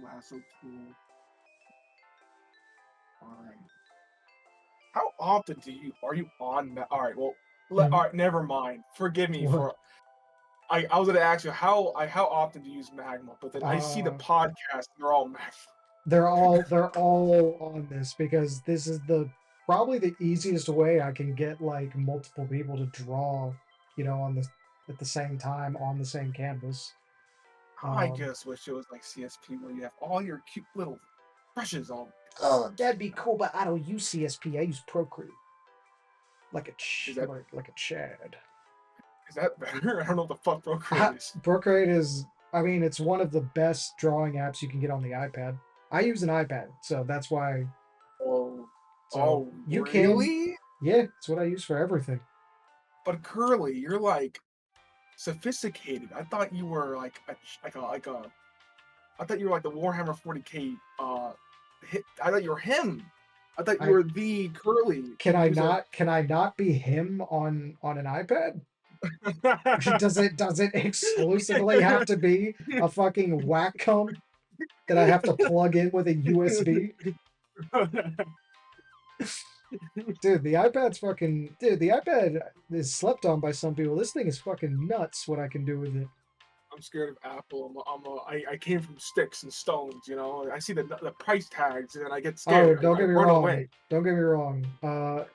lasso tool. Fine. How often are you on that? All right, well, all right, never mind. Forgive me What? for. I was gonna ask you how often do you use Magma, but then I see the Uh, podcast, they're all Magma. they're all on this because this is probably the easiest way I can get like multiple people to draw, on the at the same time on the same canvas. I Um, just wish it was like CSP where you have all your cute little brushes on. oh, that'd be cool, but I don't use CSP. I use Procreate, Is that like a Chad. is that better? I don't know what the fuck Procreate is. Procreate is, I mean, it's one of the best drawing apps you can get on the iPad. I use an iPad, so that's why. Oh, So oh, you can, really? yeah, it's what I use for everything. But Curly, you're like sophisticated. I thought you were like a I thought you were like the Warhammer 40K. I thought you were him. I thought you I were the Curly. Who's a can I not be him on an iPad? Does it exclusively have to be a fucking Wacom that I have to plug in with a USB? Dude, the iPad is slept on by some people. This thing is fucking nuts what I can do with it. I'm scared of Apple. I came from sticks and stones. I see the price tags and I get Oh, scared. I don't get me run wrong. away. Don't get me wrong.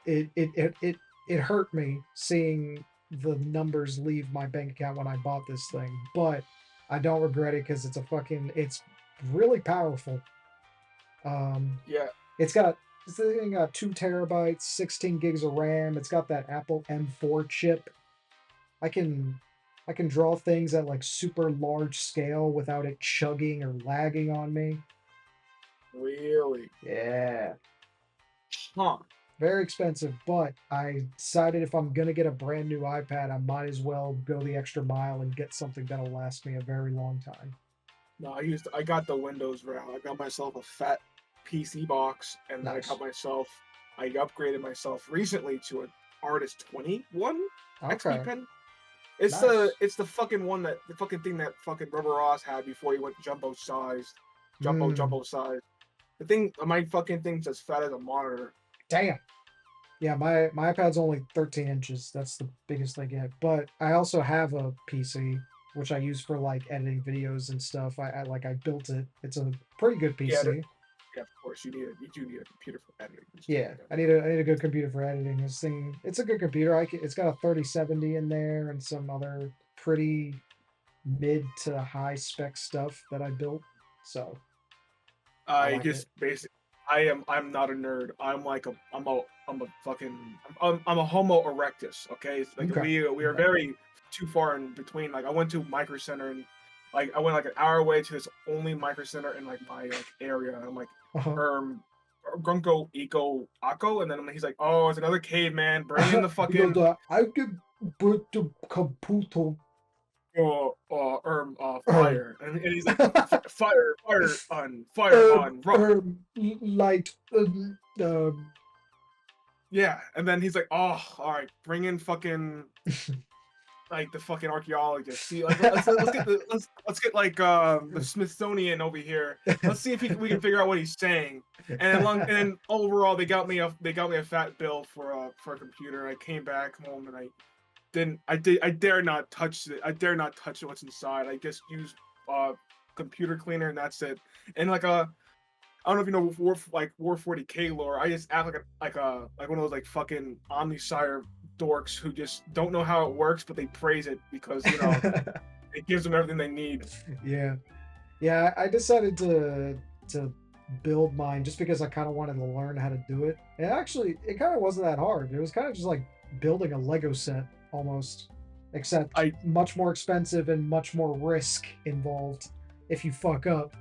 It hurt me seeing the numbers leave my bank account when I bought this thing, but I don't regret it because it's really powerful. Yeah, It's got this thing got 2 terabytes, 16 gigs of RAM. It's got that Apple M4 chip. I can I can draw things at like super large scale without it chugging or lagging on me. really. Yeah. Huh. Very expensive, but I decided if I'm gonna get a brand new iPad, I might as well go the extra mile and get something that'll last me a very long time. No, I got the Windows route. I got myself a fat PC box, and then Nice. I upgraded myself recently to an Artist 21 XP Okay. pen. It's the Nice. it's the fucking one that the fucking thing that fucking Rubber Ross had before he went Mm, jumbo size. The thing, my fucking thing's as fat as a monitor. damn. Yeah, my iPad's only 13 inches. That's the biggest I get. But I also have a PC, which I use for like editing videos and stuff. I built it. It's a pretty good Yeah, PC. yeah, of course you do need a computer for editing and stuff Yeah, like that. I need a good computer for editing. This thing, it's a good computer. It's got a 3070 in there and some other pretty mid to high spec stuff that I built. So I I like it. just basically, I'm not a nerd. I'm a fucking, I'm a Homo erectus. Okay, it's like Okay. we are Okay. very too far in between. Like I went to Micro Center and like I went like an hour away to this only Micro Center in like my like area. And I'm like, Uh-huh. um, Grunko Eco Akko, and then he's like, oh, it's another caveman. Bring in the He goes, fucking I can put the computer. fire, and he's like, fire on rock. Light. Yeah, and then he's like, "Oh, all right, bring in fucking like the fucking archaeologist. See, like let's get like the Smithsonian over here. Let's see if we can figure out what he's saying." And then overall, they got me a fat bill for a computer. I came back home and I dare not touch it. I dare not touch what's inside. I just use uh computer cleaner and that's it. And like I don't know if you know War 40K lore. I just act like one of those like fucking Omnisire dorks who just don't know how it works, but they praise it because it gives them everything they need. Yeah. Yeah, I decided to build mine just because I kind of wanted to learn how to do it. And actually, it kind of wasn't that hard. It was kind of just like building a Lego set almost, except I much more expensive and much more risk involved if you fuck up.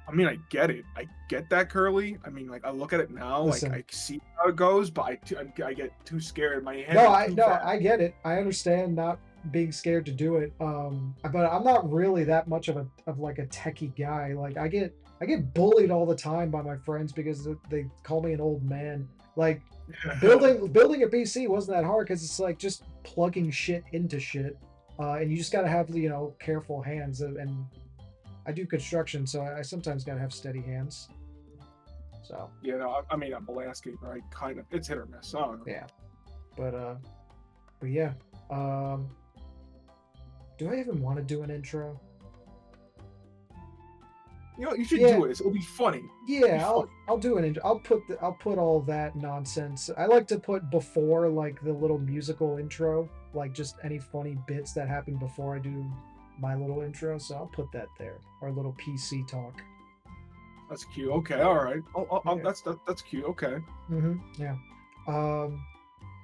I mean I get it. I get that Curly. I mean like I look at it now, like Listen, I see how it goes, but I get too scared. My hands are too no, fast. I get it. I understand not being scared to do it. But I'm not really that much of like a techie guy. Like I get bullied all the time by my friends because they call me an old man. Like building a PC wasn't that hard because it's like just plugging shit into shit, and you just gotta have careful hands. And I do construction, so I sometimes gotta have steady hands. So You know, I mean, I'm a landscaper. I kind of it's hit or miss. I don't know. yeah, but yeah. Um, do I even want to do an intro? You know, you should Yeah, do it. It'll be funny. It'll be yeah. funny. I'll do an intro. I'll put all that nonsense. I like to put before like the little musical intro, like just any funny bits that happen before I do my little intro. So I'll put that there. Our little PC talk. That's cute. Okay, all right. Yeah. That's cute. Okay. Yeah. Um.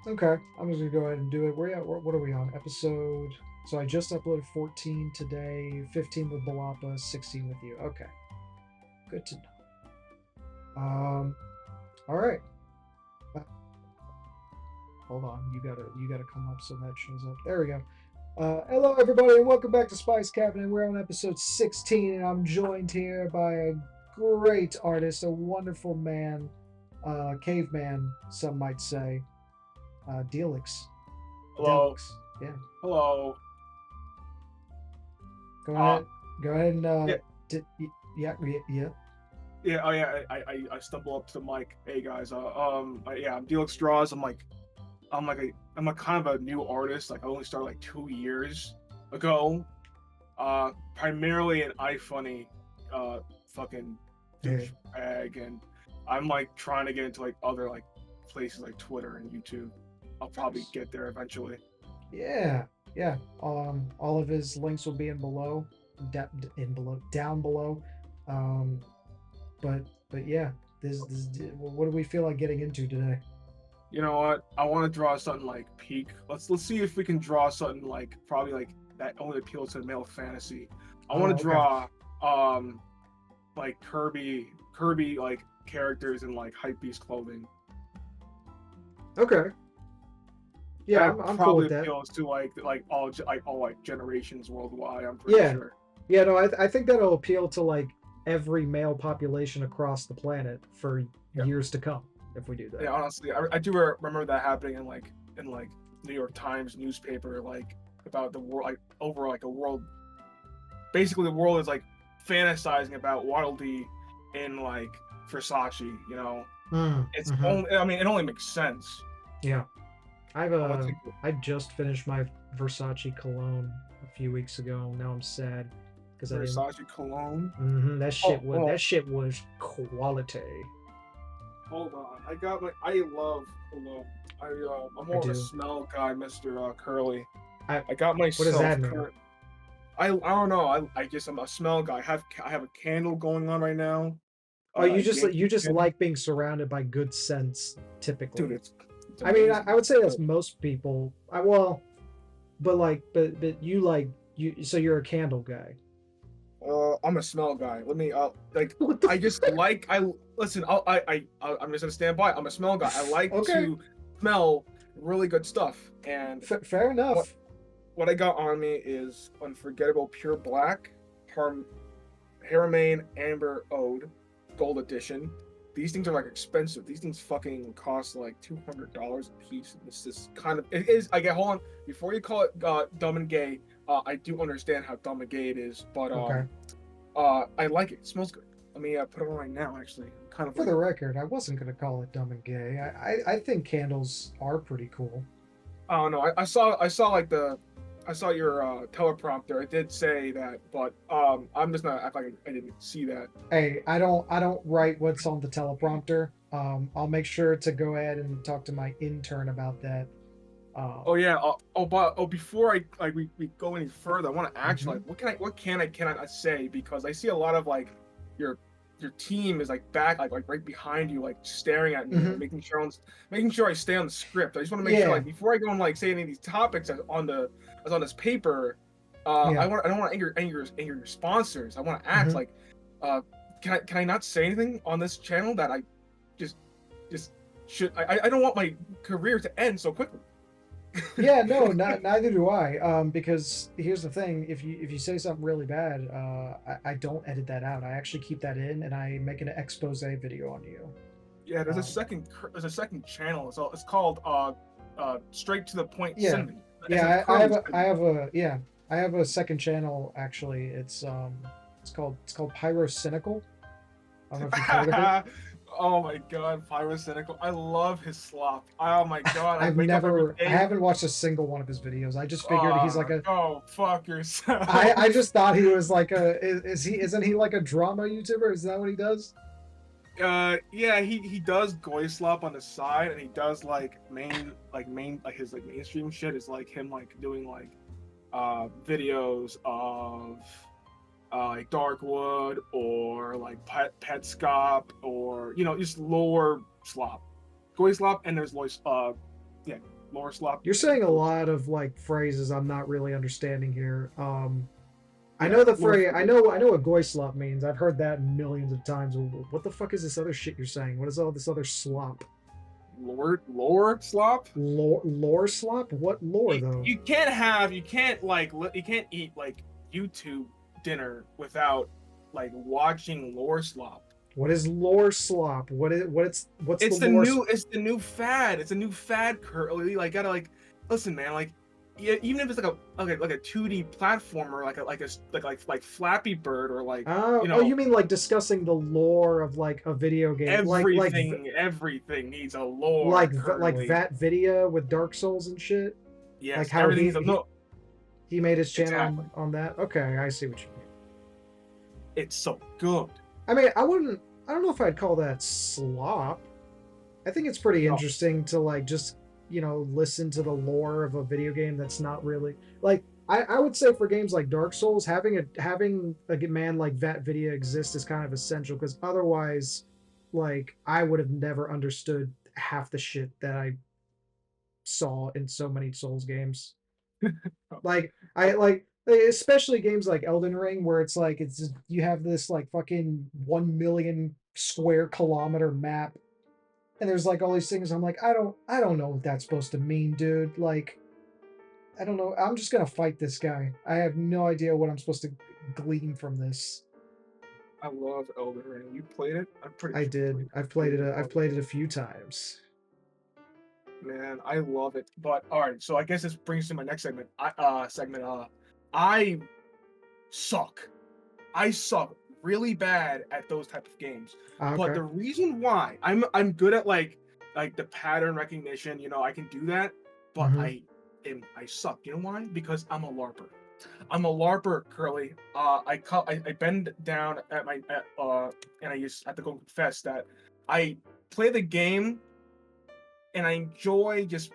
Okay. I'm just gonna go ahead and do it. What are we on? Episode. So I just uploaded 14 today, 15 with Balapa, 16 with you. Okay. Good to know. All right. Uh, hold on. You gotta come up so that shows up. There we go. Hello everybody and welcome back to Spice Cabinet. We're on episode 16 and I'm joined here by a great artist, a wonderful man, caveman, some might say. Delix. Hello. Delix. Yeah. Hello. Go ahead. Go ahead and Yeah. yeah. Yeah. Oh yeah. I stumble up to the mic. Hey guys. Yeah. I'm Delix Draws. I'm a kind of a new artist. Like I only started like 2 years ago. Primarily an iFunny, fucking douchebag, and I'm like trying to get into like other like places like Twitter and YouTube. I'll probably get there eventually. Yeah. Yeah. All of his links will be in below, down below. But yeah, what do we feel like getting into today? You know what? I want to draw something like peak. Let's see if we can draw something like probably like that only appeals to male fantasy. I want to draw like Kirby like characters in like hypebeast clothing. Okay. Yeah, I'm cool with that. Appeals to like all generations worldwide. I'm pretty sure. Yeah, no, I think that'll appeal to like every male population across the planet for years to come if we do that. Yeah, honestly, I do remember that happening in like New York Times newspaper, like about the world, like over like a world. Basically, the world is like fantasizing about Waddle Dee in like Versace. You know, it's only. I mean, it only makes sense. Yeah. I just finished my Versace cologne a few weeks ago. Now I'm sad because Versace cologne. That shit was quality. Hold on, I love cologne. I'm more of a smell guy, Mr. Curly. I got myself. What does that mean? I don't know. I guess I'm a smell guy. I have a candle going on right now. Oh, you just like being surrounded by good scents, typically. Dude, I mean, I would say that's most people. But so you're a candle guy. I'm a smell guy. Let me like I'm just gonna stand by. I'm a smell guy. I like to smell really good stuff. And fair enough. What I got on me is Unforgettable Pure Black, Haramain Amber Ode, Gold Edition. These things are like expensive. These things fucking cost like $200 a piece. This is kind of it is. Hold on. Before you call it dumb and gay, I do understand how dumb and gay it is, but I like it. It smells good. Let me put it on right now. Actually, kind of. For the record, I wasn't gonna call it dumb and gay. I think candles are pretty cool. Oh no, I saw your teleprompter. I did say that, but I'm just not act like I didn't see that. Hey, I don't write what's on the teleprompter. I'll make sure to go ahead and talk to my intern about that. Oh yeah. Before we go any further, I want to ask like what can I cannot say, because I see a lot of like your team is like back like right behind you, like staring at me, like, making sure I stay on the script. I just want to make sure like before I go and like say any of these topics as on this paper, I don't want to anger your sponsors. I want to ask like, can I not say anything on this channel that I just should? I don't want my career to end so quickly. Yeah, no, neither do I. Because here's the thing: if you say something really bad, I don't edit that out. I actually keep that in, and I make an expose video on you. Yeah, there's a second channel. It's called Straight to the Point. Yeah, I have a second channel actually. It's It's called Pyrocynical. I don't know if you've heard of it. Oh my god, Pyrocynical. I love his slop. Oh my god, I I've wake up every never, I day. haven't watched a single one of his videos. I just figured he's like a. Go fuck I yourself. just thought he was like a. Is he? Isn't he like a drama YouTuber? Is that what he does? Yeah, he does goy slop on the side, and he does like his like mainstream shit is like him like doing like videos of like Darkwood or like Petscop or just lore slop, goy slop, and there's yeah, lore slop. You're saying a lot of like phrases I'm not really understanding here. I Yeah, know the lore. phrase. I know what goy slop means. I've heard that millions of times. What the fuck is this other shit you're saying? What is all this other slop? Lore slop. Lore slop? What lore You, though? you can't eat like YouTube dinner without like watching lore slop. What is lore slop? What's It's the the lore? new it's the new fad. It's a new fad currently. Like gotta like listen, man. Like yeah, even if it's like a 2D platformer, like Flappy Bird or like Oh, you mean like discussing the lore of like a video game, everything needs a lore like currently. that video with Dark Souls and shit? Like Yes, how everything needs a no. he made his channel Exactly. on that? Okay, I see what you mean. It's so good. I mean, I don't know if I'd call that slop. I think it's pretty No, interesting to like just, listen to the lore of a video game that's not really like I would say for games like Dark Souls, having a man like Vat Video exist is kind of essential because otherwise, like I would have never understood half the shit that I saw in so many Souls games. Like I like especially games like Elden Ring where it's like it's just, you have this like fucking 1 million square kilometer map and there's like all these things. I'm like I don't know what that's supposed to mean, dude. Like I don't know. I'm just gonna fight this guy. I have no idea what I'm supposed to glean from this. I love Elden Ring. You played it? I'm pretty I sure you did. played it. I've played it. You I've love played it a few times. Man, I love it. But all right, so I guess this brings to my next I suck. I suck really bad at those type of games. But Okay. the reason why I'm good at like the pattern recognition, I can do that, but Hmm. I suck. You know why? Because I'm a LARPer. I'm a LARPer, Curly. I bend down at and I just have to go confess that I play the game and I enjoy just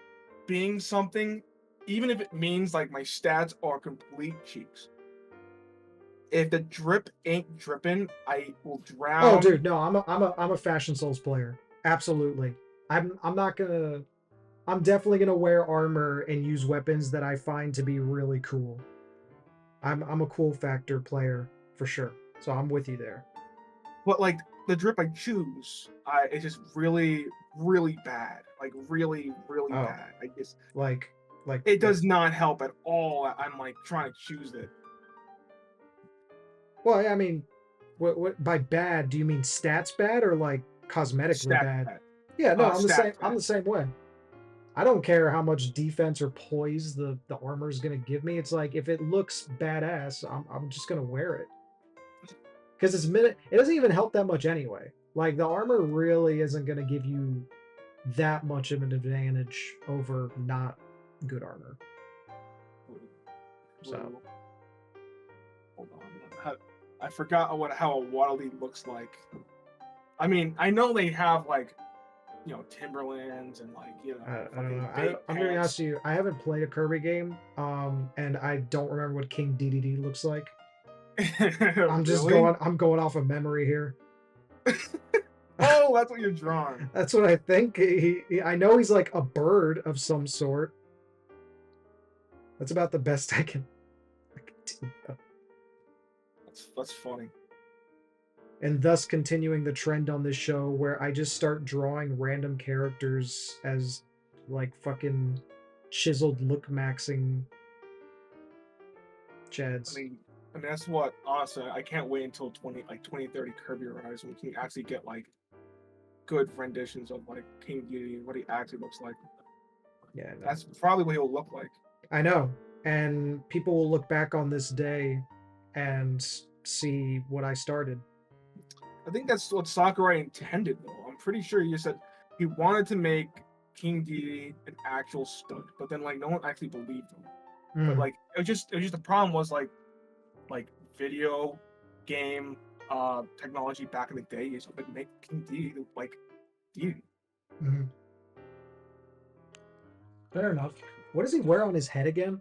being something, even if it means like my stats are complete cheeks. If the drip ain't dripping, I will Oh, drown. dude, no, I'm a Fashion Souls player. Absolutely. I'm not gonna. I'm definitely gonna wear armor and use weapons that I find to be really cool. I'm a cool factor player for sure. So I'm with you there. But like the drip I choose, it's just really, really bad. Like really, really Oh, bad. I just like it what? does not help at all. I'm like trying to choose it. Well, I mean, what by bad do you mean stats bad or like cosmetically Stat bad? bad. Yeah, no, I'm the Stat same. I'm bad. the same way. I don't care how much defense or poise the armor is gonna give me. It's like if it looks badass, I'm just gonna wear it because it doesn't even help that much anyway. Like the armor really isn't gonna give you that much of an advantage over not good armor. So Hold on. I forgot how a Waddle looks like. I mean, I know they have like, Timberlands and like, I don't fucking know. big I'm gonna be honest pants. with you. I haven't played a Kirby game, and I don't remember what King DDD looks like. Really? I'm going off of memory here. Oh, that's what you're drawing. That's what I think. I know he's like a bird of some sort. That's about the best I can do. That's funny. And thus continuing the trend on this show where I just start drawing random characters as like fucking chiseled look maxing I chads. mean, that's what honestly I can't wait until 2030 Kirby Rise when we can actually get like good renditions of like King Deity, what he actually looks like. Yeah, no. That's probably what he'll look like. I know. And people will look back on this day and see what I started. I think that's what Sakurai intended, though. I'm pretty sure he said he wanted to make King D an actual stud, but then like no one actually believed him. But Mm, like it was just the problem was like video game technology back in the day is like make King D like D. mhm. Fair enough. What does he wear on his head again?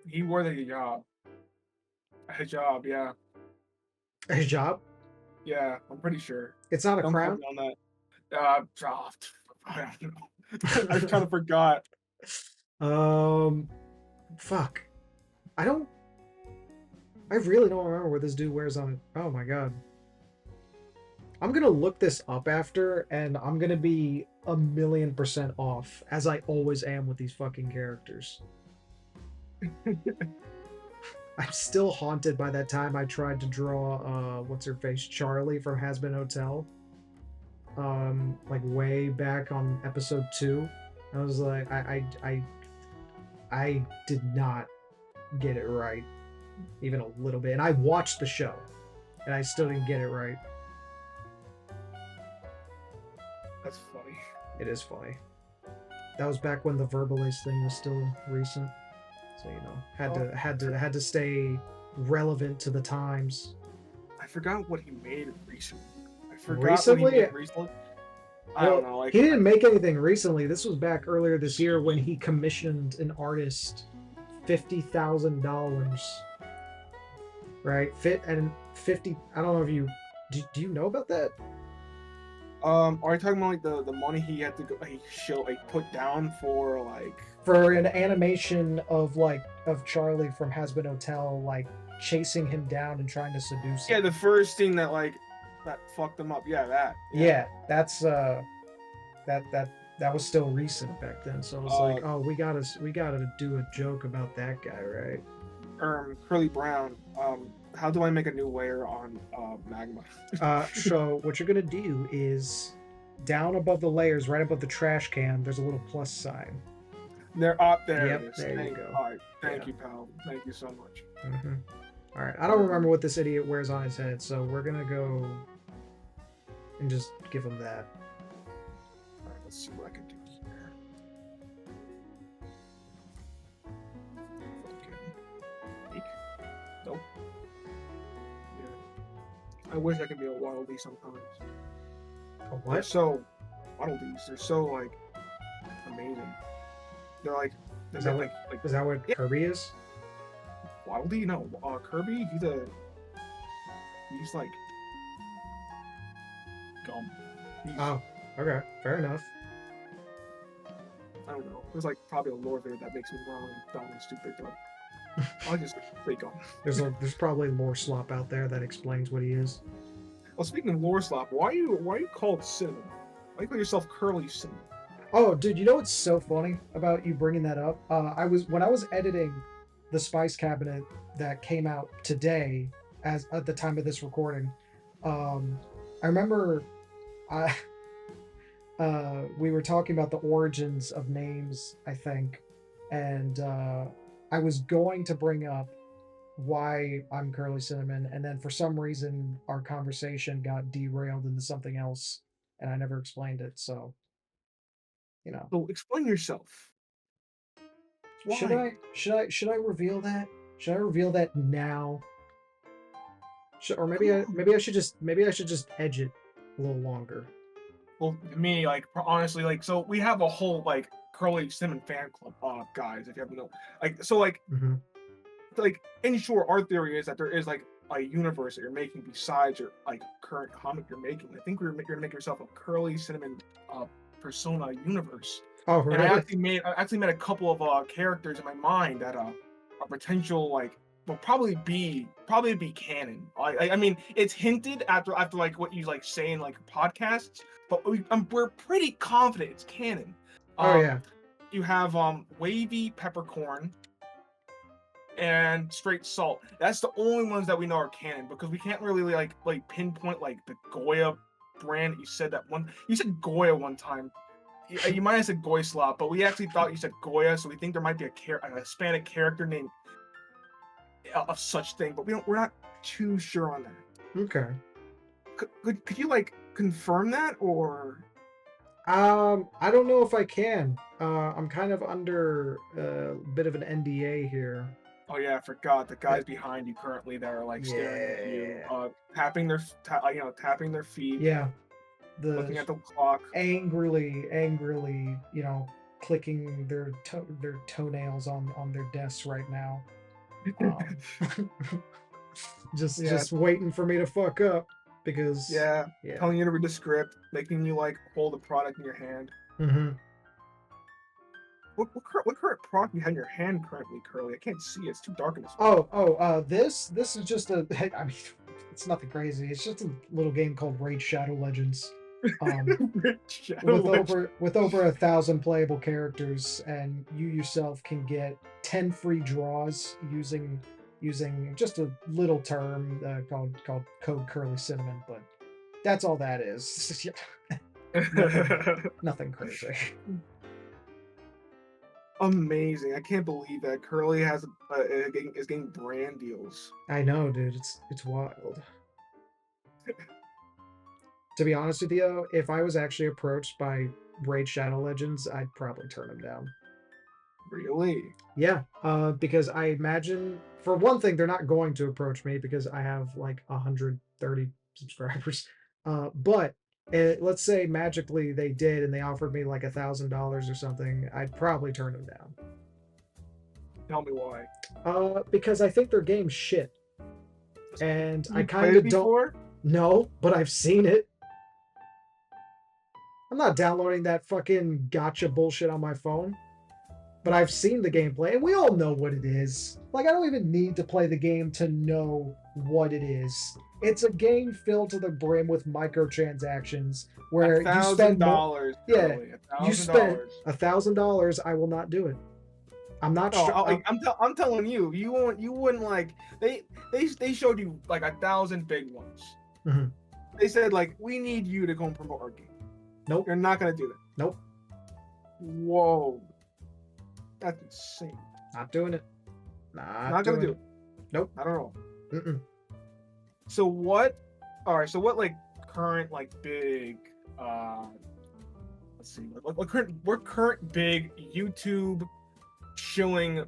He wore the hijab, yeah. His job? Yeah, I'm pretty sure. It's not a Don't quote crown. me on that. I don't know. I kind of forgot. Um, fuck. I don't. I really don't remember what this dude wears on it. Oh my god. I'm gonna look this up after, and I'm gonna be 1,000,000% off, as I always am with these fucking characters. I'm still haunted by that time I tried to draw what's her face, Charlie from Has Been Hotel. Like way back on episode 2. I was like, I did not get it right, even a little bit. And I watched the show, and I still didn't get it right. That's funny. It is funny. That was back when the Verbalist thing was still recent, so had to stay relevant to the times. I forgot what he made recently. I forgot Recently? what he made recently. I don't know. Like He didn't make anything recently. This was back earlier this year when he commissioned an artist $50,000. Right? I don't know if you do you know about that? are you talking about like the money he had to go put down for like For an animation of Charlie from Has Been Hotel chasing him down and trying to seduce him. yeah, the first thing that fucked him up. Yeah, that. Yeah, that's that was still recent back then. So it was like, oh, we gotta do a joke about that guy, right? Curly Brown. How do I make a new layer on magma? So what you're gonna do is down above the layers, right above the trash can, there's a little plus sign. They're up there. Yep, it is. there you go. All right, thank Yeah. you, pal. Thank you so much. Mm-hmm. All right, I don't remember what this idiot wears on his head, so we're gonna go and just give him that. All right, let's see what I can do here. Okay. Nope. Yeah. I wish I could be a wildie sometimes. A They're what? so wildlies. They're so like amazing. They're like. Is that like Is that what Yeah. Kirby is? Wildly? No, Kirby. He's like gum. He's, Oh, okay, fair enough. I don't know. There's like probably a lore there that makes me wrong and dumb and stupid. But I'll just say gum. There's probably lore slop out there that explains what he is. Well, speaking of lore slop, why are you called Cinnamon? Why you call yourself Curly Cinnamon? Oh, dude, you know what's so funny about you bringing that up? When I was editing the Spice Cabinet that came out today, as at the time of this recording. I remember, I we were talking about the origins of names, I think, and I was going to bring up why I'm Curly Cinnamon, and then for some reason our conversation got derailed into something else, and I never explained it. So, you know. So explain yourself. Why? Should I reveal that? Should I reveal that now? Or Come maybe I should just edge it a little longer. Well, me, like honestly, like so we have a whole like Curly Cinnamon fan club, guys. If you haven't know, Mm-hmm. like in short, our theory is that there is like a universe that you're making besides your like current comic you're making. I think you're gonna make yourself a Curly Cinnamon persona universe. Oh, And really? I actually made a couple of characters in my mind that are potential like will probably be canon. I mean, it's hinted after like what you like say in like podcasts, but we're pretty confident it's canon. Oh yeah. You have wavy peppercorn and straight salt. That's the only ones that we know are canon because we can't really like pinpoint like the Goya brand. You said Goya one time. You might have said Goy Slop, but we actually thought you said Goya, so we think there might be a Hispanic character named of such thing, but we're not too sure on that. Okay. Could you like confirm that or? I don't know if I can. I'm kind of under a bit of an NDA here. Oh yeah, I forgot. The guys behind you currently that are like staring at you, Yeah. tapping their tapping their feet, Yeah. looking The at the clock. angrily, clicking their toenails on their desks right now. Um, just Yeah, just waiting for me to fuck up because yeah, yeah. telling you to read the script, making you like hold the product in your hand. Hmm. What current product you have in your hand currently, Curly? I can't see it. It's too dark in this This is just a I mean, it's nothing crazy. It's just a little game called Raid Shadow Legends. Um, Shadow Legends. with over 1,000 playable characters, and you yourself can get 10 free draws using just a little term called code Curly Cinnamon, but that's all that is. Nothing crazy. Amazing! I can't believe that Curly is getting brand deals. I know, dude. It's wild. To be honest with you, if I was actually approached by Raid Shadow Legends, I'd probably turn them down. Really? Yeah, because I imagine, for one thing, they're not going to approach me because I have like 130 subscribers. But let's say magically they did and they offered me like $1,000 or something, I'd probably turn them down. Tell me why. Because I think their game's shit, and I You kind played it of don't before? know, but I've seen it. I'm not downloading that fucking gotcha bullshit on my phone. But I've seen the gameplay, and we all know what it is. Like, I don't even need to play the game to know what it is. It's a game filled to the brim with microtransactions A where you thousand spend more. dollars, Yeah, Curly. you $1,000. spent $1,000. I will not do it. I'm not Oh, sure. I'm telling you, you wouldn't like they showed you like 1,000 big ones. Mhm. They said like we need you to go and promote our game. Nope. You're not gonna do that. Nope. Whoa, that's insane. Not doing it. Not Gonna doing do it. it. Nope. I don't know. Mm-mm. So what? All right. So what like current like big let's see what current big YouTube shilling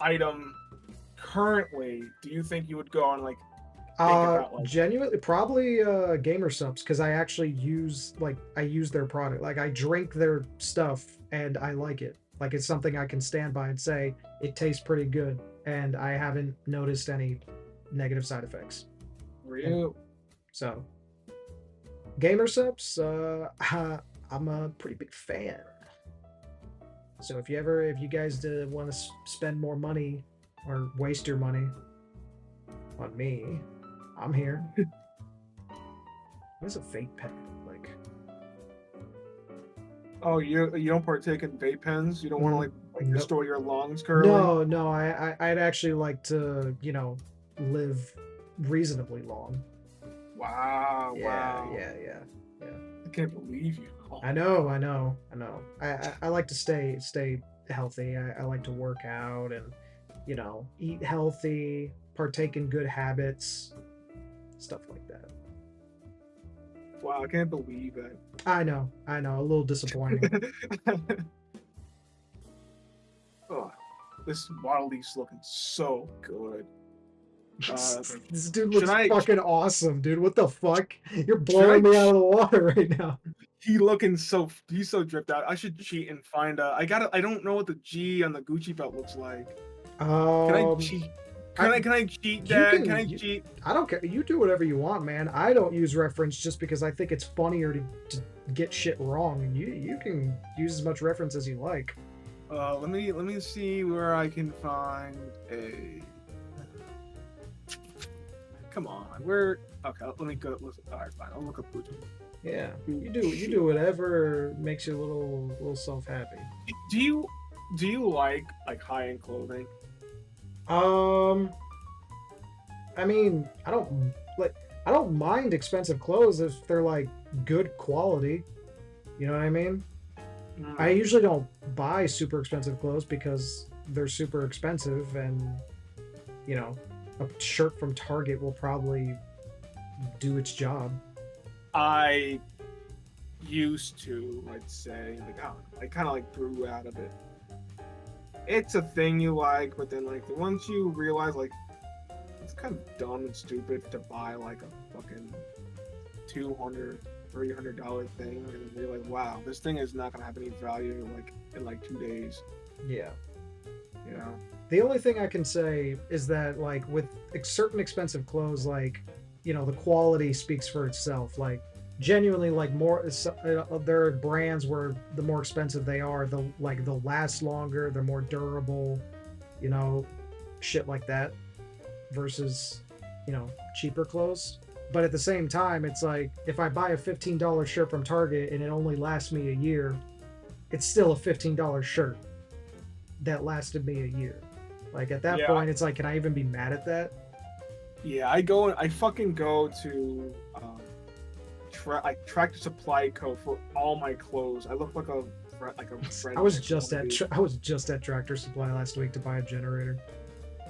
item currently do you think you would go and like think about like Genuinely, probably gamer subs, because I actually use their product. Like, I drink their stuff and I like it. Like, it's something I can stand by and say it tastes pretty good, and I haven't noticed any negative side effects. real? So, gamer subs, I'm a pretty big fan. So if you guys want to spend more money or waste your money on me, I'm here. What's a vape pen like? Oh, you don't partake in vape pens? You don't want to like Nope. destroy your lungs, Curly? No, I'd actually like to, live reasonably long. Wow, wow. Yeah. I can't believe you. Oh, I know. I like to stay healthy. I like to work out and, eat healthy, partake in good habits, stuff like that. wow, I can't believe that. I know, a little disappointing. Oh, this Waddle Leaf's looking so good. This dude looks I- fucking awesome, dude. What the fuck? You're blowing me out of the water right now. He's so dripped out. I should cheat and find I don't know what the G on the Gucci belt looks like. Can I cheat? Can I cheat, Dad? Can I cheat? I don't care. You do whatever you want, man. I don't use reference just because I think it's funnier to get shit wrong. You can use as much reference as you like. Let me see where I can find a. Come on, where? Okay, let me go. All right, fine. I'll look up Gucci. Yeah, you do whatever makes you a little self happy. Do you like high end clothing? I mean, I don't mind expensive clothes if they're like good quality. You know what I mean? I usually don't buy super expensive clothes because they're super expensive, and a shirt from Target will probably do its job. I used to, I'd say, like, I don't know, I kind of like grew out of it. It's a thing you like, but then like once you realize like it's kind of dumb and stupid to buy like a fucking $200, $300 thing, and you're like, wow, this thing is not gonna have any value like in like 2 days. Yeah. You know. The only thing I can say is that like with certain expensive clothes, like the quality speaks for itself. Like genuinely, like there are brands where the more expensive they are, they'll last longer, they're more durable, shit like that, versus cheaper clothes. But at the same time, it's like if I buy a $15 shirt from Target and it only lasts me a year, it's still a $15 shirt that lasted me a year. Like at that point, it's like, can I even be mad at that? Yeah, I fucking go to Tractor Supply Co for all my clothes. I look like a friend. I was just at Tractor Supply last week to buy a generator.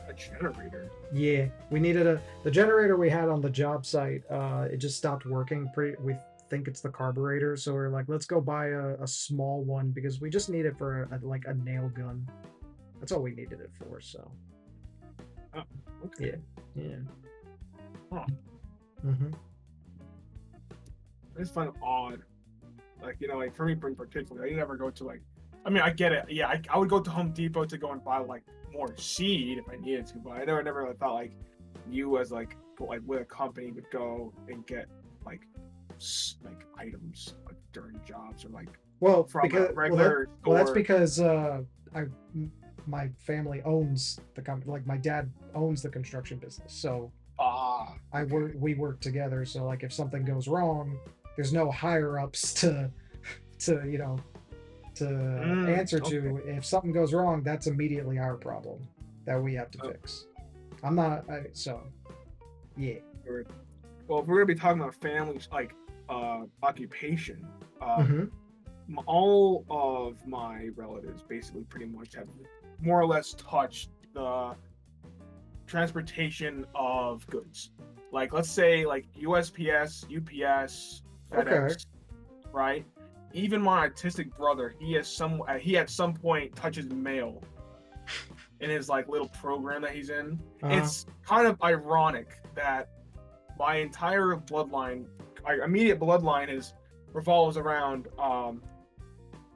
A generator? Yeah, we needed the generator we had on the job site. It just stopped working. We think it's the carburetor, so we're like, let's go buy a small one because we just need it for a nail gun. That's all we needed it for. So. Oh, okay. Yeah. Huh. Mm-hmm. I just find it odd. Like, like for me in particular, I never go to I mean, I get it. Yeah, I would go to Home Depot to go and buy like more seed if I needed to, but I never really thought like you as like with a company would go and get like items like during jobs or like from a regular store. That's because my family owns the company. Like my dad owns the construction business, so we work together. So like if something goes wrong, there's no higher ups to answer to. If something goes wrong, that's immediately our problem that we have to fix. I'm not yeah. Well, if we're gonna be talking about families like occupation, all of my relatives basically pretty much have more or less touched the transportation of goods. Like let's say like USPS, UPS, FedEx, right? Even my autistic brother, he at some point touches mail in his like little program that he's in. It's kind of ironic that my entire bloodline, immediate bloodline, revolves around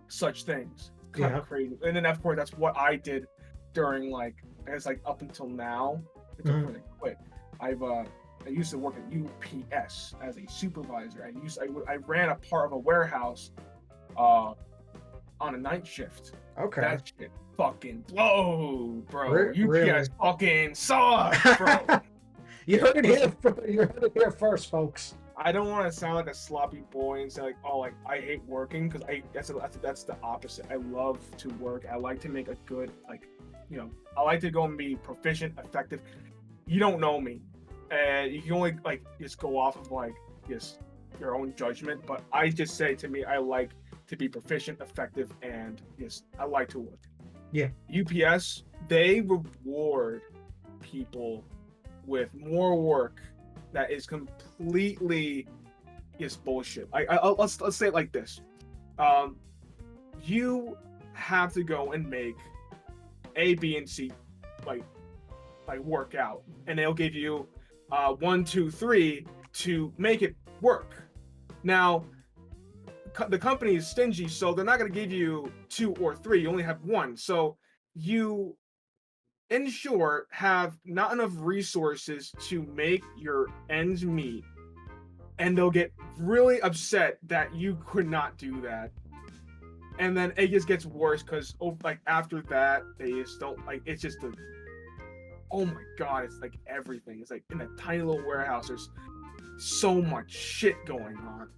such things. Kind of crazy. And then of course that's what I did during I guess up until now. Until I quit. I used to work at UPS as a supervisor. I ran a part of a warehouse on a night shift. Okay. That shit fucking blow, bro. UPS really? Fucking sucks, bro. You heard it here first, folks. I don't want to sound like a sloppy boy and say like, oh, like I hate working, because that's the opposite. I love to work. I like to make a good I like to go and be proficient, effective. You don't know me, and you can only just go off of just your own judgment. But I just say to me, I like to be proficient, effective, and I like to work. Yeah. UPS, they reward people with more work that is completely bullshit. Let's say it like this. You have to go and make A, B, and C work out, and they'll give you 1, 2, 3 to make it work. Now, the company is stingy, so they're not going to give you 2 or 3. You only have 1. So you, in short, have not enough resources to make your ends meet, and they'll get really upset that you could not do that. And then it just gets worse because after that, they just don't it's just oh my god, it's everything. It's in a tiny little warehouse. There's so much shit going on.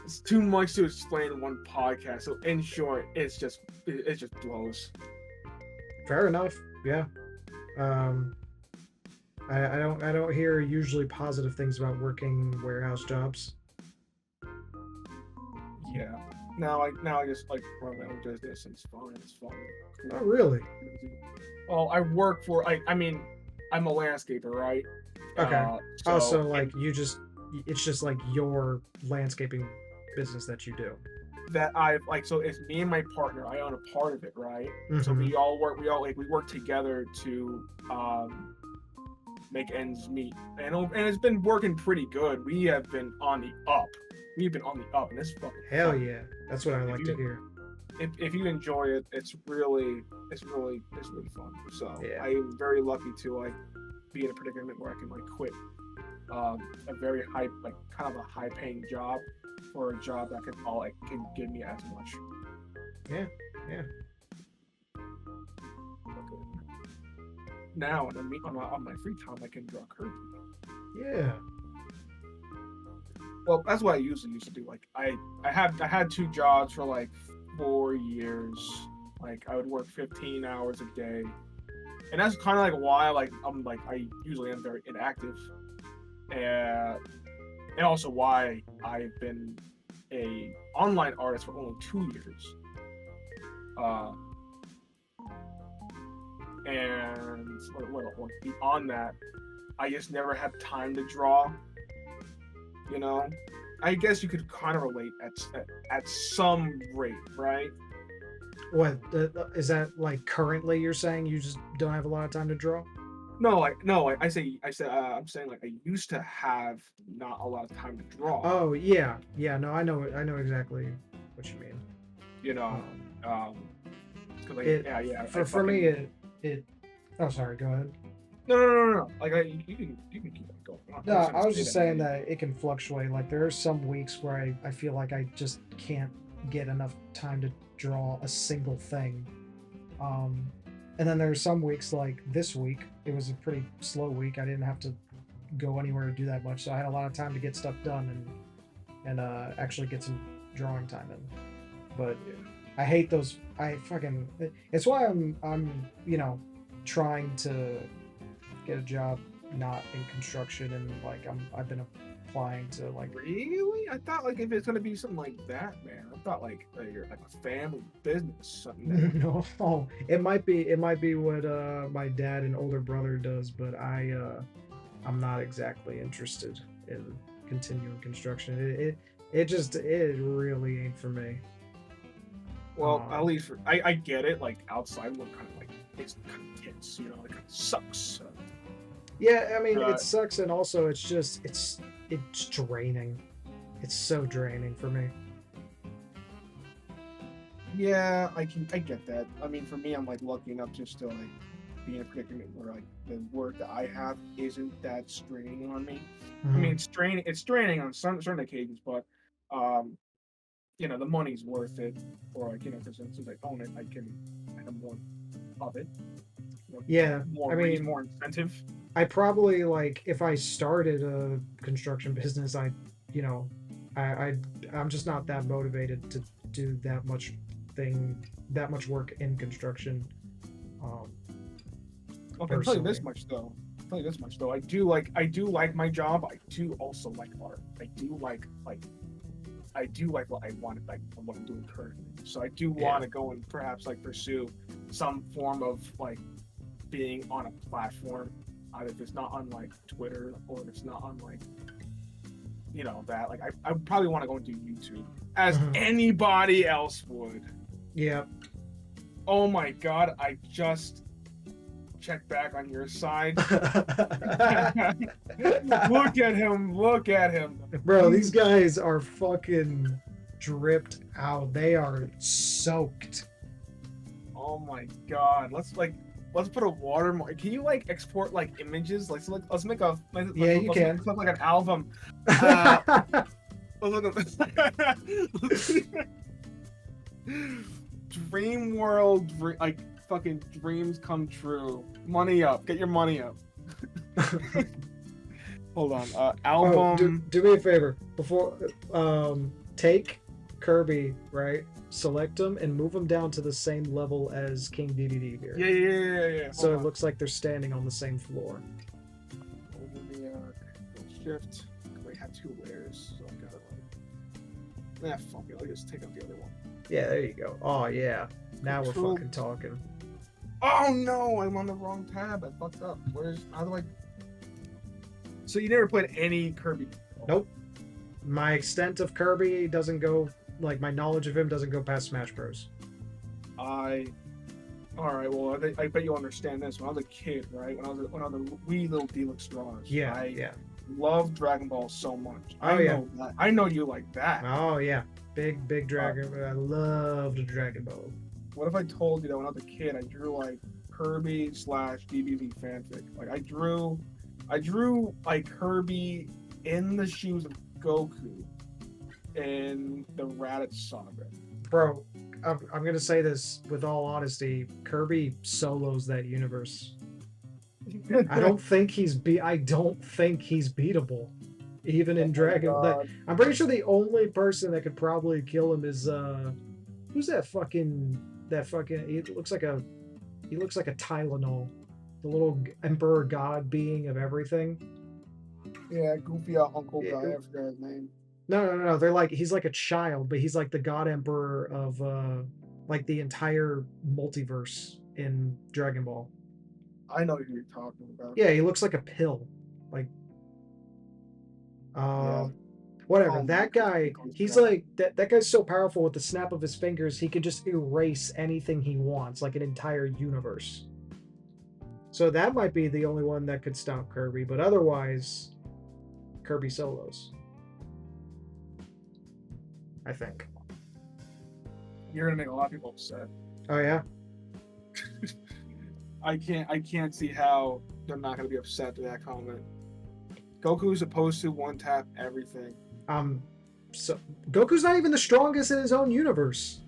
It's too much to explain in one podcast. So in short, it just blows. Fair enough. Yeah. I don't hear usually positive things about working warehouse jobs. Yeah. Now I just run my own business and it's fine. It's fine. Oh really? Well, I work for I mean I'm a landscaper, right? Okay. Oh, So so like it's just like your landscaping business that you do. that I've like so it's me and my partner. I own a part of it, right? So Mm-hmm. we work together to make ends meet, and it's been working pretty good. We have been on the up. We've been on the up, and it's fucking Hell fun. yeah. That's what I If like to you hear. if you enjoy it, it's really fun. So Yeah. I am very lucky to like be in a predicament where I can like quit a very high like kind of a high paying job for a job that can give me as much. Yeah. Yeah. Now on my free time I can draw Kirby. Yeah. Well, that's what I usually used to do. Like I had two jobs for like 4 years. Like I would work 15 hours a day, and that's kind of like why I usually am very inactive, and also why I've been a online artist for only 2 years. Uh, and beyond that, I just never had time to draw. You know, I guess you could kind of relate at some rate, right? What is that like currently you're saying you just don't have a lot of time to draw? No, I'm saying like I used to have not a lot of time to draw. Oh, yeah. Yeah, no, I know exactly what you mean. You know, Um um, 'cause like it yeah, I for me fucking it oh, sorry, go ahead. no. Like you can keep it going. No, I'm just gonna I was say just that. saying that it can fluctuate. Like there are some weeks where I feel like I just can't get enough time to draw a single thing. Um, and then there are some weeks like this week, it was a pretty slow week. I didn't have to go anywhere to do that much, so I had a lot of time to get stuff done and actually get some drawing time in. But I hate those. I fucking. It's why I'm trying to get a job not in construction and like I've been applying to like Really? I thought like if it's gonna be something like that, man. I thought like you're like a family business, something that. no, it might be what my dad and older brother does, but I'm not exactly interested in continuing construction. It really ain't for me. Well, at Um, least I get it. Like outside look kind of like it's kind of tense, you know. It kind of sucks. yeah, I mean it Uh, sucks, and also it's draining. It's so draining for me. yeah, I get that. I mean, for me, I'm like lucky enough just to like be in a predicament where like the work that I have isn't that straining on me. I mean, Mhm. it's straining on some certain occasions, but um, the money's worth it. Or like because since I own it, I have more of it. You know, Yeah, more I reason, mean more incentive. I probably like if I started a construction business, you know, I, I I'm just not that motivated to do thing, that much work in construction, um, Okay, I'll tell you this personally. much though. I'll tell you this much though. I do like my job. I do also like art. I do like what I want like what I'm doing currently. So I do Yeah. want to go and perhaps like pursue some form of like being on a platform, either if it's not on like Twitter or if it's not on like that. Like I would probably want to go and do YouTube as Mhm. anybody else would. Yeah. Oh my god, I just checked back on your side. Look at him, look at him. Bro, these guys are fucking dripped out. They are soaked. Oh my god. Let's put a watermark. Can you like export like images? Like so let's make a Yeah, you let's make can. this look like an album. Uh Dream world like fucking dreams come true. Money up. Get your money up. Hold on. Oh, do Album. do me a favor before take Kirby, right? Select them and move them down to the same level as King DDD here. Yeah. So Hold it on. looks like they're standing on the same floor. Over the shift. We had two layers, so I gotta like. Fuck it. I'll just take out the other one. Yeah, there you go. Oh yeah. Now we're Control. fucking talking. Oh no, I'm on the wrong tab. I fucked up. How do I? So you never played any Kirby? Nope. My extent of Kirby doesn't go, like, my knowledge of him doesn't go past Smash Bros. All right. Well, I bet you understand this. When I was a kid, right? When I was a wee little Delix draws. Yeah, I yeah. love Dragon Ball so much. Oh, I yeah. know that. I know you like that. Oh yeah, big Dragon. I loved Dragon Ball. What if I told you that when I was a kid, I drew like Kirby/DBZ fanfic? Like I drew like Kirby in the shoes of Goku in the Raditz saga. Bro, I'm gonna say this with all honesty. Kirby solos that universe. I don't think he's beatable, even in Dragon. I'm pretty sure the only person that could probably kill him is who's that fucking he looks like a Tylenol, the little emperor god being of everything. Yeah, goofy uncle guy. I forgot his name. No. They're like, he's like a child, but he's like the god emperor of like the entire multiverse in Dragon Ball. I know who you're talking about. Yeah, he looks like a pill. Like, whatever. That guy, he's like that guy's so powerful with the snap of his fingers, he can just erase anything he wants, like an entire universe. So that might be the only one that could stop Kirby, but otherwise, Kirby solos. I think. You're gonna make a lot of people upset. Oh yeah. I can't see how they're not gonna be upset to that comment. Goku is supposed to one tap everything. So Goku's not even the strongest in his own universe.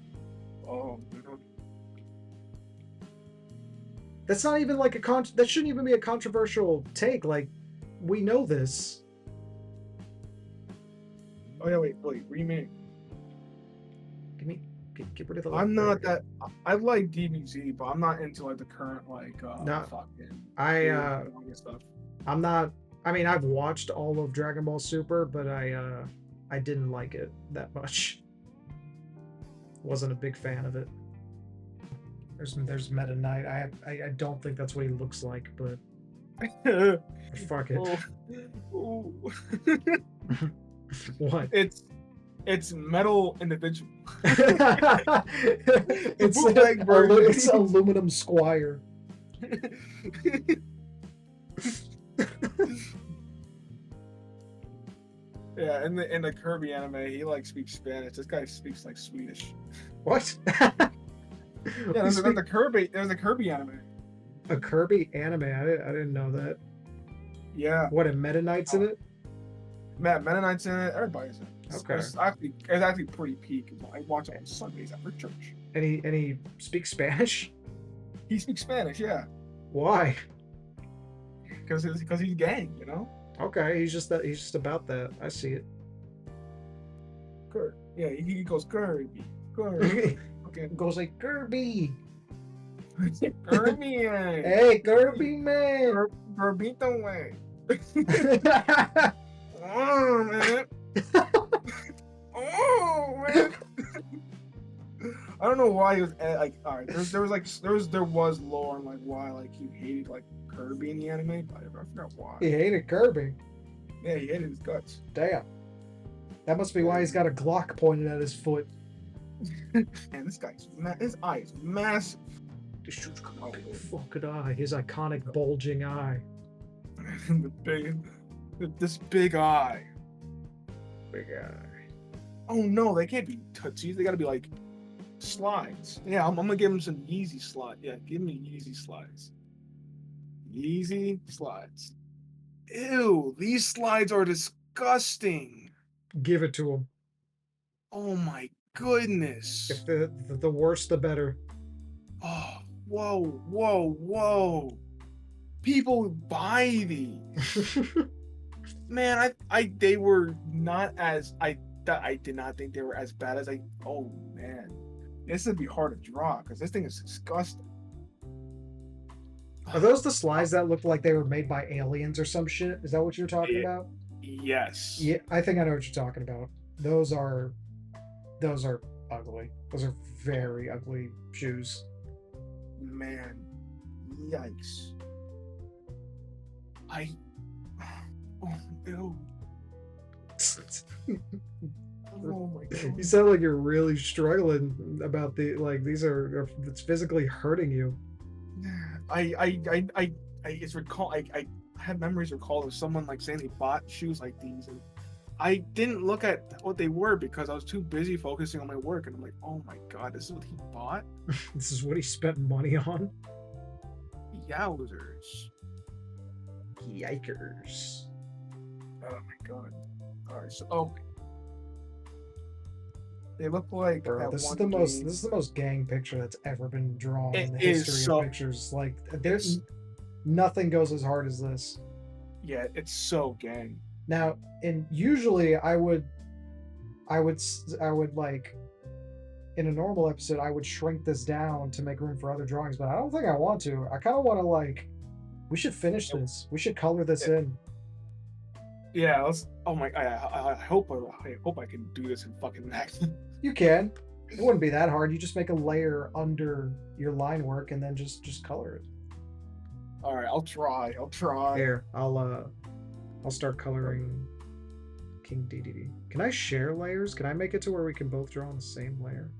Oh. That's not even like that shouldn't even be a controversial take. Like, we know this. Oh yeah, wait, what do you mean? Get rid of the. I'm not that. I like DBZ, but I'm not into like the current like no, fucking. Stuff. I'm not. I mean, I've watched all of Dragon Ball Super, but I didn't like it that much. Wasn't a big fan of it. There's Meta Knight. I don't think that's what he looks like, but fuck it. Oh. What? It's metal individual. It's aluminum squire. Yeah, in the Kirby anime, he like speaks Spanish. This guy speaks like Swedish. What? Yeah, there's a Kirby anime. A Kirby anime? I didn't know that. Yeah. What, and Meta Knight's in it? Meta Knight's in it. Everybody's in it. Okay. It's actually pretty peak. I watch it on Sundays after church. And he speaks Spanish? He speaks Spanish, yeah. Why? Because he's gang, you know. Okay, he's just about that. I see it. Kirby. Yeah, he goes Kirby. Okay. Goes like Kirby. Kirby. Hey, Kirby man. Kirbito way. Oh man. Oh man. I don't know why he was like. All right, there was lore on like why like he hated like Kirby in the anime, but I forgot why. He hated Kirby. Yeah, he hated his guts. Damn. That must be why he's got a Glock pointed at his foot. Man, his eye is massive. This dude's got a big fucking eye. His iconic bulging eye. This big eye. Big eye. Oh no, they can't be tootsies. They gotta be like slides. Yeah, I'm gonna give him some Yeezy slides. Yeah, give me Yeezy slides. Yeezy slides. Ew, these slides are disgusting. Give it to him. Oh my goodness. If the worse, the better. Oh, whoa. People buy these. Man, they were not as I did not think they were as bad as oh man. This would be hard to draw because this thing is disgusting. Are those the slides that looked like they were made by aliens or some shit? Is that what you're talking about? Yes. Yeah, I think I know what you're talking about. Those are ugly. Those are very ugly shoes. Man, Yikes. I. Oh, ew. Oh my god. You sound like you're really struggling about these it's physically hurting you. I it's recall I had memories recalled of someone like saying they bought shoes like these, and I didn't look at what they were because I was too busy focusing on my work, and I'm like, oh my god, this is what he bought? This is what he spent money on? Yowzers. Yikers. Oh my god. Alright, so they look like Bro, that this is one the most game. this is the most gang picture that's ever been drawn in the It is history so- of pictures. Like there's nothing goes as hard as this. Yeah, it's so gang. Now, and usually I would like in a normal episode I would shrink this down to make room for other drawings, but I don't think I want to. I kind of want to like we should finish this. We should color this in. Yeah, let's. Oh my! I hope I can do this in fucking next. You can. It wouldn't be that hard. You just make a layer under your line work and then just color it. All right, I'll try. Here, I'll start coloring King DDD. Can I share layers? Can I make it to where we can both draw on the same layer?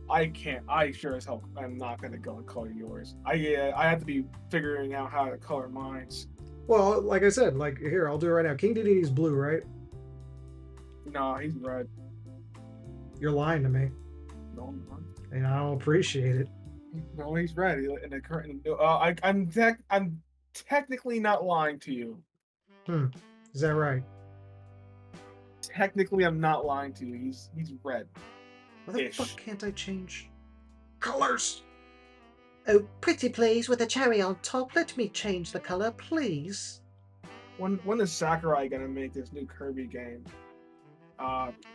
I can't. I sure as hell. I'm not gonna go and color yours. I have to be figuring out how to color mine's. Well, like I said, like here, I'll do it right now. King DDD is blue, right? No, he's red. You're lying to me, No, I'm not. and I don't appreciate it. No, he's red. In the current. I'm technically not lying to you. Is that right? Technically, I'm not lying to you. He's red. Why the Ish. fuck can't I change colors? Oh, pretty please, with a cherry on top. Let me change the color, please. When is Sakurai gonna make this new Kirby game?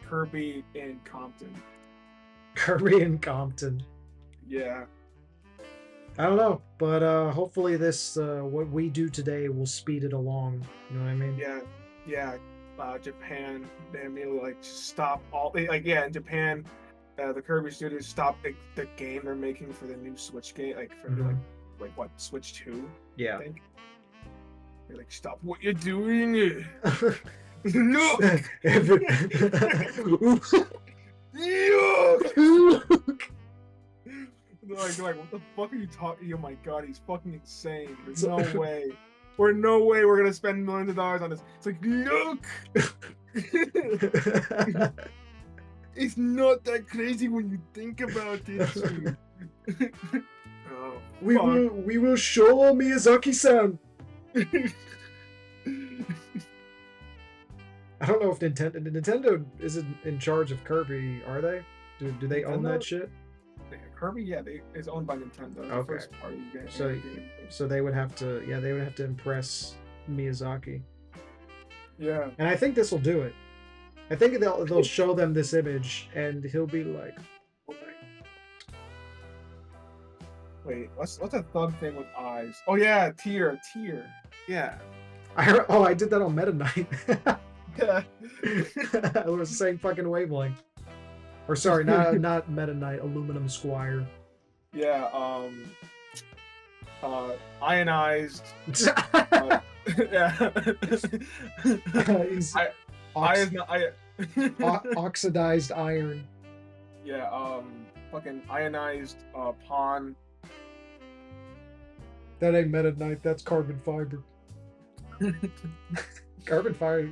Kirby in Compton. Kirby and Compton. Yeah. I don't know, but hopefully this what we do today will speed it along. You know what I mean? Yeah. Japan, they immediately like stop all. In Japan, the Kirby studios stopped the game they're making for the new Switch game, like for like what Switch 2. Yeah. I think. They're like, stop what you're doing. No. They're like, what the fuck are you talking? Oh my god, he's fucking insane. There's no way. No way we're gonna spend millions of dollars on this. It's like, look! It's not that crazy when you think about it. Oh, we will show Miyazaki-san. I don't know if Nintendo isn't in charge of Kirby, are they? Do they own that shit? Kirby, yeah, it's owned by Nintendo. Okay. The first party game. So they would have to, they would have to impress Miyazaki. Yeah. And I think this will do it. I think they'll show them this image, and he'll be like, Wait, what's a thug thing with eyes? Oh yeah, tear. Yeah. I did that on Meta Knight. Yeah. It was the same fucking wavelength. Or sorry, not Meta Knight, Aluminum Squire. Yeah. Ionized. Yeah. He's oxidized iron. Yeah. Fucking ionized pawn. That ain't Meta Knight. That's carbon fiber. Carbon fiber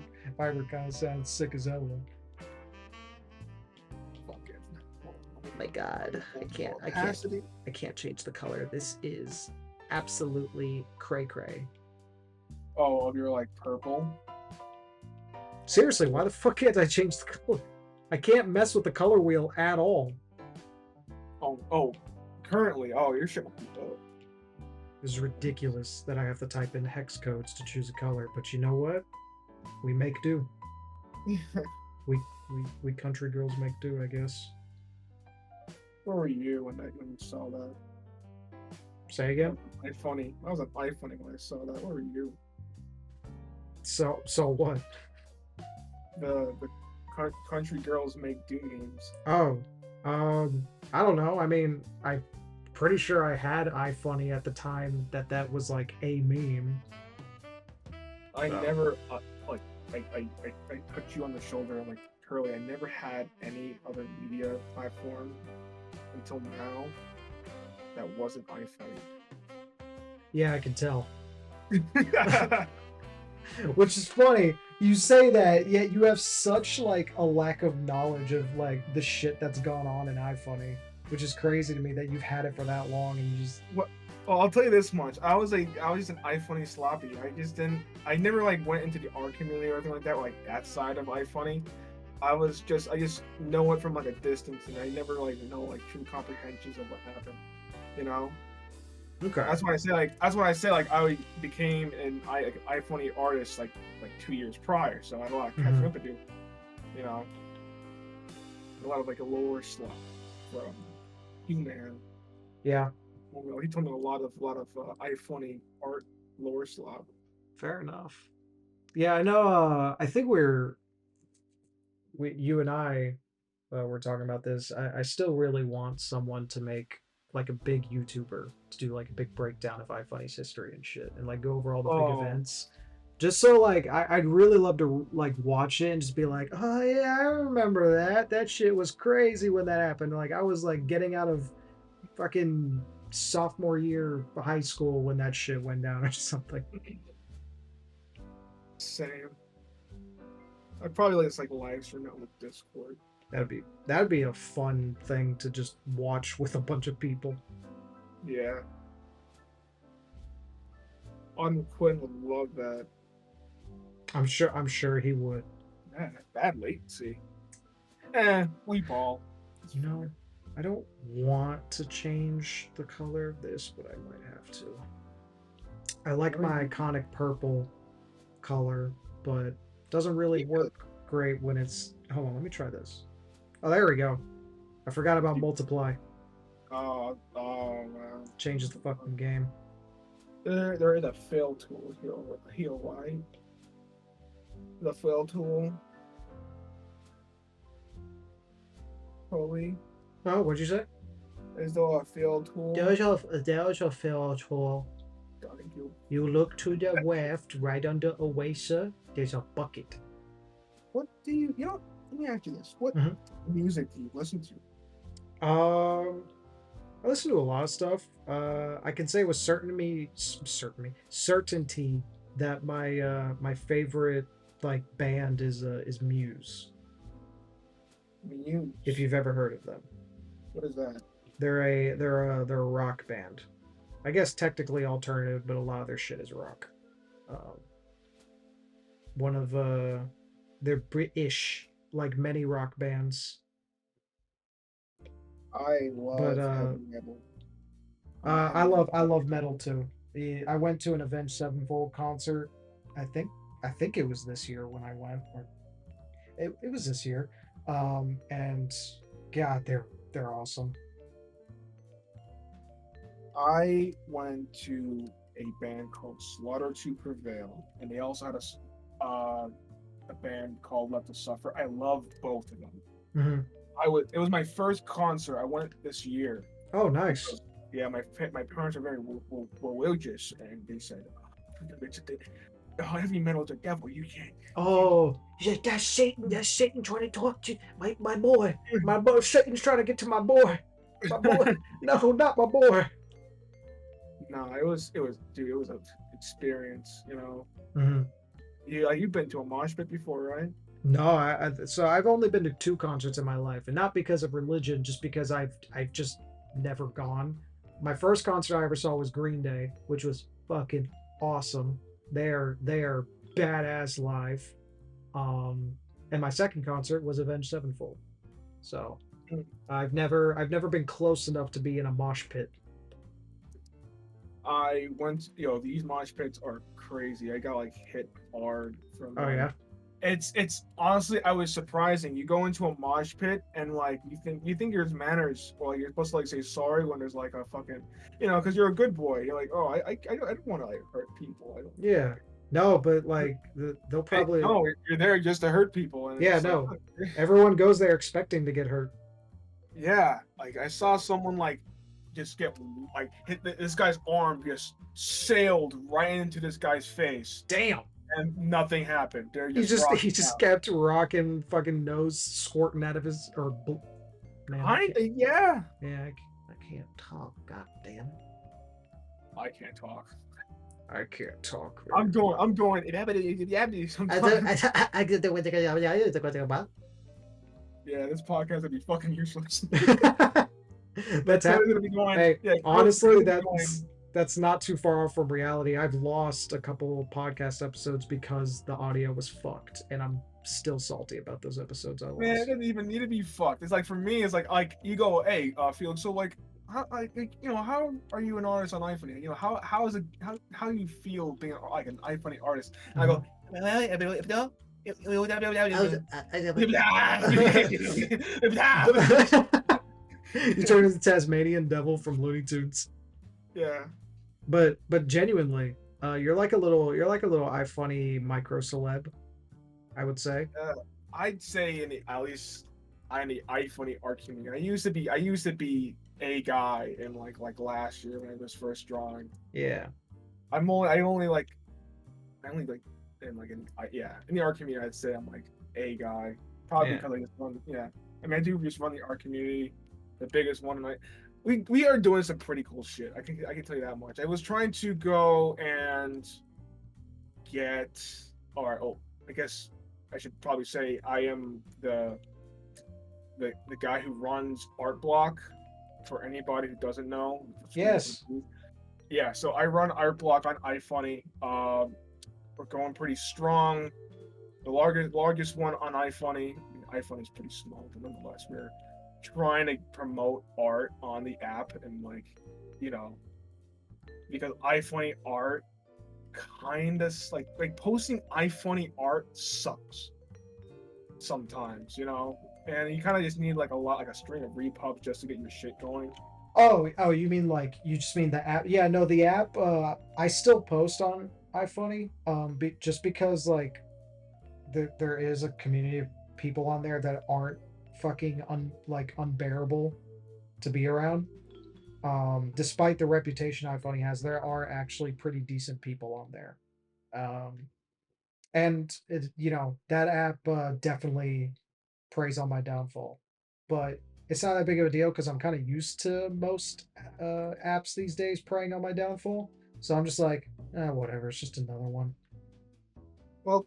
kind of sounds sick as hell. Oh my god, I can't change the color. This is absolutely cray. Oh, you're like purple. Seriously, why the fuck can't I change the color? I can't mess with the color wheel at all. Oh, currently. Oh, your shit. This is ridiculous that I have to type in hex codes to choose a color, but you know what? We make do. we country girls make do, I guess. Where were you when you saw that? Say again? Funny. That was funny when I saw that. Where were you? So what? The country girls make do games. Oh, I don't know. I mean, I pretty sure I had iFunny at the time that was like a meme. I never like I put you on the shoulder like Curly. I never had any other media platform until now that wasn't iFunny. Yeah, I can tell. Which is funny. You say that, yet you have such like a lack of knowledge of like the shit that's gone on in iFunny, which is crazy to me that you've had it for that long and you just. Well, I'll tell you this much: I was just an iFunny sloppy. I never like went into the art community or anything like that, or, like that side of iFunny. I just know it from like a distance, and I never like know like true comprehensions of what happened. You know. Okay. That's why I say like I became an iFunny artist like 2 years prior, so I had a lot of catching up to do. You know, a lot of like a lower stuff from Human. Yeah. He told me a lot of iFunny art lower slop. Fair enough. Yeah, I know. I think you and I were talking about this. I still really want someone to make like a big YouTuber to do like a big breakdown of iFunny's history and shit, and like go over all the big events. Just so like I'd really love to like watch it and just be like, oh yeah, I remember that. That shit was crazy when that happened. Like I was like getting out of fucking sophomore year of high school when that shit went down or something. Same. I'd probably just like live stream it on the Discord. That'd be a fun thing to just watch with a bunch of people. Yeah. On Quinn would love that. I'm sure he would. Bad latency. We ball. You know, I don't want to change the color of this, but I might have to. I like my iconic purple color, but it doesn't really work great when it's. Hold on, let me try this. Oh, there we go. I forgot about multiply. Oh man. Changes the fucking game. There is a fill tool here, right? The fill tool. Probably. Oh, what'd you say? Is there a fill tool? There's a fill tool. You look to the left, right under eraser. There's a bucket. What do you know? Let me ask you this: what music do you listen to? I listen to a lot of stuff. I can say with certainty that my favorite like band is Muse. Muse. If you've ever heard of them. What is that? They're a rock band. I guess technically alternative, but a lot of their shit is rock. One of they're British, like many rock bands. I love heavy metal. I love metal too. I went to an Avenged Sevenfold concert. I think it was this year when I went, or it was this year. And God, they're awesome. I went to a band called Slaughter to Prevail, and they also had a band called Let to Suffer. I loved both of them. Mm-hmm. It was my first concert. I went this year. Oh, nice. Because, yeah, my parents are very religious, and they said, heavy metal is the devil. You can't. Oh, yeah, that's Satan. That's Satan trying to talk to my boy. My boy. Satan's trying to get to my boy. My boy. No, not my boy. No, it was an experience, you know. Mm-hmm. You've been to a mosh pit before, right? No, so I've only been to 2 concerts in my life, and not because of religion, just because I've just never gone. My first concert I ever saw was Green Day, which was fucking awesome. They are badass live. And my second concert was Avenged Sevenfold. So I've never been close enough to be in a mosh pit. I went, these mosh pits are crazy. I got like hit hard from them. Oh yeah. It's honestly, I was surprising. You go into a mosh pit and like you think there's manners. Well, you're supposed to like say sorry when there's like a fucking, because you're a good boy. You're like, oh, I don't want to like hurt people. I don't. Yeah. No, but like they'll probably. No, you're there just to hurt people. And yeah, no. Everyone goes there expecting to get hurt. Yeah, like I saw someone like just get like hit. This guy's arm just sailed right into this guy's face, Damn. and nothing happened. They're He just he just out. kept rocking, fucking nose squirting out of his man. Yeah. Yeah, I can't talk. God damn. I can't talk. I can't talk. I'm going. Sometimes. Yeah, this podcast would be fucking useless. That's gonna be going. Hey, Yeah, honestly, Cody's gonna be going. that's not too far off from reality. I've lost a couple of podcast episodes because the audio was fucked, and I'm still salty about those episodes I lost. Man, it doesn't even need to be fucked. It's like for me, it's like you go, hey, Felix. So like, how how are you an artist on iFunny? You know, how is it how you feel being like an iFunny artist? And I go, You turn into the Tasmanian devil from Looney Tunes. yeah. But genuinely, you're like a little iFunny micro celeb, I would say. I'd say at least in the iFunny art community. I used to be a guy in like last year when I was first drawing. Yeah. I only like in the art community I'd say I'm like a guy. Probably because I just run I mean I do just run the art community, the biggest one, and we are doing some pretty cool shit. I can tell you that much. I was trying to go and get I guess I should probably say I am the guy who runs Art Block for anybody who doesn't know. Yes. Yeah, so I run Art Block on iFunny. We're going pretty strong. The largest one on iFunny. iFunny is pretty small, but nonetheless, we're trying to promote art on the app and because iFunny art kind of like posting iFunny art sucks sometimes, and you kind of just need like a string of repubs just to get your shit going. Oh, you mean you just mean the app? Yeah, no, the app. I still post on iFunny. Just because like there is a community of people on there that aren't fucking unbearable to be around. Despite the reputation iFunny has, there are actually pretty decent people on there. And that app definitely preys on my downfall, but it's not that big of a deal because I'm kind of used to most apps these days preying on my downfall. So I'm just like, whatever. It's just another one. Well,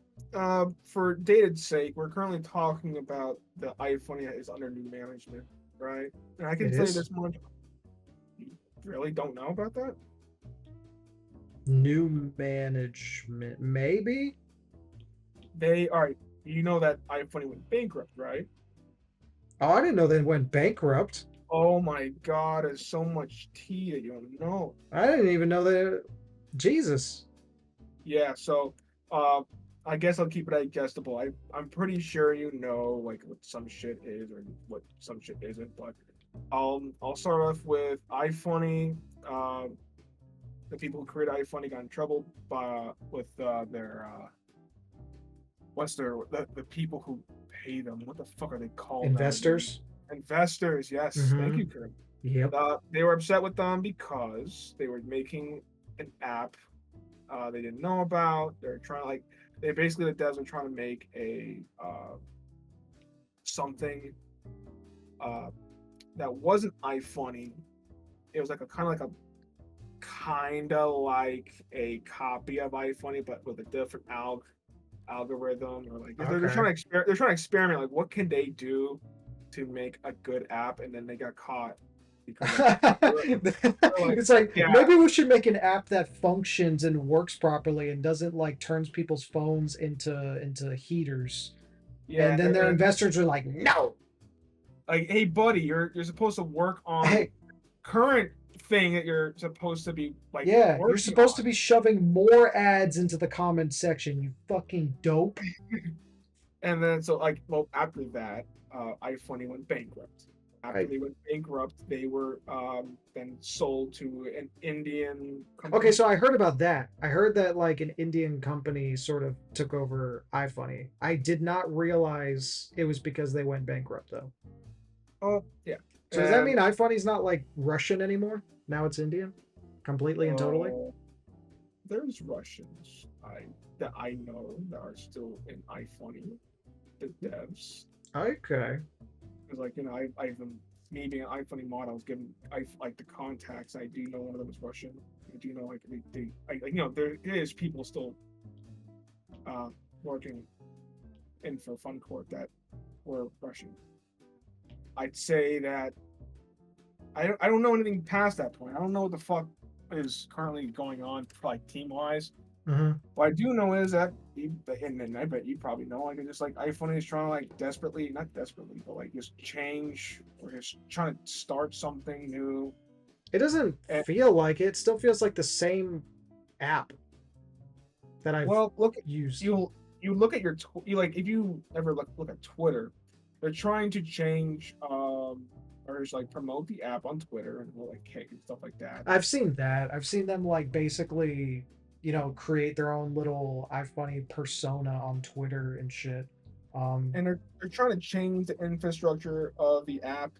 for data's sake, we're currently talking about the iFunny is under new management, right? And I can tell you this much. You really don't know about that? New management, maybe? You know that iFunny went bankrupt, right? Oh, I didn't know they went bankrupt. Oh my god, there's so much tea that you don't know. I didn't even know that. Jesus. Yeah, so I guess I'll keep it digestible. I'm pretty sure you know like what some shit is or what some shit isn't, but I'll start off with iFunny. The people who created iFunny got in trouble with their the people who pay them. What the fuck are they called? Investors. Investors, yes. Thank you, Kirby. Yep. They were upset with them because they were making an app they didn't know about. They're trying the devs are trying to make a something that wasn't iFunny. It was like a kind of like a copy of iFunny, but with a different algorithm, or like they're trying to experiment. Like, what can they do to make a good app? And then they got caught. It's like, maybe we should make an app that functions and works properly and doesn't like turns people's phones into heaters. Yeah, and then their investors are like, no. Like, hey buddy, you're supposed to work on current thing that you're supposed to be like. Yeah, you're supposed to be shoving more ads into the comment section, you fucking dope. And then after that, iFunny went bankrupt. After they went bankrupt, they were then sold to an Indian company. Okay, so I heard about that. I heard that like an Indian company sort of took over iFunny. I did not realize it was because they went bankrupt though. Oh yeah, So does that And mean iFunny's not like Russian anymore? Now it's Indian, completely and totally. there's Russians that I know that are still in iFunny, the devs. Okay. Because like I've been me being an iFunny mod, I was given like the contacts. I do know one of them is Russian. I do know like there is people still working in for Fun Court that were Russian. I'd say that I don't know anything past that point. I don't know what the fuck is currently going on, like team wise. Mm-hmm. What I do know is that, and I bet you probably know, like, it's just like iFunny is trying to like not desperately, but like just change or just trying to start something new. It doesn't And feel like it. It still feels like the same app that I've look, used. you look at you like if you ever look at Twitter, they're trying to change or just like promote the app on Twitter and like cake and stuff like that. I've seen that. I've seen them like basically, create their own little iFunny persona on Twitter and shit. And they're trying to change the infrastructure of the app.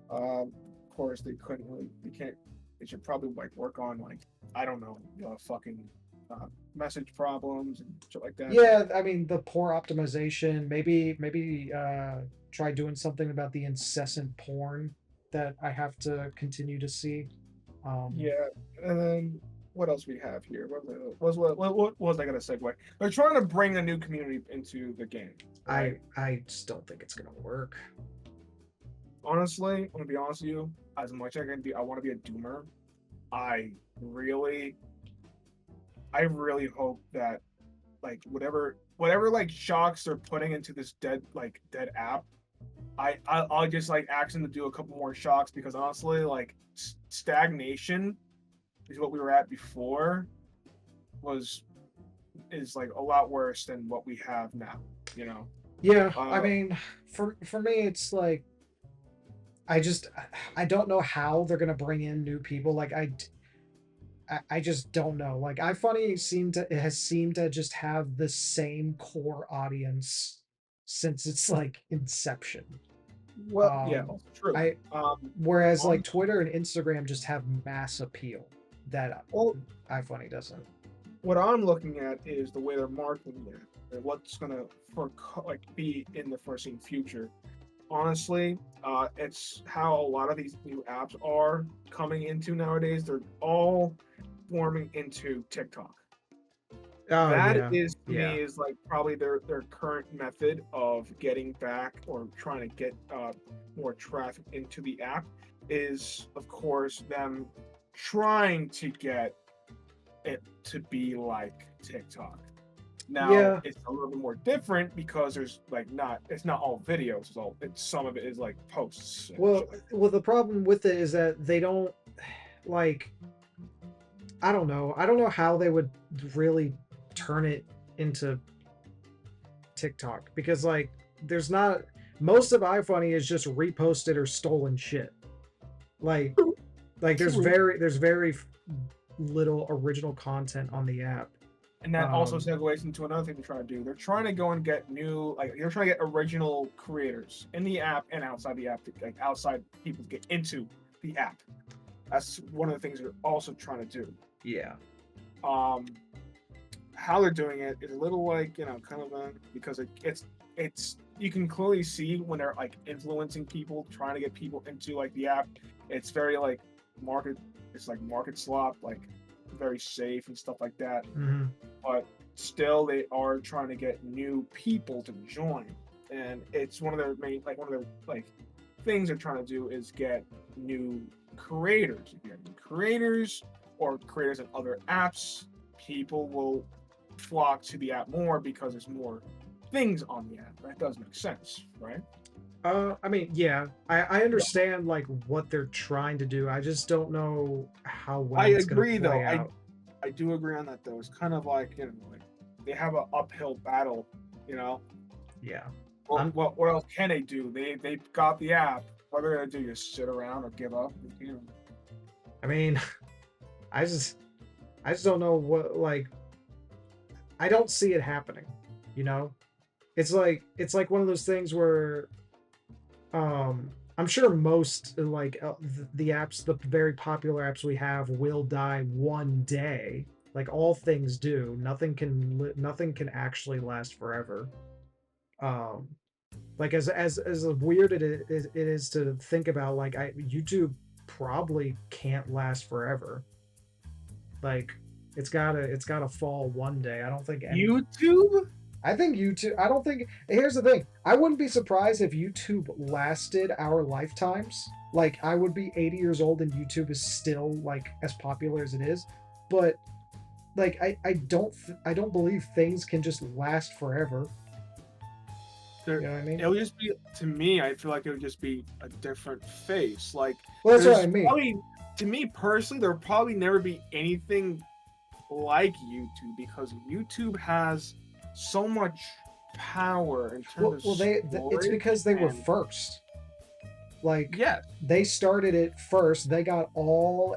Of course, they can't. They should probably like work on like I don't know, fucking message problems and shit like that. Yeah, I mean the poor optimization. Maybe try doing something about the incessant porn that I have to continue to see. Yeah, and then what else we have here? What was I gonna segue? They're trying to bring a new community into the game. Right? I just don't think it's gonna work. Honestly, I'm gonna be honest with you. As much as I want to be a doomer. I really, I really hope that like whatever like shocks they're putting into this dead app, I'll just like ask them to do a couple more shocks because honestly, like stagnation is what we were at before is like a lot worse than what we have now. You know. Yeah, I mean, for me, it's like I don't know how they're gonna bring in new people. Like I just don't know. Like iFunny has seemed to just have the same core audience since its like inception. Well, yeah, true. Whereas like Twitter and Instagram just have mass appeal that iFunny doesn't. What I'm looking at is the way they're marketing it and what's gonna be in the foreseen future. Honestly, it's how a lot of these new apps are coming into nowadays. They're all forming into TikTok. Oh, That is to yeah. me is like probably their current method of getting back or trying to get more traffic into the app is of course them trying to get it to be like TikTok. Now it's a little bit more different because there's like it's not all videos. Some of it is like posts. Well, the problem with it is that they don't like. I don't know. I don't know how they would really turn it into TikTok because like there's not most of iFunny is just reposted or stolen shit. Like there's very little original content on the app. And that also segues into another thing they're trying to do. They're trying to go and get they're trying to get original creators in the app and outside the app, outside people to get into the app. That's one of the things they're also trying to do. Yeah. How they're doing it is a little kind of because it's you can clearly see when they're like influencing people, trying to get people into like the app. It's very like market slop, like very safe and stuff like that. Mm-hmm. But still, they are trying to get new people to join, and it's one of their main things they're trying to do is get new creators. If you have new creators or creators in other apps, people will flock to the app more because there's more things on the app. That does make sense, right? I mean, yeah, I understand like what they're trying to do. I just don't know how well I it's agree, gonna play though. out. I do agree on that, though. It's kind of like they have an uphill battle, Yeah. Well, what else can they do? They've got the app. What are they gonna do? Just sit around or give up? I mean, I just don't know what I don't see it happening. It's like one of those things where I'm sure most the apps, the very popular apps we have, will die one day. Like all things do. Nothing can actually last forever. Um, like as weird it is to think about. Like YouTube probably can't last forever. Like it's gotta fall one day. I don't think YouTube? I think YouTube. I don't think. Here's the thing. I wouldn't be surprised if YouTube lasted our lifetimes. Like I would be 80 years old and YouTube is still like as popular as it is. But like I don't believe things can just last forever. You know what I mean? It would just be, to me, I feel like it would just be a different face. Like, Well, that's what there's I mean. probably, to me personally, there'll probably never be anything like YouTube because YouTube has so much power in terms of It's storage because they were and- first. Like Yeah, they started it first. They got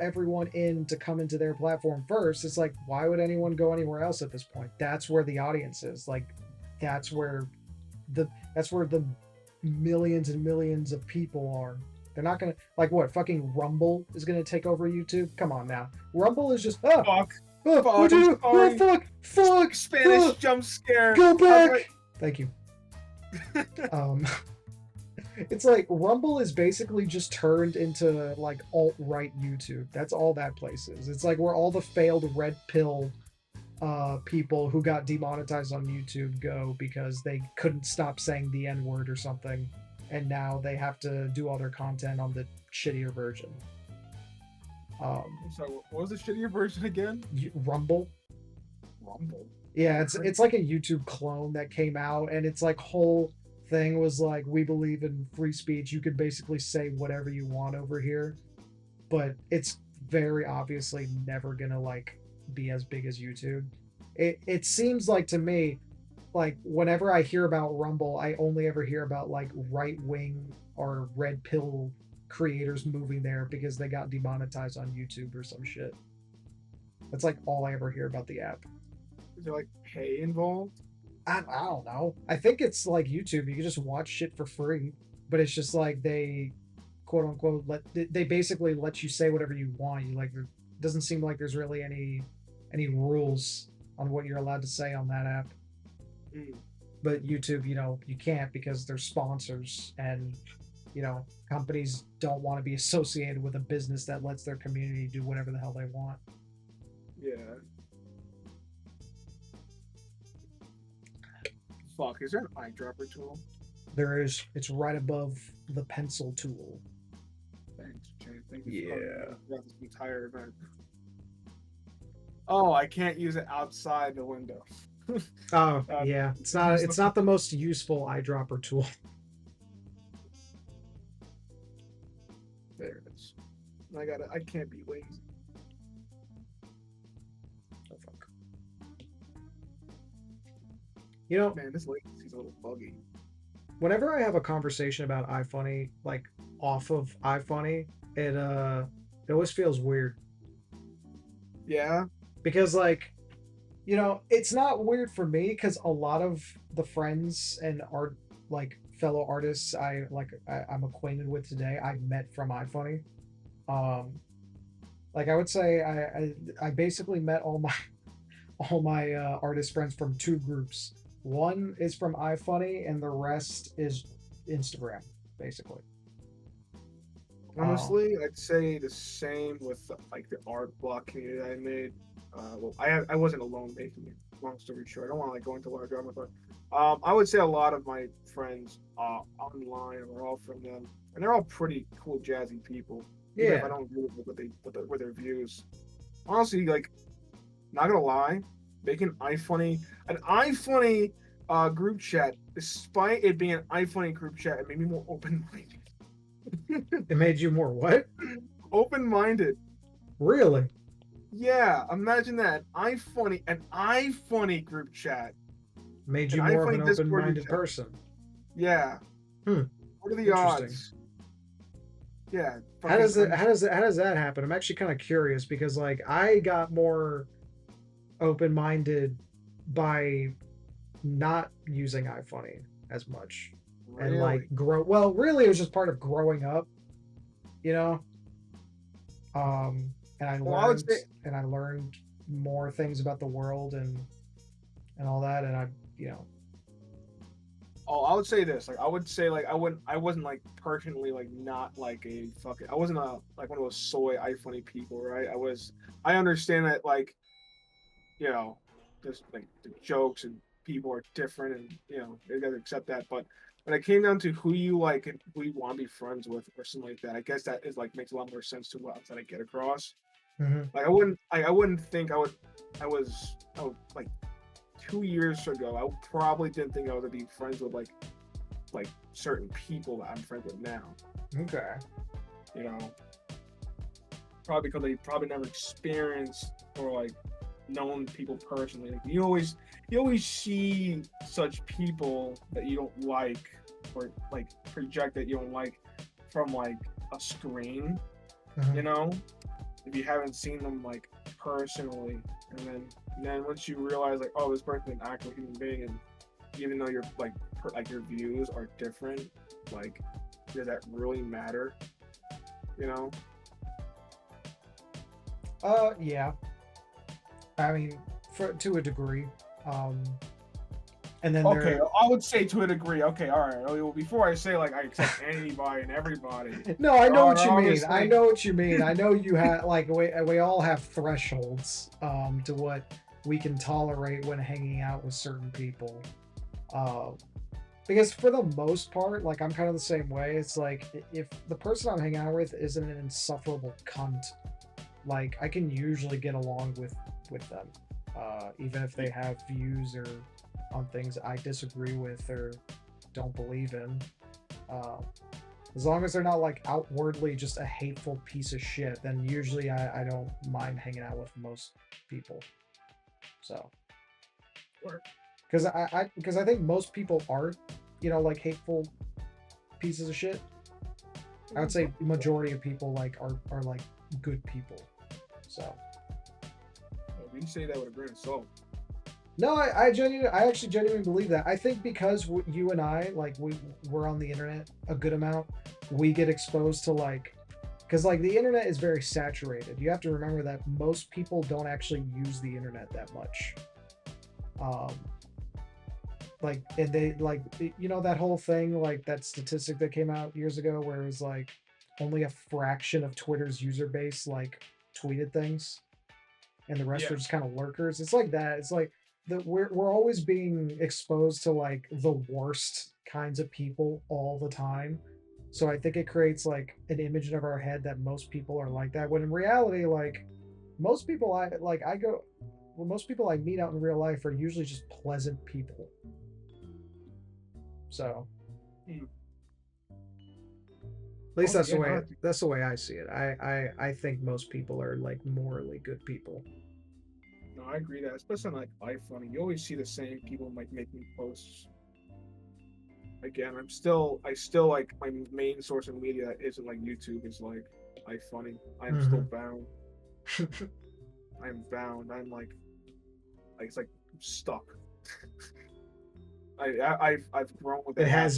everyone in to come into their platform first. It's like, why would anyone go anywhere else at this point? That's where the audience is. Like that's where the millions and millions of people are. They're not gonna like what fucking Rumble is gonna take over YouTube. Come on now. Rumble is just fuck, what do you sorry. fuck Spanish jump scare. go I was back. Thank you. It's like Rumble is basically just turned into like alt-right YouTube. That's all that place is. It's like where all the failed red pill people who got demonetized on YouTube go because they couldn't stop saying the N-word or something, and now they have to do all their content on the shittier version. So what was the shittier version again? Rumble. Rumble. Yeah, it's like a YouTube clone that came out, and it's like whole thing was like, we believe in free speech. You could basically say whatever you want over here, but it's very obviously never gonna like be as big as YouTube. It seems like to me, like whenever I hear about Rumble, I only ever hear about like right wing or red pill creators moving there because they got demonetized on YouTube or some shit. That's like all I ever hear about the app. Is there like pay involved? I don't know. I think it's like YouTube. You can just watch shit for free, but it's just like they, quote unquote, they basically let you say whatever you want. You like, it doesn't seem like there's really any rules on what you're allowed to say on that app. But YouTube, you can't because they're sponsors, and companies don't want to be associated with a business that lets their community do whatever the hell they want. Yeah. Fuck, is there an eyedropper tool? There is. It's right above the pencil tool. Thanks, Jay. Thank you Yeah. for this entire event. Oh, I can't use it outside the window. Oh, yeah. It's not the most useful eyedropper tool. There it is. I can't be lazy. Oh, fuck. Man, this latency's a little buggy. Whenever I have a conversation about iFunny, like off of iFunny, it always feels weird. Yeah. Because like, it's not weird for me because a lot of the friends and art like fellow artists I'm acquainted with today, I've met from iFunny. Like I would say I basically met all my artist friends from two groups. One is from iFunny and the rest is Instagram, basically. Honestly, I'd say the same with like the art block community I made. Well, I wasn't alone making it. Long story short, I don't want to like go into a lot of drama, but I would say a lot of my friends online are all from them, and they're all pretty cool, jazzy people. Even if I don't agree with their views. Honestly, like, not gonna lie, making an iFunny group chat, despite it being an iFunny group chat, it made me more open-minded. It made you more what? Open-minded. Really? Yeah, imagine that. An iFunny group chat. Made you An more of iFunny an Discord open-minded chat. person. Yeah. Hmm. What are the Interesting. odds? Yeah. How does that happen? I'm actually kind of curious because like I got more open-minded by not using iFunny as much. and Really? like grow. Well, really, it was just part of growing up, you know. And I Well, I would learned say, and I learned more things about the world and all that, and I, you know, oh, I would say this. Like, I would say, like, I wasn't like personally like not like a fucking. I wasn't a like one of those soy iFunny people, right? I understand that, like, you know, just like the jokes and people are different, and you know, you gotta accept that. But when it came down to who you like and who you want to be friends with or something like that, I guess that is like makes a lot more sense to what I'm trying to get across. mm-hmm. Like, I wouldn't think I would like 2 years ago, I probably didn't think I would be friends with like certain people that I'm friends with now. Okay. You know, probably because they probably never experienced or like known people personally. Like, you always see such people that you don't like or like project that you don't like from like a screen. Mhm. You know, if you haven't seen them like personally, and then once you realize like, oh, this person is an actual human being, and even though your like your views are different, like, does that really matter? You know? Yeah. I mean, to a degree. And then Okay, there. I would say to a degree. Okay, all right. Well, before I say like I accept anybody and everybody. No, I know Oh, what you mean. obviously- I know what you mean. I know you have like we all have thresholds to what we can tolerate when hanging out with certain people. Because for the most part, like I'm kind of the same way. It's like if the person I'm hanging out with isn't an insufferable cunt, like I can usually get along with them, even if they have views or on things I disagree with or don't believe in. As long as they're not like outwardly just a hateful piece of shit, then usually I don't mind hanging out with most people. So, because I think most people are, you know, like hateful pieces of shit. I would say majority of people like are like good people. So. You say that with a grain of salt. No, I actually genuinely believe that. I think because you and I, like, we're on the internet a good amount, we get exposed to like, because like the internet is very saturated. You have to remember that most people don't actually use the internet that much. Like, and they like, you know, that whole thing, like that statistic that came out years ago where it was like only a fraction of Twitter's user base like tweeted things, and the rest are just kind of lurkers. It's like that. It's like we're always being exposed to like the worst kinds of people all the time. So I think it creates like an image of our head that most people are like that, when in reality, like most people most people I meet out in real life are usually just pleasant people. So at least that's the way I see it. I think most people are like morally good people. No, I agree that, especially on like iFunny, you always see the same people like making posts. Again, I still like my main source of media that isn't like YouTube is like iFunny. I'm still bound. I'm bound. I'm like it's like I'm stuck. I've grown with it. How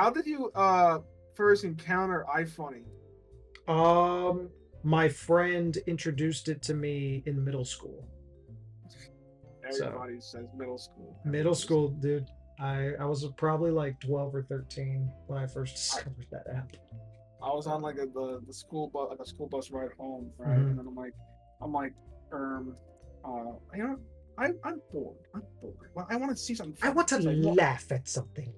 did you first encounter iFunny? My friend introduced it to me in middle school. Everybody says middle school. Middle school, dude. I was probably like 12 or 13 when I first discovered that app. I was on like the school bus, like a school bus ride home, right? And then I'm like, you know, I'm bored. Well, I want to see something funny. I want to laugh at something.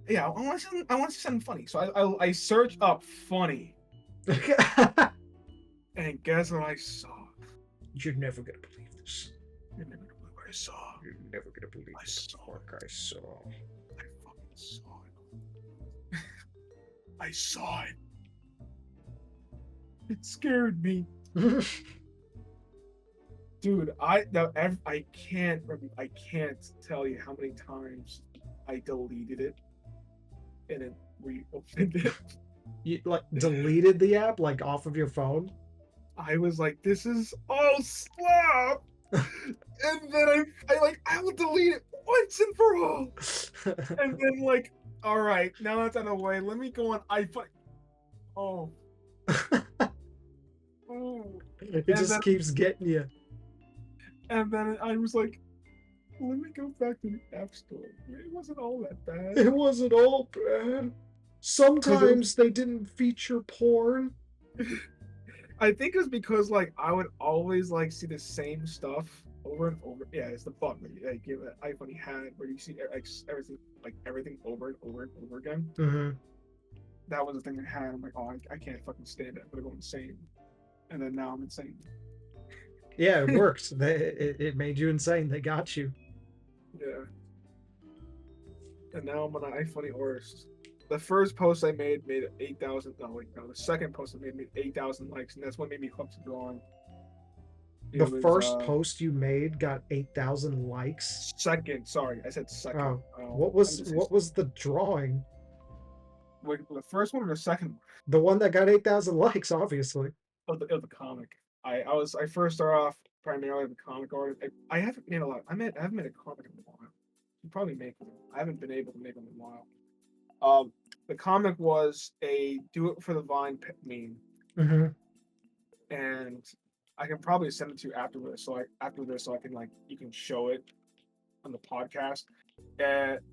Yeah, I want to see something funny. So I search up funny. And guess what I saw? You're never gonna believe this. You're never gonna believe what I saw. You're never gonna believe I saw what I saw. I fucking saw it. I saw it. It scared me. Dude, I can't tell you how many times I deleted it and then reopened it. You like deleted the app like off of your phone? I was like, this is all slop. And then I will delete it once and for And then like, all right, now that's out of the way. Let me go on iPhone. Oh. Ooh. It And just then keeps getting you. I was like, let me go back to the App Store. It wasn't all that bad. It wasn't all bad. Sometimes they didn't feature porn. I think it was because like I would always like see the same stuff over and over. Yeah, it's the bug that you give an iPhone you had where you see everything over and over and over again. Mm-hmm. That was the thing I had. I'm like, oh, I can't fucking stand it. I'm gonna go insane. And then now I'm insane. Yeah, it worked. It made you insane. They got you. Yeah. And now I'm on an iPhone Orist. The first post I made 8,000. No, the second post I made 8,000 likes, and that's what made me hooked to drawing. The first post you made got 8,000 likes. Second, sorry, I said second. Oh, what was the drawing? Wait, the first one or the second one? The one that got 8,000 likes, obviously. It was the comic. I first started off primarily as a comic artist. I haven't made a lot. I haven't made a comic in a while. You probably make them. I haven't been able to make them in a while. The comic was a do it for the Vine meme. Mm-hmm. And I can probably send it to you after this, so I can like you can show it on the podcast.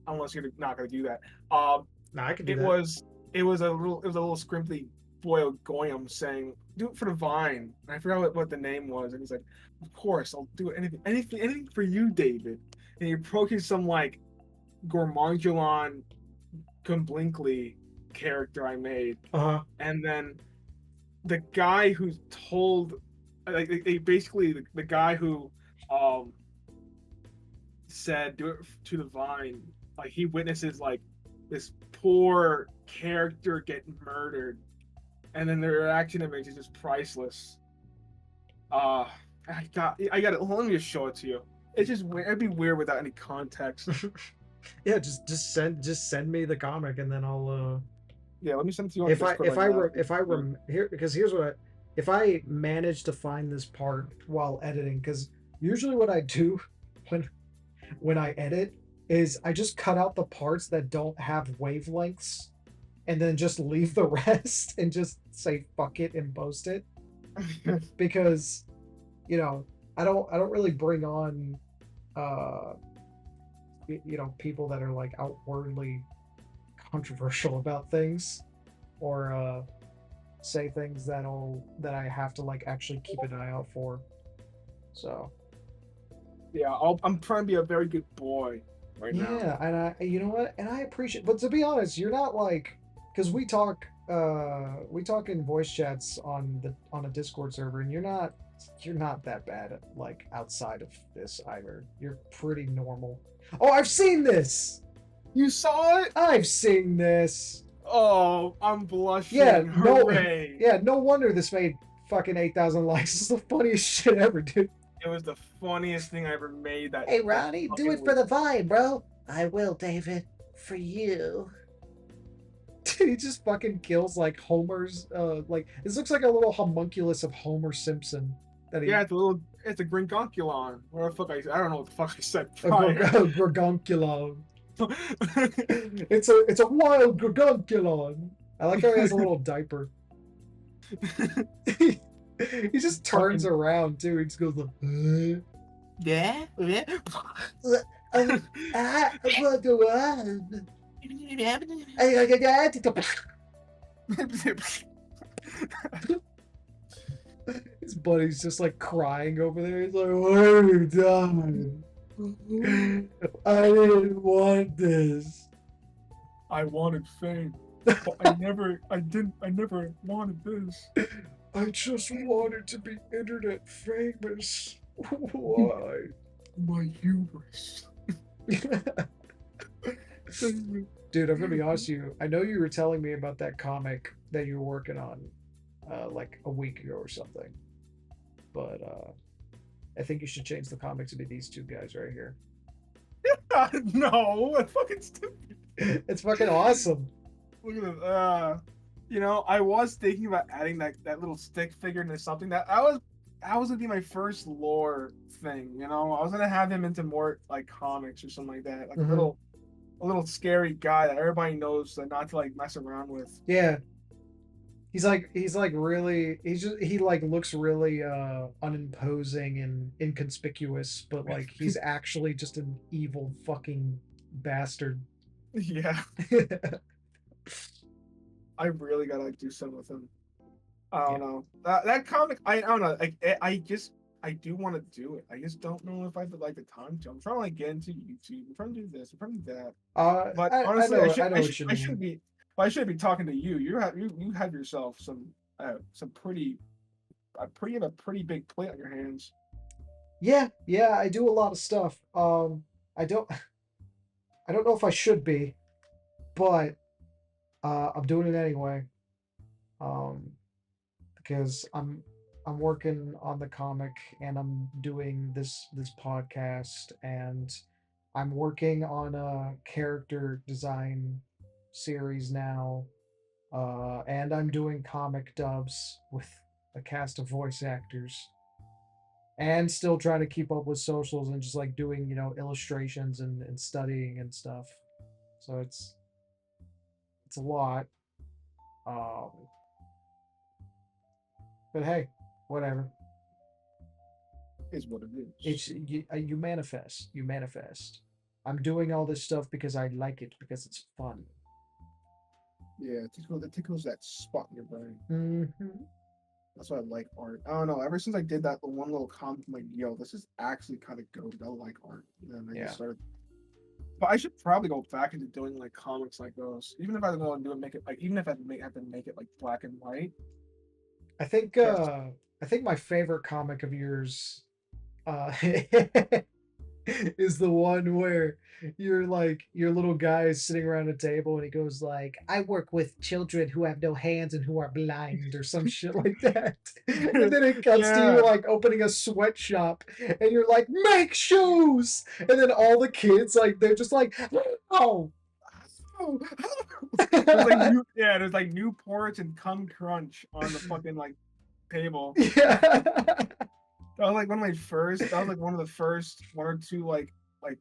Unless you're not gonna do that. No, I can do that. It was a little scrimply boy Goyam saying, "Do it for the Vine." And I forgot what the name was, and he's like, "Of course, I'll do anything for you, David." And he approaches some like Gormangulon Blinkley character I made, and then the guy who told, like, basically the guy who said do it to the Vine, like he witnesses like this poor character get murdered, and then the reaction image is just priceless. I got it. Let me just show it to you. It's just it'd be weird without any context. Yeah, just send me the comic and then I'll yeah, let me send it to you. If I manage to find this part while editing, because usually what I do when I edit is I just cut out the parts that don't have wavelengths and then just leave the rest and just say fuck it and post it. Because I don't really bring on people that are like outwardly controversial about things or say things that I have to like actually keep an eye out for. So yeah, I'm trying to be a very good boy right now. Yeah, and you know what? And I appreciate, but to be honest, you're not like, because we talk in voice chats on a Discord server, and you're not that bad at like outside of this either. You're pretty normal. Oh, I've seen this. You saw it? I've seen this. Oh, I'm blushing. Yeah, hooray. No wonder this made fucking 8,000 likes. This is the funniest shit ever, dude. It was the funniest thing I ever made. Hey, Ronnie, do it for the Vine, bro. I will, David. For you. Dude, he just fucking kills like Homer's. Like this looks like a little homunculus of Homer Simpson. Yeah, it's a Gringonculon. What the fuck I don't know what the fuck I said. Gringonculon. It's a wild Gringonculon. I like how he has a little diaper. He just turns around too. He just goes like, yeah. What go on? His buddy's just like crying over there. He's like, "What have you done? I didn't want this. I wanted fame, but I never wanted this. I just wanted to be internet famous. Why? My hubris." Dude, I'm gonna be honest with you. I know you were telling me about that comic that you were working on like a week ago or something. But I think you should change the comic to be these two guys right here. No, that's fucking stupid. It's fucking awesome. Look at this. I was thinking about adding that little stick figure into something that was gonna be my first lore thing. I was gonna have him into more like comics or something like that, like a little a little scary guy that everybody knows that not to like mess around with. Yeah. He's like really he like looks really unimposing and inconspicuous, but like he's actually just an evil fucking bastard. Yeah, I really gotta like do something with him. I Yeah. don't know. That comic, I don't know. Like, I do want to do it. I just don't know if I have like the time to. I'm trying to like get into YouTube. I'm trying to do this. I'm trying to do that. But honestly, I know what you I mean. shouldn't be. Well, I shouldn't be talking to you. You have yourself some pretty have a pretty big plate on your hands. Yeah, yeah, I do a lot of stuff. I don't I don't know if I should be, but I'm doing it anyway. Um, because I'm working on the comic and I'm doing this podcast and I'm working on a character design series now. And I'm doing comic dubs with a cast of voice actors and still trying to keep up with socials and just like doing, illustrations and studying and stuff. So it's a lot. Um, but hey, whatever. Is what it is. It's you manifest. You manifest. I'm doing all this stuff because I like it because it's fun. Yeah, it tickles that spot in your brain. Mm-hmm. That's why I like art. I don't know. Ever since I did that one little comment, I'm like, yo, this is actually kind of good. I like art. And then I Yeah. just started. But I should probably go back into doing like comics like those. Even if I don't want to do it, make it like even if have to make it like black and white. I think Yes. I think my favorite comic of yours is the one where you're like your little guy is sitting around a table and he goes like, I work with children who have no hands and who are blind or some shit like that. And then it cuts to Yeah. you like opening a sweatshop and you're like, make shoes. And then all the kids like they're just like, oh. There's like there's like Newports and Cum Crunch on the fucking like table. Yeah. That was like one of my first. That was like one of the first one or two like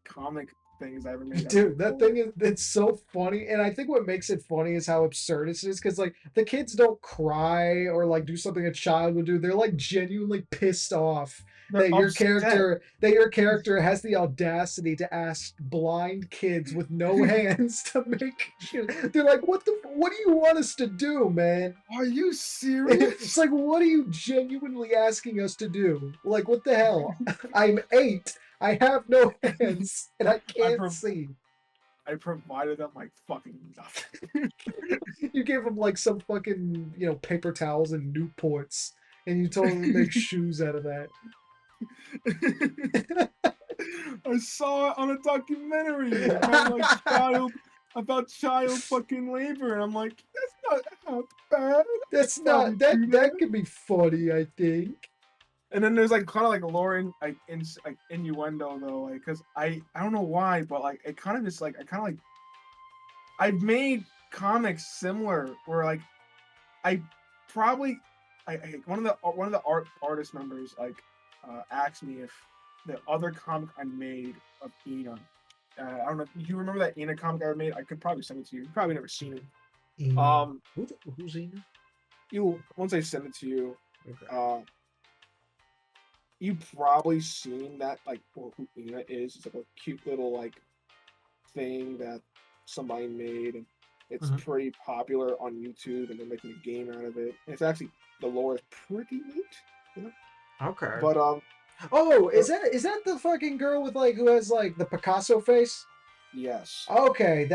comic things I ever made. Dude, that thing is it's so funny. And I think what makes it funny is how absurd it is because like the kids don't cry or like do something a child would do. They're like genuinely pissed off They're upset. that your character has the audacity to ask blind kids with no hands to make shit. They're like, what do you want us to do, man? Are you serious? It's like, what are you genuinely asking us to do? Like, what the hell? I'm 8. I have no hands and I can't see. I provided them like fucking nothing. You gave them like some fucking, paper towels and Newports, and you told them to make shoes out of that. I saw it on a documentary about child fucking labor, and I'm like, that's not bad. That's not that could be funny, I think. And then there's like kind of like lore and like innuendo though, like because I don't know why, but like it kind of just like I've made comics similar where like I probably one of the artist members like asked me if the other comic I made of Ina. I don't know. Do you remember that Ina comic I made? I could probably send it to you. You've probably never seen it. Who's Ina? Once I send it to you, Okay. You've probably seen that like who Ina is. It's like a cute little like thing that somebody made, and it's pretty popular on YouTube, and they're making a game out of it. And it's actually the lore is pretty neat. Okay. But oh, is that the fucking girl with like who has like the Picasso face? Yes. Okay,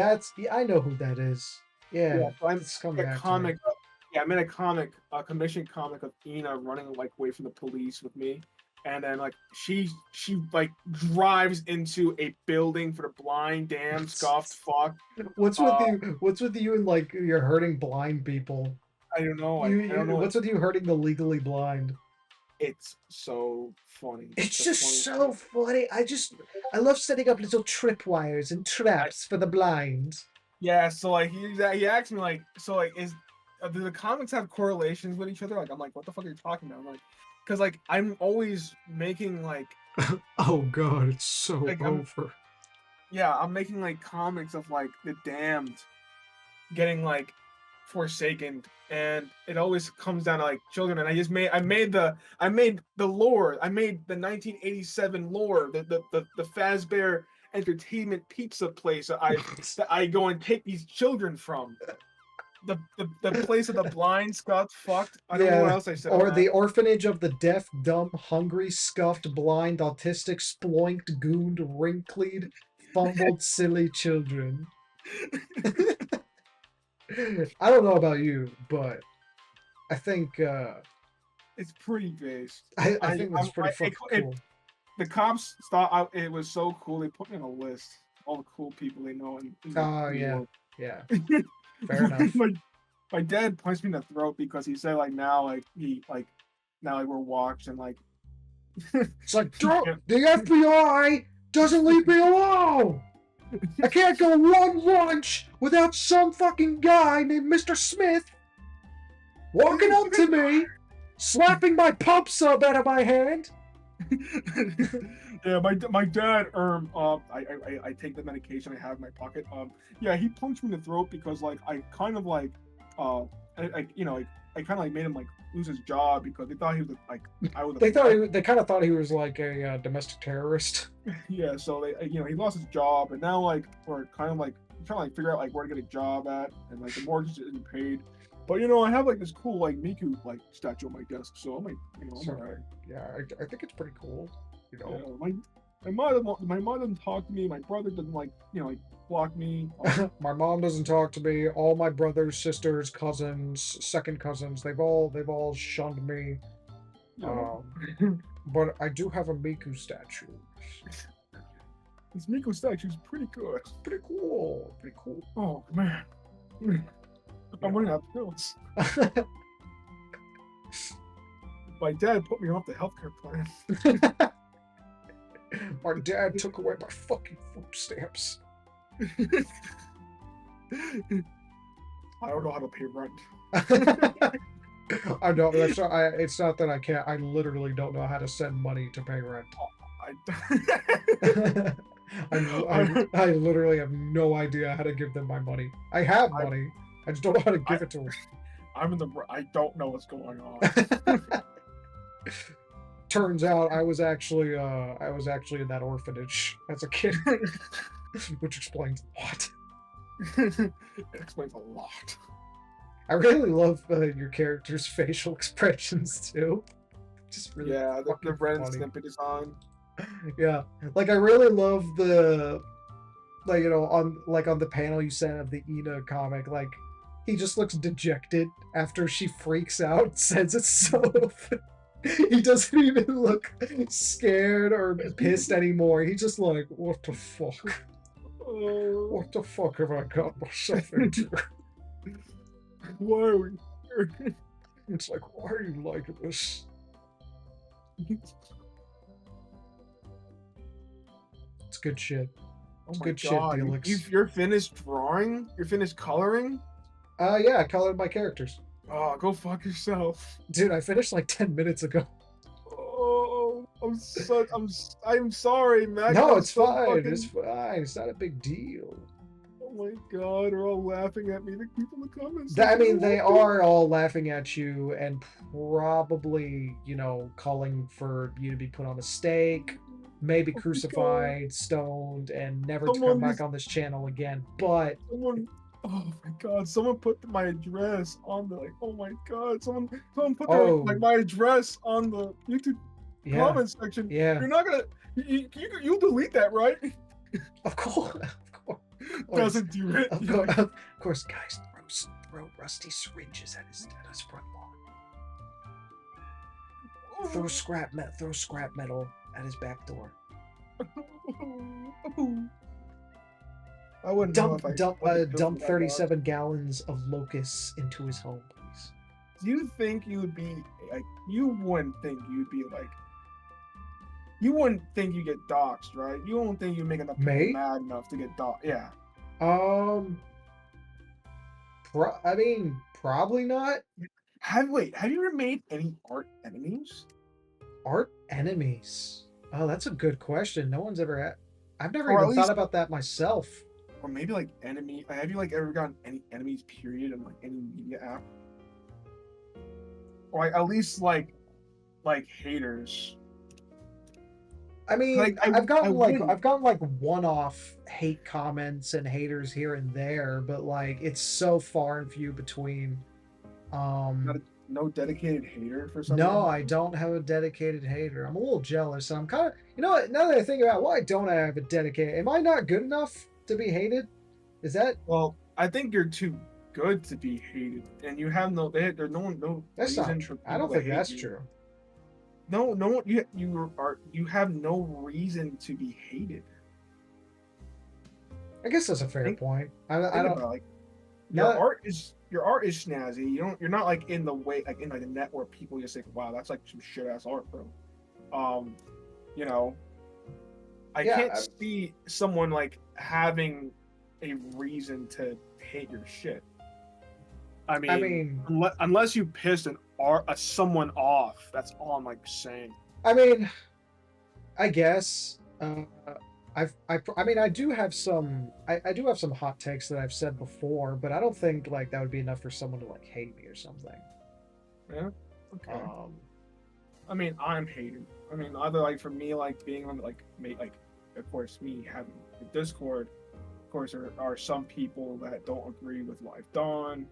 I know who that is. Yeah. So I made a comic. I made a commission comic of Ina running like away from the police with me. And then like she like drives into a building for the blind, damn scoffed fuck. What's with you and like you're hurting blind people? I don't know. What's with you hurting the legally blind? It's so funny. It's just so funny. I love setting up little tripwires and traps for the blind. Yeah, so like he asked me like, so like do the comics have correlations with each other? Like I'm like, what the fuck are you talking about? I'm like, because like I'm always making like oh god, it's so like, over. yeah, I'm making like comics of like the damned getting like forsaken, and it always comes down to like children. And I made the lore. I made the 1987 lore, the Fazbear Entertainment Pizza place that I go and take these children from. The place of the blind, scuffed, fucked. I don't know what Yeah, else I said on or that. the orphanage of the deaf, dumb, hungry, scuffed, blind, autistic, sploinked, gooned, wrinkled, fumbled, silly children. I don't know about you, but I think It's pretty based. I think that's pretty fucking cool. The cops thought it was so cool. They put me on a list, all the cool people they know in Oh New yeah, York. yeah, fair enough. My dad punched me in the throat because he said like now like now like we're watched and like It's like, the FBI doesn't leave me alone. I can't go one lunch without some fucking guy named Mr. Smith walking up to me, slapping my pump sub out of my hand. Yeah, my dad I take the medication I have in my pocket. Yeah, he punched me in the throat because like I kind of like I kind of like made him like lose his job because they thought he was like I was. They kind of thought he was like a domestic terrorist. Yeah, so they he lost his job, and now like we're kind of like trying to like figure out like where to get a job at, and like the mortgage isn't paid. But I have like this cool like Miku like statue on my desk, so I'm like I'm alright. Yeah, I think it's pretty cool. Yeah, my mom doesn't talk to me. My brother doesn't like like block me. My mom doesn't talk to me. All my brothers, sisters, cousins, second cousins, they've all shunned me. But I do have a Miku statue. This Miku statue is pretty good. It's pretty cool. Pretty cool. Oh man. I'm running out of pills. My dad put me off the healthcare plan. My dad took away my fucking food stamps. I don't know how to pay rent. I don't. It's not that I can't. I literally don't know how to send money to pay rent. I literally have no idea how to give them my money. I have money. I just don't know how to give it to them. I don't know what's going on. Turns out I was actually in that orphanage as a kid, which explains a lot. It explains a lot. I really love your character's facial expressions too. Just really the Ren and Stimpy design. Yeah, like I really love the like on the panel you sent of the Ina comic, like he just looks dejected after she freaks out, says it's so. He doesn't even look scared or pissed anymore. He's just like, what the fuck? What the fuck have I got myself into? Why are we here? It's like, why are you like this? It's good shit. It's good shit, Delix. You're finished drawing? You're finished coloring? Yeah, I colored my characters. Oh, go fuck yourself. Dude, I finished like 10 minutes ago. Oh, I'm sorry, man. No, it's fine. It's fine. It's not a big deal. Oh my god, they're all laughing at me. The people in the comments. I mean, they are all laughing at you and probably, calling for you to be put on a stake, maybe crucified, stoned, and never to come back on this channel again. But oh my god, someone put my address on the oh my god, someone put my address on the YouTube comment section. Yeah. You're not gonna you'll delete that, right? Of course. Doesn't do it. Of course, guys, throw rusty syringes at his front lawn. Throw scrap metal at his back door. I wouldn't dump 37 gallons of locusts into his home, please. Do you think you would be like? You wouldn't think you'd be like. You wouldn't think you get doxxed, right? You won't think you make enough people mad enough to get doxxed. Yeah. I mean, probably not. Have you ever made any art enemies? Art enemies? Oh, that's a good question. No one's ever I've never Or at even thought least, about that myself. or maybe like enemy. Have you like ever gotten any enemies period in like any media app? Or like at least like haters. I mean, Like I I've wouldn't. gotten like one-off hate comments and haters here and there, but like it's so far and few between. Not Um, a, no dedicated hater for some no, reason. I don't have a dedicated hater. I'm a little jealous. And I'm kind of, you know what? Now that I think about why don't I have a dedicated? Am I not good enough to be hated? Is that Well, I think you're too good to be hated, and you have there's no that's not? reason for I people don't to think hate that's you. true. No one you have no reason to be hated. I guess that's a fair point. I Think don't. about it, like Not. your art is snazzy. You're not like in the way like in like the net where people just think, wow, that's like some shit ass art, bro. Um, you know, I Yeah. can't see someone like having a reason to hate your shit. I I mean, mean. unless you pissed someone off. That's all I'm like saying. I mean. I guess. I mean, I do have I do have some hot takes that I've said before, but I don't think like that would be enough for someone to like hate me or something. Yeah. Okay. Um, I mean, I'm hated. I mean, either like for me, like being on like, of course, me having the Discord. Of course, there are some people that don't agree with what I've done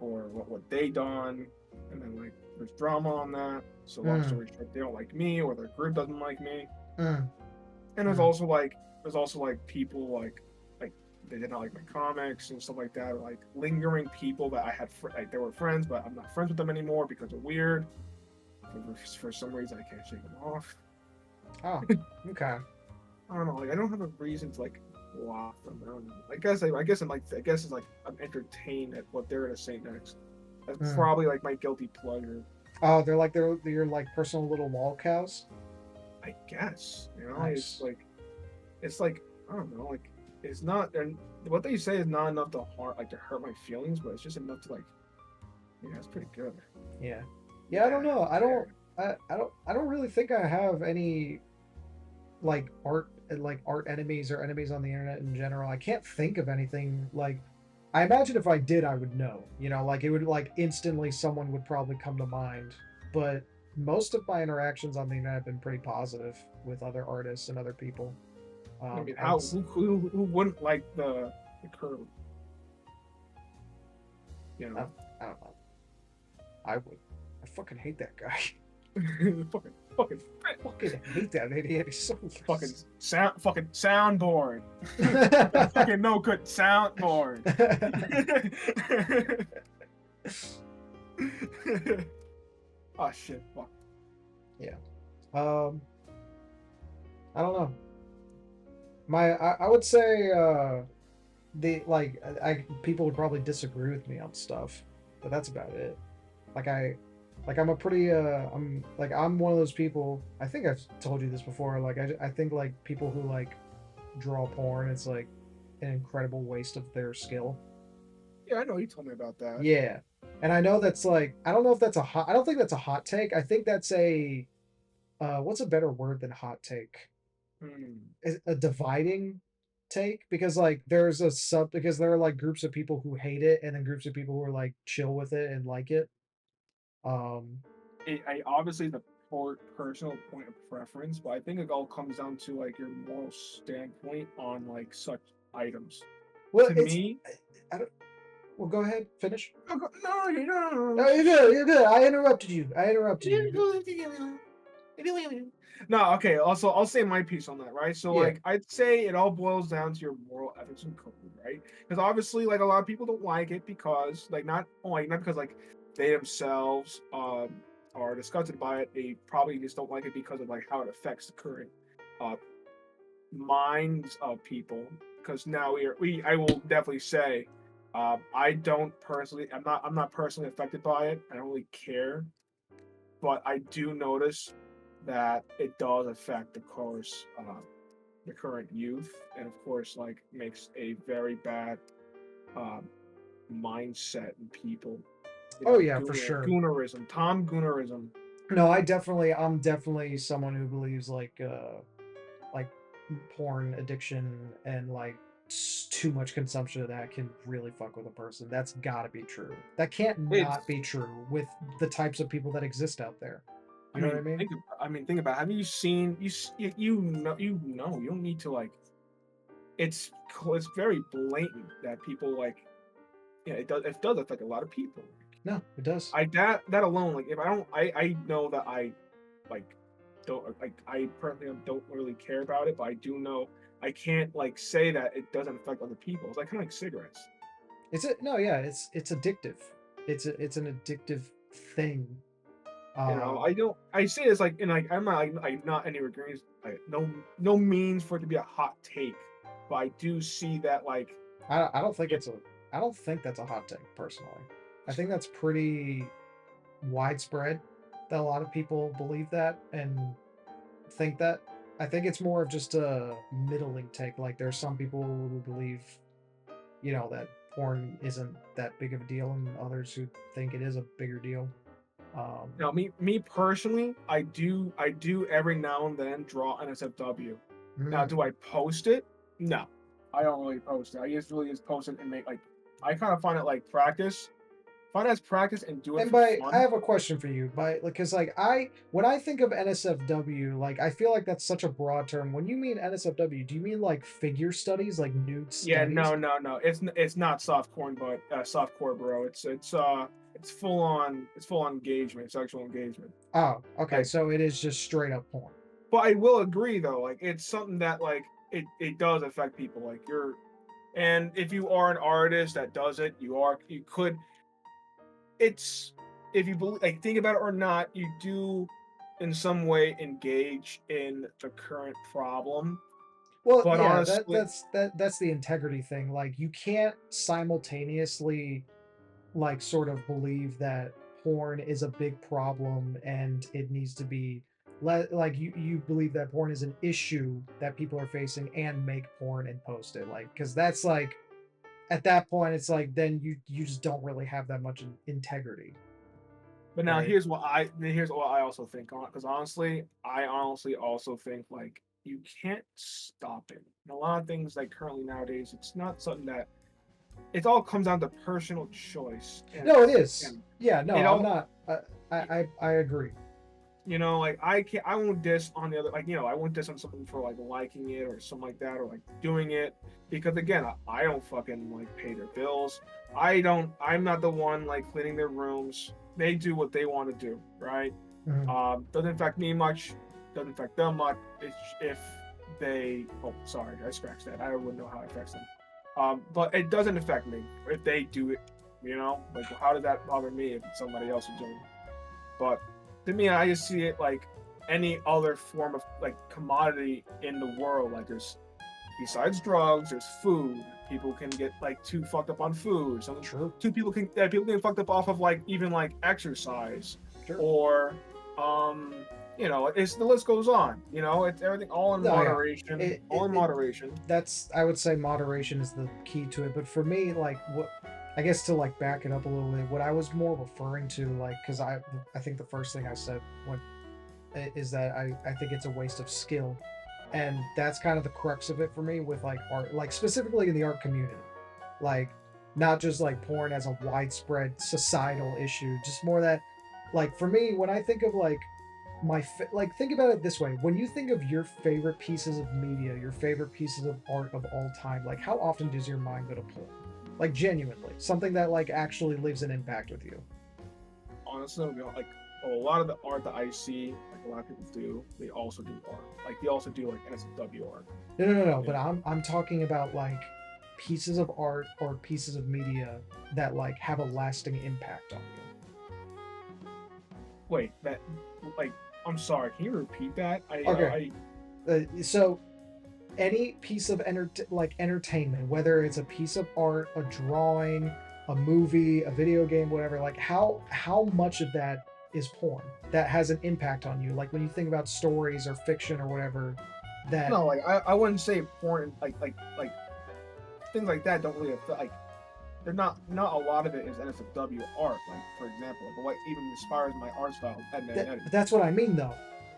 or what they done, and then like there's drama on that. So long mm, story short, they don't like me or their group doesn't like me. mm, And mm, there's also like people like they did not like my comics and stuff like that, or like lingering people that I had like they were friends, but I'm not friends with them anymore because they're weird. For some reason, I can't shake them off. oh, okay. I don't know. Like I don't have a reason to like block them. I don't know. I guess it's like I'm entertained at what they're gonna say next. That's Mm. probably like my guilty pleasure. Oh, they're your like personal little wall cows. I guess Nice. it's like I don't know. Like it's not. And what they say is not enough to hurt my feelings, but it's just enough to like. Yeah, it's pretty good. Yeah. Yeah, I don't Yeah. know. Yeah. I don't really think I have any like art enemies or enemies on the internet in general. I can't think of anything like I imagine if I did I would know. You know, like it would like instantly someone would probably come to mind. But most of my interactions on the internet have been pretty positive with other artists and other people. I mean, I would who wouldn't like the curve? You I, know, I don't know. I would. I fucking hate that guy. fucking Fucking hate that idiot. He's so fucking soundboard. Fucking no good soundboard. Oh shit! Fuck. Yeah. I don't know. I would say the like I people would probably disagree with me on stuff, but that's about it. Like I'm a pretty I'm one of those people. I think I've told you this before. Like I think like people who like draw porn, it's like an incredible waste of their skill. Yeah, I know you told me about that. Yeah. And I know that's like I don't know if that's a hot I don't think that's a hot take. I think that's a what's a better word than hot take? Hmm. Is a dividing take because like there's a sub because there are like groups of people who hate it and then groups of people who are like chill with it and like it. Um I obviously the personal point of preference, but I think it all comes down to like your moral standpoint on like such items. well To it's me, I don't well go ahead, finish. no, you know. No, you're good, you're good. I interrupted you. I interrupted you. No, okay. Also, I'll say my piece on that, right? So, Yeah. like, I'd say it all boils down to your moral ethics and code, right? Because obviously, like, a lot of people don't like it because, like, not because like they themselves are disgusted by it. They probably just don't like it because of like how it affects the current uh minds of people. Because now I will definitely say, I don't personally, I'm not personally affected by it. I don't really care, but I do notice that it does affect the current youth, and of course, like makes a very bad um, mindset in people. You Oh know, yeah, for sure. goonerism, Tom Goonerism. No, I'm definitely someone who believes like porn addiction and like too much consumption of that can really fuck with a person. That's got to be true. That can't It's, not be true with the types of people that exist out there. You know what I mean? think about. Have you seen you know you don't need to like. It's very blatant that people like. Yeah, it does affect a lot of people. No, it does. That alone, like if I don't, I know that I like don't like I personally don't really care about it, but I do know I can't like say that it doesn't affect other people. It's like kind of like cigarettes. It's addictive. It's an addictive thing. You know, I say it's like, and like I'm not any regrets. No means for it to be a hot take, but I do see that like I don't think I don't think that's a hot take personally. I think that's pretty widespread that a lot of people believe that and think that. I think it's more of just a middling take. Like there's some people who believe, that porn isn't that big of a deal, and others who think it is a bigger deal. Now, me personally, I do every now and then draw NSFW. Now, do I post it? No, I don't really post it. I just post it and make like I kind of find it like practice. Find it as practice and do it And for fun. I have a question for you, because like when I think of NSFW, like I feel like that's such a broad term. When you mean NSFW, do you mean like figure studies, like nude Yeah, studies? no. It's not softcore, but softcore, bro. It's full on engagement, sexual engagement. Oh, okay. Like, So it is just straight up porn. but I will agree though, like it's something that like it does affect people. Like and if you are an artist that does it, you could. It's if you believe, like think about it or not, you do in some way engage in the current problem. Well, But yeah, honestly, that's the integrity thing. Like you can't simultaneously like sort of believe that porn is a big problem and it needs to be like you believe that porn is an issue that people are facing and make porn and post it, like, because that's like at that point it's like then you just don't really have that much integrity, but now right? here's what I also think on, because I honestly also think like you can't stop it. And a lot of things like currently nowadays, it's not something that it all comes down to personal choice. No, it is. And Yeah, no, it I'm all not. I agree. like I won't diss on the other, like I won't diss on someone for like liking it or something like that, or like doing it, because again I don't fucking like pay their bills. I'm not the one like cleaning their rooms. They do what they want to do, right? Mhm. Doesn't affect me much, doesn't affect them much. It's if they, oh sorry, I scratched that. I wouldn't know how it affects them. But it doesn't affect me if they do it, like how does that bother me if it's somebody else is doing it? But to me, I just see it like any other form of like commodity in the world. Like there's, besides drugs, there's food. People can get like too fucked up on food. True. People can get fucked up off of like even like exercise, Sure. or it's the list goes on. It's everything all in moderation. All in moderation. That's, I would say moderation is the key to it. But for me, like what I guess to like back it up a little bit, what I was more referring to, like, because I think the first thing I said is that I think it's a waste of skill, and that's kind of the crux of it for me with like art, like specifically in the art community, like not just like porn as a widespread societal issue, just more that, like, for me when I think of like like think about it this way: when you think of your favorite pieces of media, your favorite pieces of art of all time, like how often does your mind go to porn? Like genuinely something that like actually leaves an impact with you. Honestly, like a lot of the art that I see, like a lot of people do, they also do art. Like they also do like NSFW art. No. But I'm talking about like pieces of art or pieces of media that like have a lasting impact on you. Wait, that like I'm sorry. Can you repeat that? Okay. So any piece of entertainment, whether it's a piece of art, a drawing, a movie, a video game, whatever, like how much of that is porn that has an impact on you? Like when you think about stories or fiction or whatever, that no, like I wouldn't say porn like things like that don't really affect, like they're not a lot of it is NSFW art, like for example, but what even inspires my art style. that's what I mean though.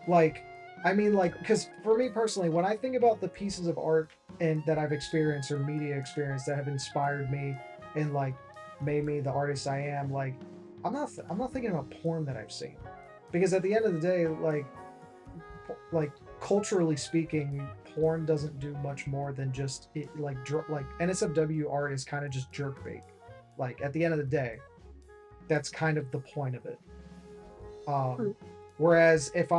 Like I mean, like, because for me personally, when I think about the pieces of art and that I've experienced or media experience that have inspired me and like made me the artist I am, like, I'm not thinking about porn that I've seen, because at the end of the day, like culturally speaking, porn doesn't do much more than just it, like NSFW art is kind of just jerkbait. Like at the end of the day, that's kind of the point of it. Um, whereas if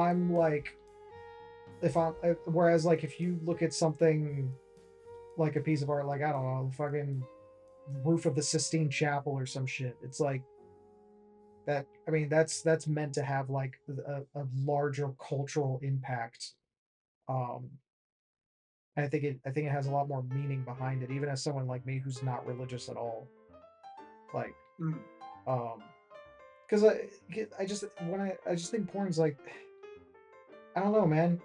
you look at something like a piece of art, like I don't know, fucking roof of the Sistine Chapel or some shit, it's like that. I mean, that's meant to have like a larger cultural impact. Um, I think it has a lot more meaning behind it, even as someone like me who's not religious at all. Like, Mm. um, because I just think porn's like, I don't know, man.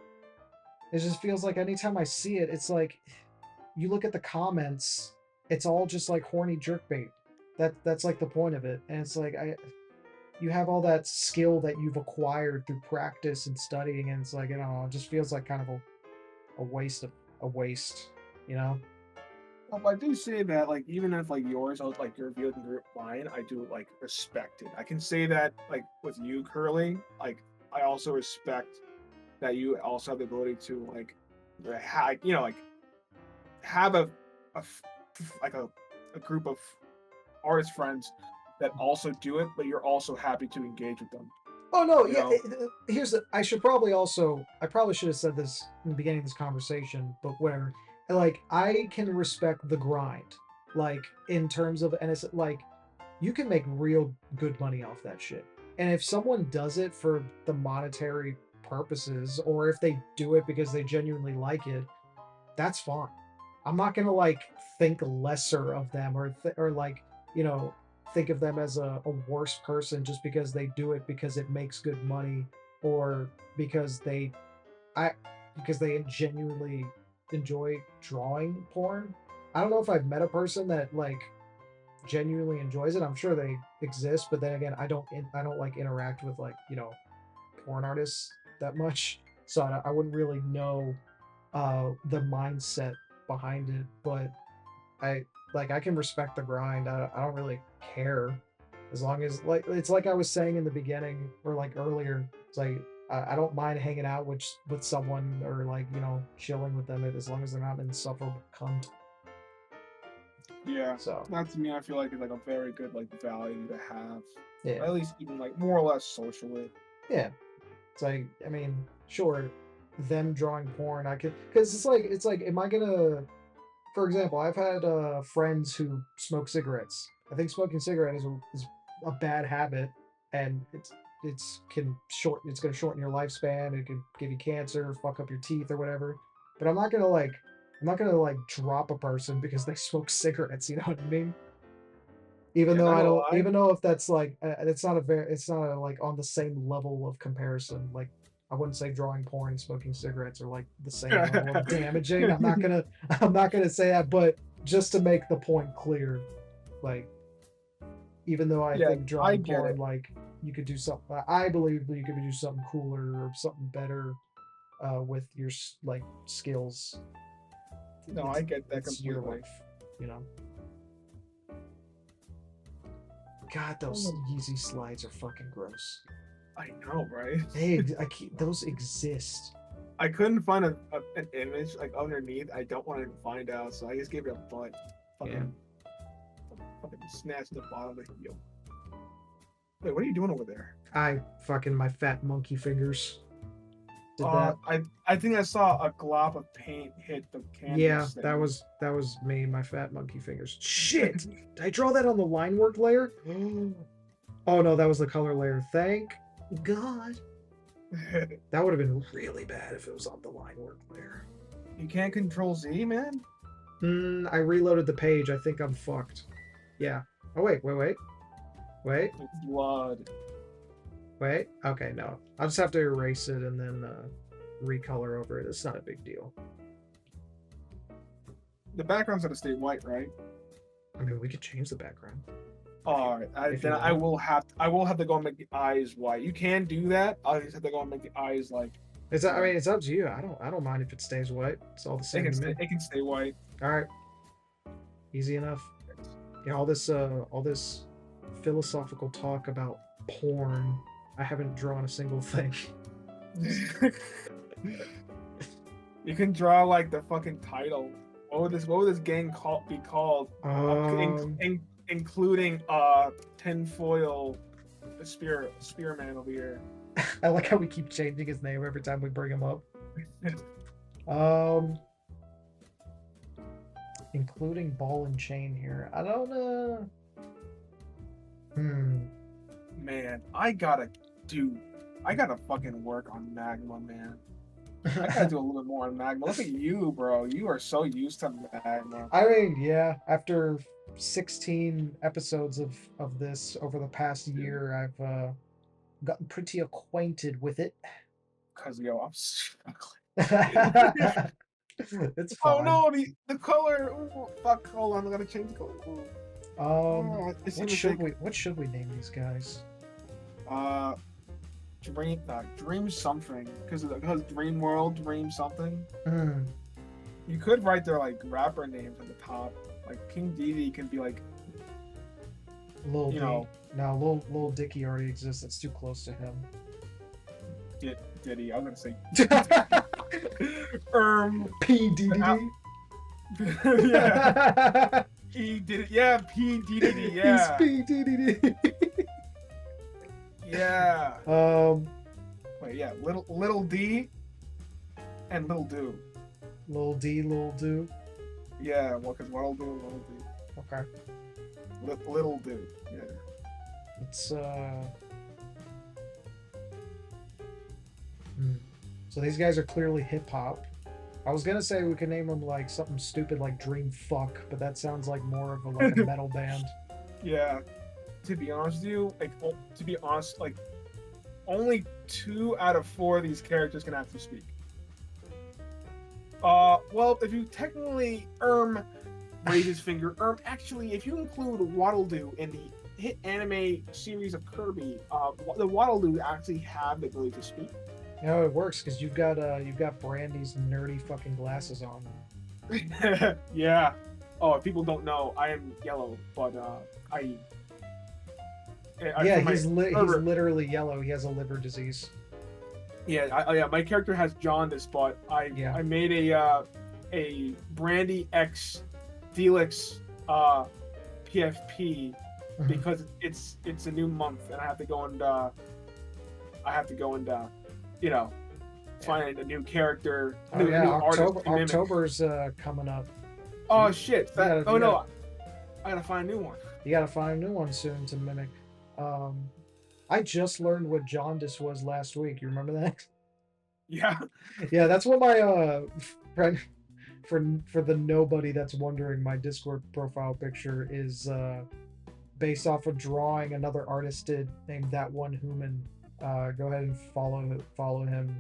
It just feels like anytime I see it, it's like you look at the comments, it's all just like horny jerkbait. That's like the point of it, and it's like you have all that skill that you've acquired through practice and studying, and it's like, it just feels like kind of a waste of a waste, you know? I do say that, like, even if like yours, like your view and mine, I do like respect it. I can say that like with you, Curly, like I also respect that you also have the ability to like, like have like a group of artist friends that also do it, but you're also happy to engage with them. Oh no, You yeah. know, I probably should have said this in the beginning of this conversation, but whatever. Like, I can respect the grind, like in terms of, and it's like you can make real good money off that shit. And if someone does it for the monetary purposes, or if they do it because they genuinely like it, that's fine. I'm not gonna like think lesser of them or like you know think of them as a worse person just because they do it because it makes good money or because I they genuinely enjoy drawing porn. I don't know if I've met a person that like genuinely enjoys it. I'm sure they exist, but then again, I don't like interact with like porn artists that much, so I wouldn't really know the mindset behind it. But I I can respect the grind. I don't really care as long as like it's like I was saying in the beginning or like earlier. It's like I don't mind hanging out with someone or like chilling with them as long as they're not an insufferable cunt. yeah, So that to me, I feel like it's like a very good like value to have, yeah, at least even like more or less socially. yeah. It's like I mean, sure, them drawing porn, I could because it's like, am I gonna? For example, I've had friends who smoke cigarettes. I think smoking cigarette is a bad habit, and it's going to shorten your lifespan. It could give you cancer, fuck up your teeth or whatever. But I'm not gonna like drop a person because they smoke cigarettes. You know what I mean? Even Yeah, though not I gonna don't, lie. even though if that's like, it's not a, like on the same level of comparison. Like I wouldn't say drawing porn and smoking cigarettes are like the same level of damaging. I'm not gonna say that, but just to make the point clear, like even though I Yeah, think I drawing get porn, it. like you could do something, I believe that you could do something cooler or something better with your like skills. No, I get that It's your completely. life, you know. God, those Um, Yeezy slides are fucking gross. I know, right? Those exist. I couldn't find an image like underneath. I don't want to find out, so I just gave it a butt. Yeah. Fucking, fucking snatched the bottom of the heel. Wait, what are you doing over there? I fucking my fat monkey fingers did that. I think I saw a glob of paint hit the Yeah, canvas that you. that was me, my fat monkey fingers. Shit! Did I draw that on the line work layer? Oh no, that was the color layer. Thank God. That would have been really bad if it was on the line work layer. You can't control Z, man. I reloaded the page. I think I'm fucked. Yeah. Oh wait. Blood. Wait. Okay, no. I'll just have to erase it and then recolor over it. It's not a big deal. The background's gonna stay white, right? I mean, we could change the background. All right. If Then you want. I will have to go and make the eyes white. You can do that. I just have to go and make the eyes like I mean, it's up to you. I don't mind if it stays white. It's all the same to me. It can stay white. All right, easy enough. Yeah, all this philosophical talk about porn. I haven't drawn a single thing. You can draw like the fucking title. What would this gang be called? Including tinfoil spearman over here. I like how we keep changing his name every time we bring him up. Including ball and chain here. I don't know. Man, I gotta fucking work on Magma, man. I gotta do a little bit more on Magma. Look at you, bro. You are so used to Magma. I mean, yeah, after 16 episodes of this over the past year, I've gotten pretty acquainted with it. Cause yo, I'm struggling. It's fine. Oh no, the color. Ooh, fuck. Hold on, I gotta change the color. Ooh. What should we name these guys? Dream something, because Dream World, Dream something. Mm. You could write their like rapper names at the top. Like King Dedede can be like, Lil you D. know, No, Lil Dicky already exists. It's too close to him. Diddy. I was gonna say. P Diddy. Yeah. P did it. Yeah, P Diddy. Yeah. He's P Diddy. Yeah. Wait, yeah, little D and Lil Do. Lil D, Lil Do. Yeah, well, because Little Do. Okay. Little Do. Yeah. It's So these guys are clearly hip hop. I was gonna say we could name them like something stupid like Dream Fuck, but that sounds like more of a metal band. Yeah. To be honest with you, like only 2 out of 4 of these characters can actually speak. Well, if you technically raise his finger, actually, if you include Waddle Doo in the hit anime series of Kirby, the Waddle Doo actually have the ability to speak. You know, it works because you've got Brandy's nerdy fucking glasses on. Yeah. Oh, if people don't know, I am yellow, but he's literally yellow. He has a liver disease. Yeah, my character has jaundice, but I made a Brandy X Delix PFP because it's a new month and I have to go and find a new character. New October's coming up. Oh shit! I gotta find a new one. You gotta find a new one soon to mimic. I just learned what jaundice was last week. You remember that? Yeah. Yeah, that's what my friend for the nobody that's wondering, my Discord profile picture is based off of drawing another artist did named That One Human. Go ahead and follow him.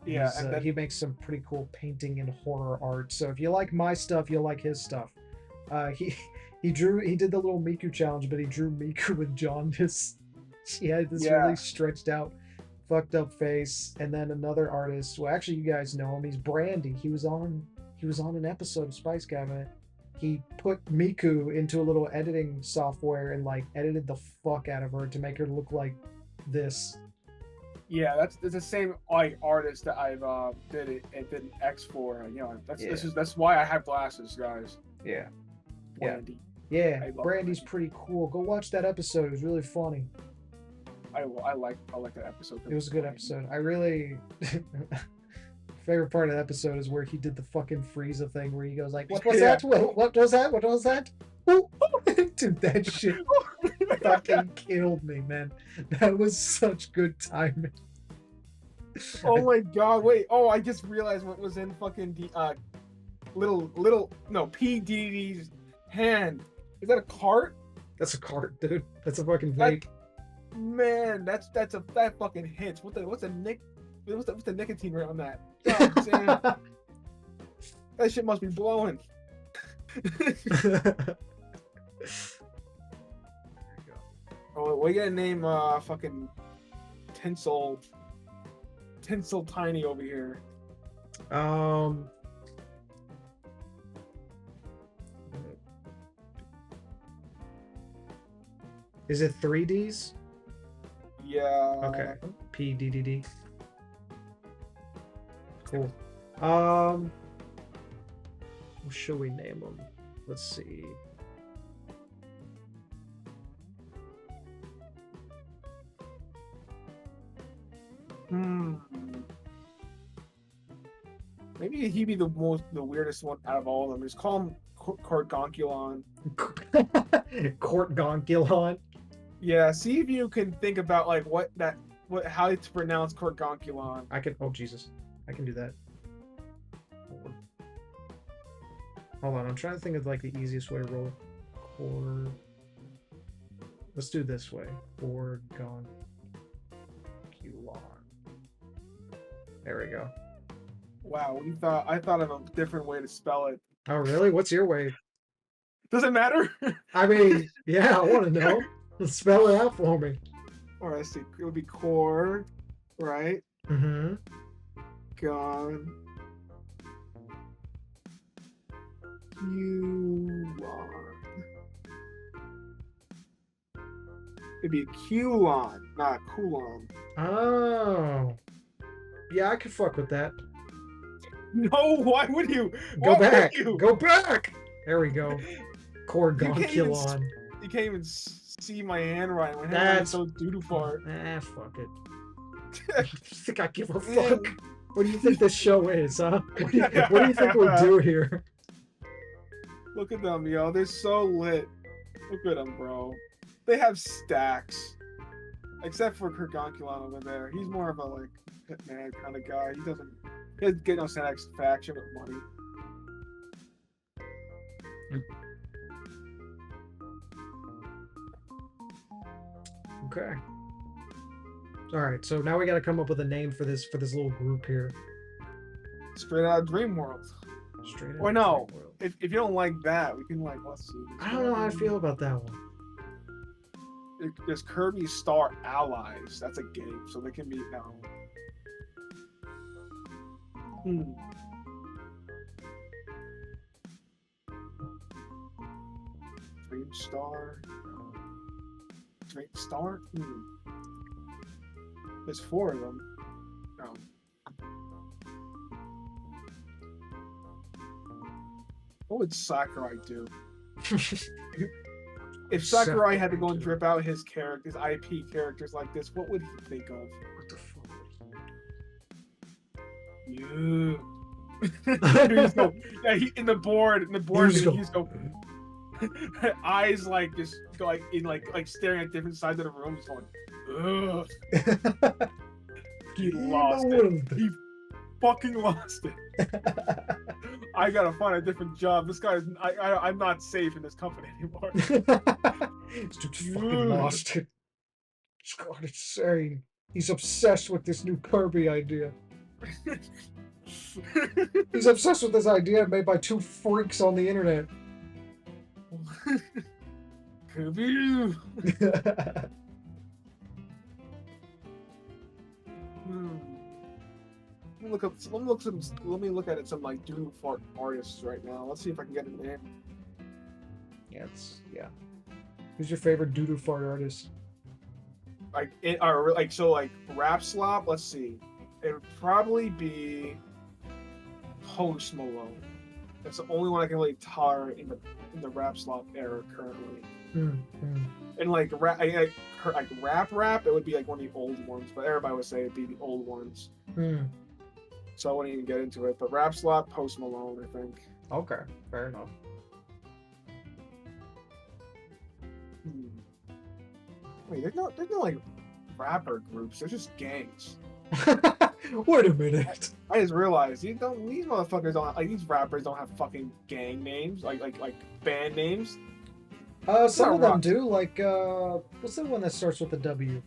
Yeah, he makes some pretty cool painting and horror art. So if you like my stuff, you'll like his stuff. He did the little Miku challenge, but he drew Miku with jaundice. She had this really stretched out, fucked up face. And then another artist, well, actually, you guys know him. He's Brandy. He was on an episode of Spice Cabinet. He put Miku into a little editing software and like edited the fuck out of her to make her look like this. Yeah, that's the same like artist that I've did an X for. That's why I have glasses, guys. Yeah. Brandy. Yeah, Brandy's pretty cool. Go watch that episode. It was really funny. I like that episode. It was a good episode. I really favorite part of the episode is where he did the fucking Frieza thing where he goes like, "What was that? What was that? What was that?" Dude, that shit fucking killed me, man. That was such good timing. Oh my god! Wait. Oh, I just realized what was in fucking P Diddy's hand. Is that a cart? That's a cart, dude. That's a fucking vape. Man, that fucking hits. What's the nicotine rate on that? God damn. That shit must be blowing. Oh, we gotta name fucking Tinsel Tinsel Tiny over here. Is it 3Ds? Yeah. Okay. PDDD. Cool. What should we name them? Let's see. Maybe he'd be the weirdest one out of all of them. Just call him Corgonculon. Corgonculon. Yeah, see if you can think about like how to pronounce Corgonculon. I can. Oh Jesus, I can do that. Hold on, I'm trying to think of like the easiest way to roll. Let's do it this way. Corgonculon. There we go. Wow, I thought of a different way to spell it. Oh really? What's your way? Does it matter? I mean, yeah, I want to know. Spell it out for me. Or let's see, it would be core, right? Mm-hmm. Gone. It'd be Culon, not Coulon. Oh. Yeah, I could fuck with that. No, why would you? Go Why back. would you? Go back. There we go. Corgonculon. You can't even see my handwriting. My That's handwriting's so doodle fart. Fuck it. I think I give a fuck. What do you think this show is, huh? What do you think we'll do here? Look at them, yo. They're so lit. Look at them, bro. They have stacks. Except for Corgonculon over there. He's more of a, like, hitman kind of guy. He doesn't get no satisfaction with money. Okay. All right. So now we got to come up with a name for this little group here. Straight out of Dream World. Straight out. Or no, if you don't like that, we can like let's see. I don't know how I feel about that one. There's Kirby Star Allies. That's a game, so they can be now. Dream Star. Dream Star. There's 4 of them. No. What would Sakurai do? If Sakurai had to go and drip out his characters, IP characters like this, what would he think of? What the fuck? You. Go, yeah, in the board, he's go. Eyes like just go like in like staring at different sides of the room, just going. Ugh. He lost it. He fucking lost it. I gotta find a different job. This guy's I'm not safe in this company anymore. This dude's fucking lost it. God, it's insane. He's obsessed with this new Kirby idea. He's obsessed with this idea made by 2 freaks on the internet. Kirby. Let me look at some like doodle fart artists right now. Let's see if I can get a name. Yeah. Who's your favorite doodle fart artist? Like Rap Slop. Let's see. It would probably be Post Malone. That's the only one I can really tolerate in the Rap Slop era currently. And like rap, it would be like one of the old ones, but everybody would say it'd be the old ones. So I wouldn't even get into it. But Rap Slop, Post Malone, I think. Okay, fair enough. Wait, there's no like rapper groups. They're just gangs. Wait a minute. I just realized these motherfuckers don't like these rappers don't have fucking gang names like band names. Some of them do. Like what's the one that starts with a W?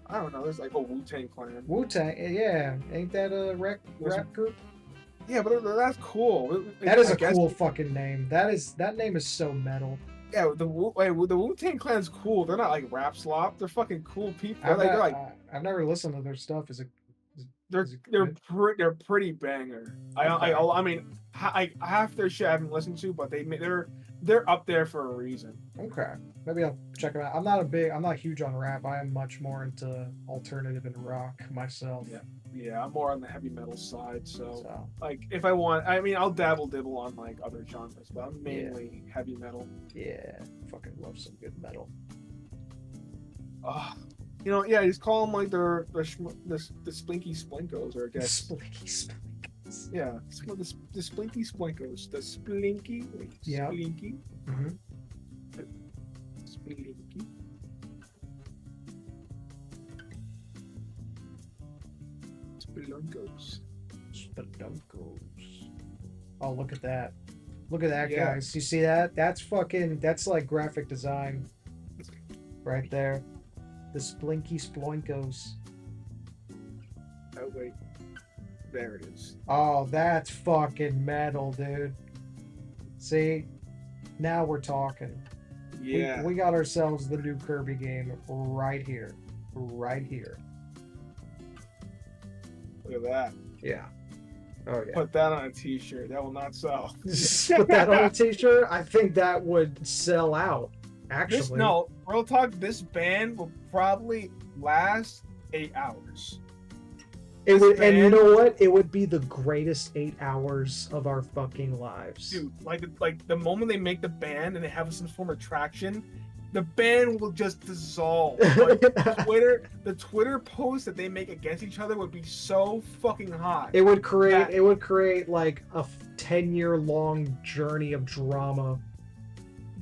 I don't know. There's like a Wu-Tang Clan. Wu-Tang, yeah. Ain't that a rap group? Yeah, but that's cool. That is a cool fucking name. That name is so metal. Yeah, the Wu-Tang Clan's cool. They're not like Rap Slop. They're fucking cool people. I've never listened to their stuff. Is it They're Is it good? they're pretty banger. Okay. I mean, half their shit I haven't listened to, but they're up there for a reason. Okay. Maybe I'll check them out. I'm not huge on rap. I am much more into alternative and rock myself. Yeah, I'm more on the heavy metal side. So So like, if I want, I mean, I'll dabble dibble on like other genres, but I'm mainly heavy metal. yeah, fucking love some good metal. You know, yeah, just call them like the Splinky Splinkos, or I guess. Splinky. Yeah, the Splinky Splinkos, the Splinky, Yeah. Splinky, Mm-hmm. Splinky. Spelunkos. Spelunkos. Oh, look at that. Look at that, Yeah. guys. You see that? That's like graphic design right there. The Splinky Sploinkos. Oh wait, there it is. Oh, that's fucking metal, dude. See? Now we're talking. Yeah. We got ourselves the new Kirby game right here. Right here. Look at that. Yeah. Oh, yeah. Put that on a t-shirt. That will not sell. Put that on a t-shirt? I think that would sell out, actually. No, real talk, this band will probably last 8 hours. It would, and you band- know what? It would be the greatest 8 hours of our fucking lives. Dude, like the moment they make the band and they have some form of traction, the band will just dissolve. Like, the Twitter posts that they make against each other would be so fucking hot. It would create like a 10-year long journey of drama.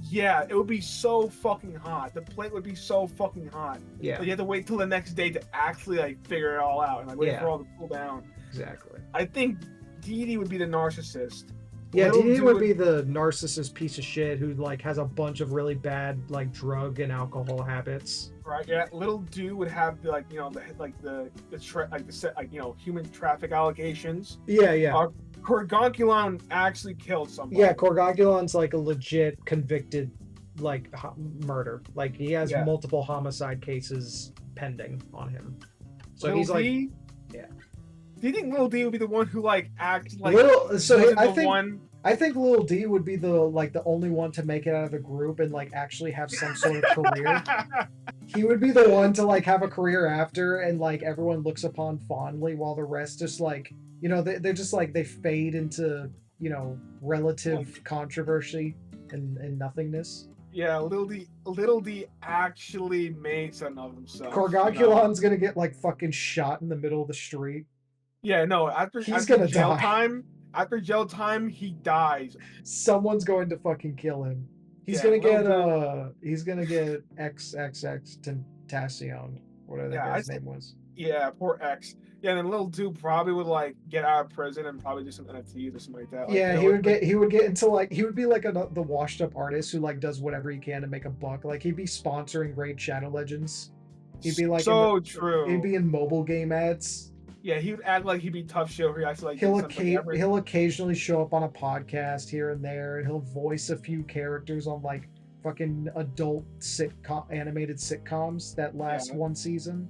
Yeah, it would be so fucking hot. The plate would be so fucking hot. Yeah, Like, you have to wait till the next day to actually like figure it all out and like wait Yeah. for all to cool down. exactly. I think Dee would be the narcissist. Yeah, Little DD Dude would be the narcissist piece of shit who like has a bunch of really bad like drug and alcohol habits. Right, yeah. Little Dude would have the, like, you know, human traffic allegations. Yeah. Corgonculon actually killed somebody. Yeah, Corgogulon's like a legit convicted like murder. Like he has Yeah. multiple homicide cases pending on him. So Little he's like, D, yeah. Do you think Little D would be the one who like acts like Little. So wasn't I the think one? I think Lil D would be the only one to make it out of the group and like actually have some sort of career. He would be the one to like have a career after, and like everyone looks upon fondly, while the rest just like, you know, they're just like they fade into, you know, relative controversy and nothingness. Yeah, Little D actually made something of himself. Corgogulon's gonna get like fucking shot in the middle of the street. Yeah, no. After gonna jail die. time, after jail time, he dies. Someone's going to fucking kill him. He's Yeah, gonna get XXX Tentacion, whatever that Yeah, guy's name was. Yeah, poor X. Yeah, and then Little Dude probably would like get out of prison and probably do some NFTs or something like that. Like, Yeah, you know, he would get into like he would be like the washed up artist who like does whatever he can to make a buck. Like he'd be sponsoring Raid Shadow Legends. He'd be like so true. He'd be in mobile game ads. Yeah, he would act like he'd be tough shit. Where he actually like He'll occasionally show up on a podcast here and there, and he'll voice a few characters on like fucking adult animated sitcoms that last one season.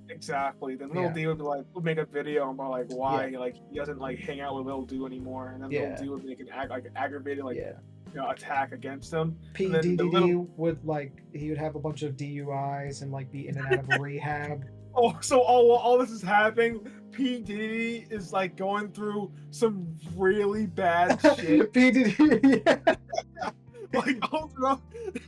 Exactly. Then Little D would make a video about like why like he doesn't like hang out with Little D anymore, and then Little D would make an aggravated attack against him. PDD would he would have a bunch of DUIs and like be in and out of rehab. Oh, so all this is happening. P. Diddy is like going through some really bad shit. P. Diddy, yeah. Like all throughout,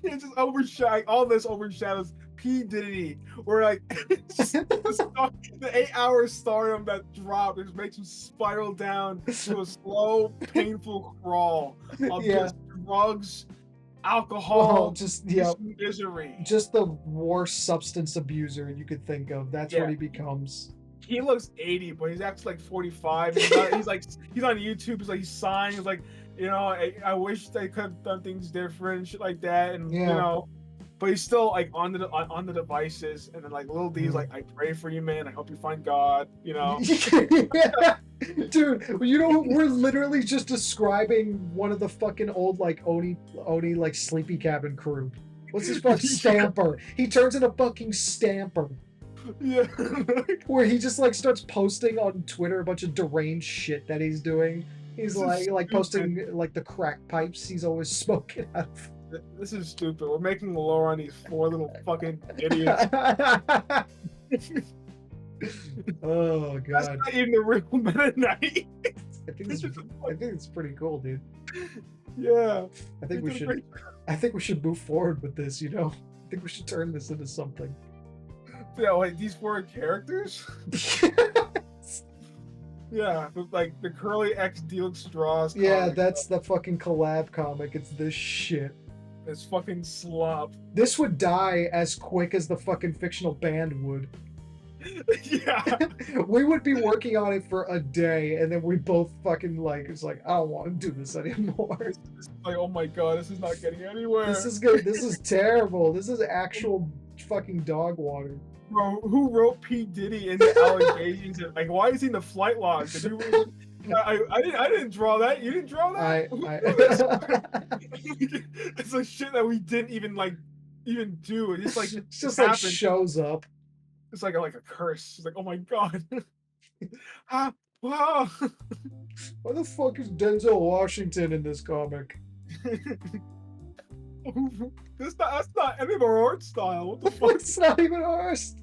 it just all this overshadows P. Diddy. Where like the 8 hour stardom that dropped just makes him spiral down to a slow, painful crawl of just drugs, alcohol, just misery. Just the worst substance abuser you could think of. That's what he becomes. He looks 80, but he's actually like 45. He's on YouTube. He's signed. He's like, you know, I wish they could have done things different and shit like that. And you know, but he's still like on the devices. And then like Lil D's like, I pray for you, man. I hope you find God. You know. Yeah. Dude, you know, we're literally just describing one of the fucking old like Oni like Sleepy Cabin crew. What's his fucking Stamper? He turns into fucking Stamper. Yeah. Where he just like starts posting on Twitter a bunch of deranged shit that he's doing. He's like posting like the crack pipes he's always smoking out of. This is stupid. We're making lore on these 4 little fucking idiots. Oh That's god. not even the real Meta Knight. I think it's pretty cool, dude. Yeah. I think we should move forward with this, you know? I think we should turn this into something. Yeah, wait, these 4 characters? Yeah, like the Curly X Delix Straws. Yeah, comic. that's the fucking collab comic. It's this shit. It's fucking slop. This would die as quick as the fucking fictional band would. Yeah. We would be working on it for a day, and then we both fucking like, it's like, I don't want to do this anymore. It's like, oh my god, this is not getting anywhere. This is good. This is terrible. This is actual fucking dog water. Bro, who wrote P. Diddy in the allegations? And, like, why is he in the flight log? Did you really... I didn't draw that. You didn't draw that? It's like shit that we didn't even do. It's like it's just like shows up. It's like a curse. It's like, oh my god. Wow. Why the fuck is Denzel Washington in this comic? That's not any of our art style. What the fuck? It's not even ours.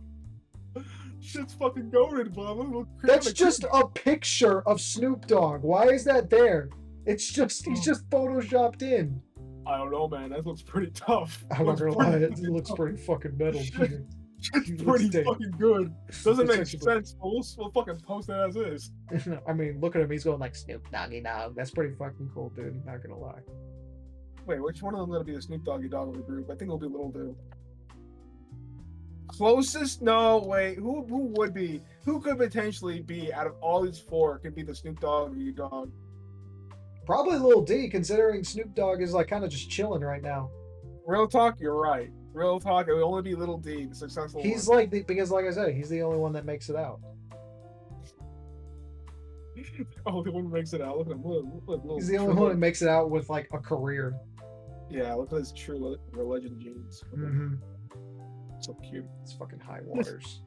Shit's fucking goated, bro. That's just a picture of Snoop Dogg. Why is that there? It's just he's just photoshopped in. I don't know, man. That looks pretty tough. I'm not gonna lie, it looks pretty fucking metal. It's pretty fucking good. Doesn't make sense, but we'll fucking post it as is. I mean, look at him. He's going like Snoop Doggy Dogg. That's pretty fucking cool, dude. I'm not gonna lie. Wait, which one of them gonna be the Snoop Doggy Dogg of the group? I think it'll be Little Dude. Closest? No, wait. Who would be? Who could potentially be out of all these 4? Could be the Snoop Doggy Dogg. Probably Lil D, considering Snoop Dogg is like kind of just chilling right now. Real talk, you're right. Real talk, it would only be Little D, the successful He's one. like because, like I said, he's the only one that makes it out. Oh, the one who makes it out. Look at him. He's the only one that makes it out with like a career. Yeah, look at his true religion jeans. Mm-hmm. So cute. It's fucking high waters.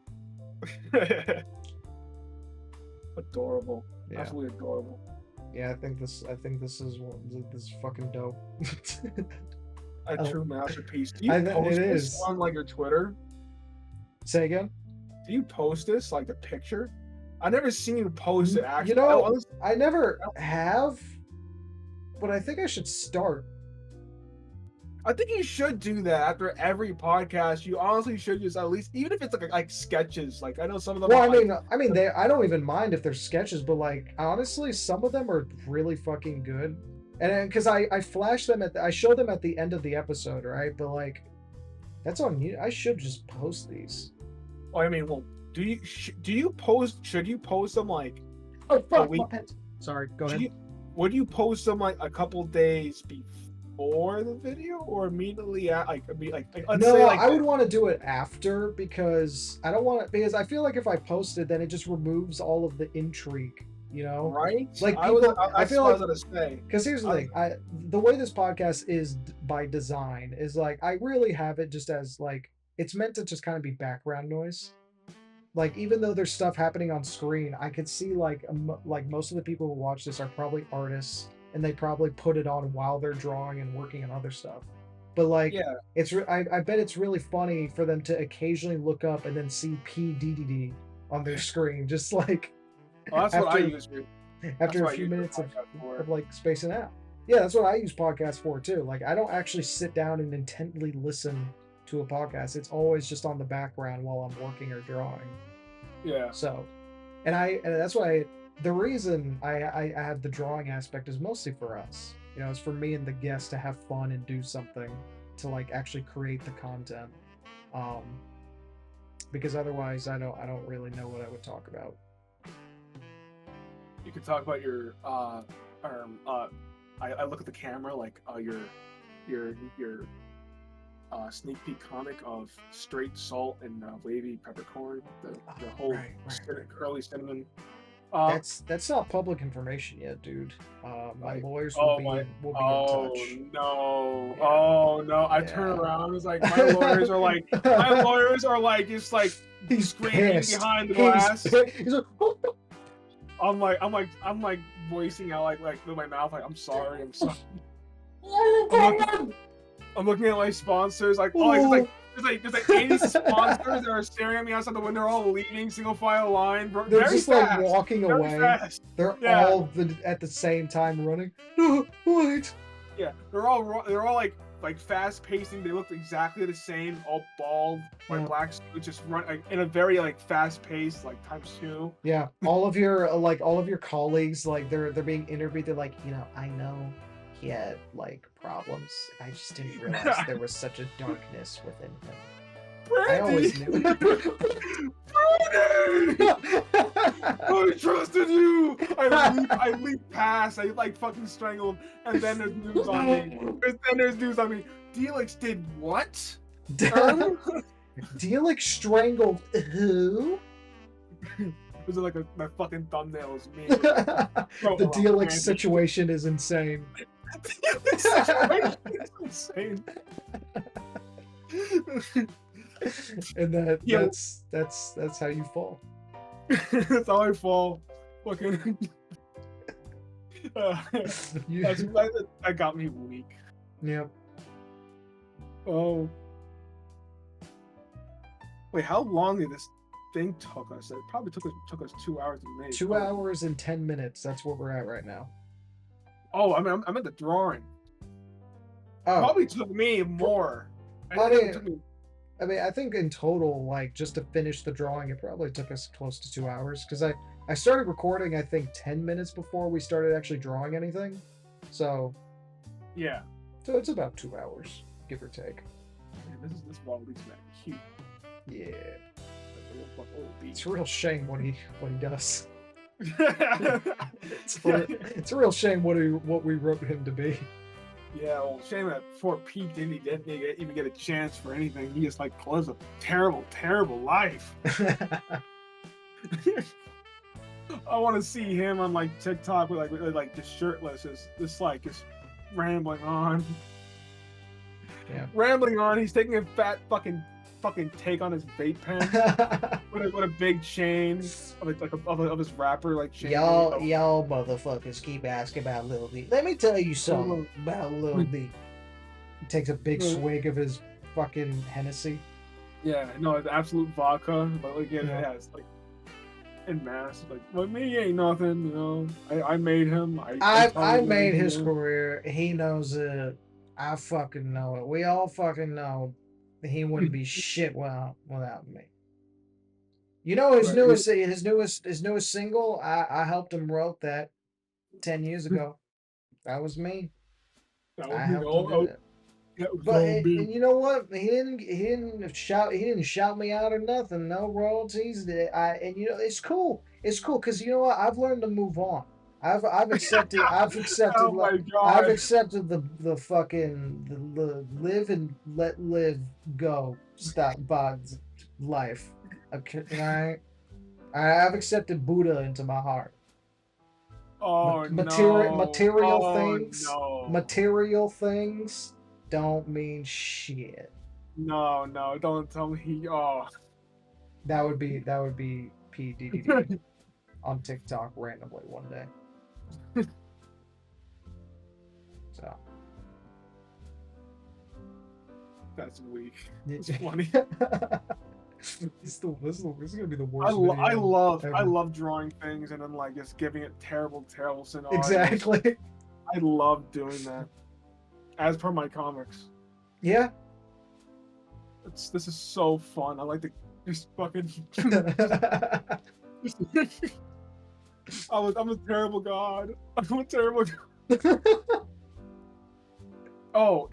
Adorable. Yeah. Absolutely adorable. Yeah, I think this is fucking dope. A true masterpiece. Do you it post this is. on like your Twitter? Say again? Do you post this, like the picture? I never seen you post it actually. You know, I never have, but I think I should start. I think you should do that after every podcast. You honestly should just at least, even if it's like sketches. Like I know some of them. Well, I mean, I don't even mind if they're sketches, but like honestly, some of them are really fucking good. And because I flash them I show them at the end of the episode, right? But like, that's on you. I should just post these. Oh, I mean, well, do you post? Should you post them like? Oh fuck! Sorry, go ahead. Would you post them like a couple days before the video or immediately at I would want to do it after because I don't want to, because I feel like if I post it then it just removes all of the intrigue, you know? Right? Like people, I feel like, say, because here's the thing, the way this podcast is by design is like I really have it just as like it's meant to just kind of be background noise. Like even though there's stuff happening on screen, I could see like most of the people who watch this are probably artists. And they probably put it on while they're drawing and working on other stuff. But like, yeah, I bet it's really funny for them to occasionally look up and then see PDDD on their screen, just like that's what I use. After a few minutes of like spacing out. Yeah, that's what I use podcasts for too. Like I don't actually sit down and intently listen to a podcast. It's always just on the background while I'm working or drawing. Yeah. So, and that's why. The reason I have the drawing aspect is mostly for us. You know, it's for me and the guests to have fun and do something to like actually create the content. Because otherwise I don't really know what I would talk about. You could talk about your I look at the camera like your sneak peek comic of straight salt and wavy peppercorn, the whole curly cinnamon That's not public information yet, dude. My Like, lawyers oh will my, be in oh touch. no, Yeah. oh no! I turn Yeah. around. It's like my lawyers are like just like He's screaming pissed. behind the glass. He's like, I'm like voicing out like with my mouth like I'm sorry. I'm looking at my sponsors like oh there's like 80 sponsors that are staring at me outside the window. They're all leaving single file line. they're Very just fast, like walking very away. fast. They're Yeah. all at the same time running. No, wait. Yeah, they're all like fast pacing. They look exactly the same, all bald, like black suits, just run like, in a very like fast paced like ×2. Yeah, all of your colleagues, like they're being interviewed. They're like, I know he had like problems. I just didn't realize there was such a darkness within him. Brandy! I always knew. I trusted you. I leap past. I like fucking strangle him, and then there's news on me. Delix did what? Delix strangled who? Was it like my fucking thumbnail is me? The Delix situation is insane. The situation is insane. And that's how you fall. That's how I fall. Fucking. That got me weak. Yep. Oh. Wait, how long did this thing took us? It probably took us 2 hours to make. 2 hours and 10 minutes. That's where we're at right now. Oh, I mean, I'm at the drawing. Oh. Probably took me more. I mean, I think in total, like, just to finish the drawing, it probably took us close to 2 hours. Because I started recording, I think, 10 minutes before we started actually drawing anything. So... Yeah. So it's about 2 hours, give or take. Man, this wall leads back cute. Yeah. It's a real shame what he does. It's a real shame what we wrote him to be. Yeah, well, shame that poor Pete didn't even get a chance for anything. He just like lives a terrible, terrible life. I want to see him on like TikTok with like just shirtless, just rambling on. Yeah. Rambling on. He's taking a fat fucking take on his vape pen with a big chain of his rapper like chain. Y'all motherfuckers keep asking about Lil D. Let me tell you something about Lil D. He takes a big swig of his fucking Hennessy. Yeah, no, it's absolute vodka, but like it's like in mass. Like, well, me ain't nothing, you know. I made him. I made his career. He knows it. I fucking know it. We all fucking know. He wouldn't be shit without me. You know his newest single. I helped him wrote that 10 years ago. That was me. I helped him do it. But and you know what? He didn't shout me out or nothing. No royalties. And you know it's cool. It's cool because you know what? I've learned to move on. I've accepted Oh my God. I've accepted the fucking the live and let live go stop bods life. Okay, I've accepted Buddha into my heart. Oh Material things don't mean shit. No, don't tell me. Oh, that would be PDD on TikTok randomly one day. So that's weak. It's funny. This is gonna be the worst. I love drawing things and then like just giving it terrible scenarios. Exactly. I love doing that. As per my comics. Yeah. This is so fun. I like to just fucking. I'm a terrible god. I'm a terrible god. Well,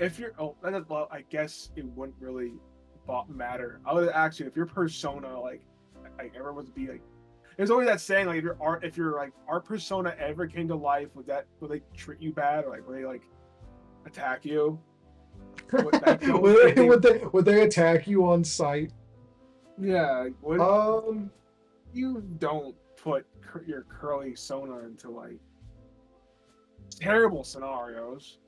I guess it wouldn't really matter. I would actually, if your persona like ever was to be like, there's always that saying like if your like art persona ever came to life, would they treat you bad or like would they like attack you? Would they attack you on sight? Yeah. You don't put your curly Sona into like terrible scenarios.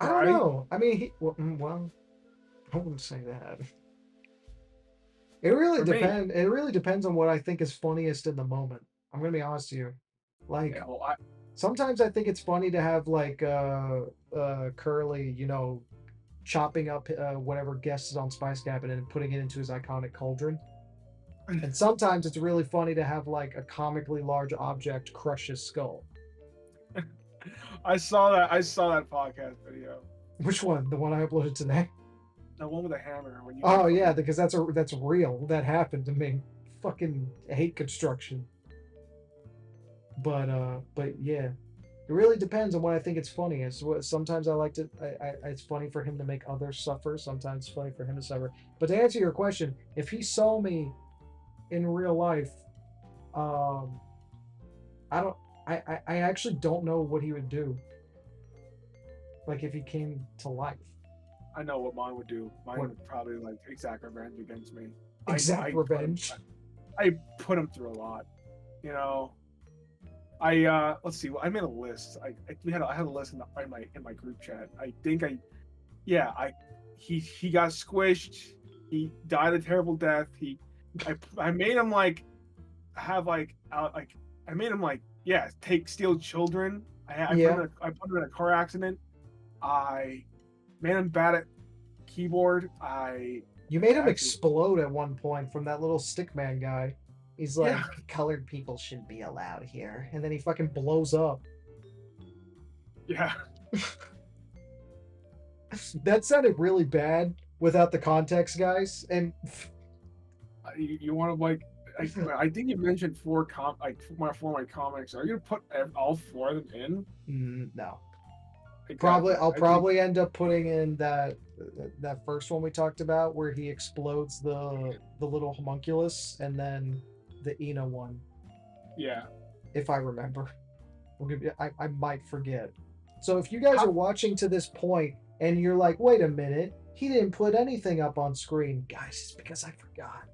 I don't Right? know. I mean, well, I wouldn't say that. It really For me, depends. It really depends on what I think is funniest in the moment. I'm gonna be honest with you. Like yeah, well, I, sometimes I think it's funny to have like Curly, chopping up whatever guest is on Spice Cabinet and putting it into his iconic cauldron. And sometimes it's really funny to have like a comically large object crush his skull. I saw that. I saw that podcast video. Which one? The one I uploaded today? The one with the hammer. When you Oh yeah, because that's real. That happened to me. Fucking hate construction. But yeah, it really depends on what I think it's funny. Sometimes I like to. It's funny for him to make others suffer. Sometimes it's funny for him to suffer. But to answer your question, if he saw me in real life, um, I don't. I actually don't know what he would do. Like if he came to life. I know what mine would do. Mine What? would probably like exact revenge against me. Exact I revenge. I put him through a lot. You know, let's see. I made a list. I had a list in my group chat. I think he got squished. He died a terrible death. I made him like have like out like I made him like steal children. Yeah. I put him in a car accident. I made him bad at keyboard. You made him Actually, explode at one point from that little stickman guy. He's like, yeah, colored people shouldn't be allowed here. And then he fucking blows up. yeah. That sounded really bad without the context, guys. And You want to like? I think you mentioned four my comics. Are you gonna put all four of them in? no. Exactly. I'll I think probably end up putting in that first one we talked about where he explodes the little homunculus, and then the Ina one, yeah. if I remember. I might forget. So if you guys How, are watching to this point and you're like, wait a minute, he didn't put anything up on screen, guys, it's because I forgot.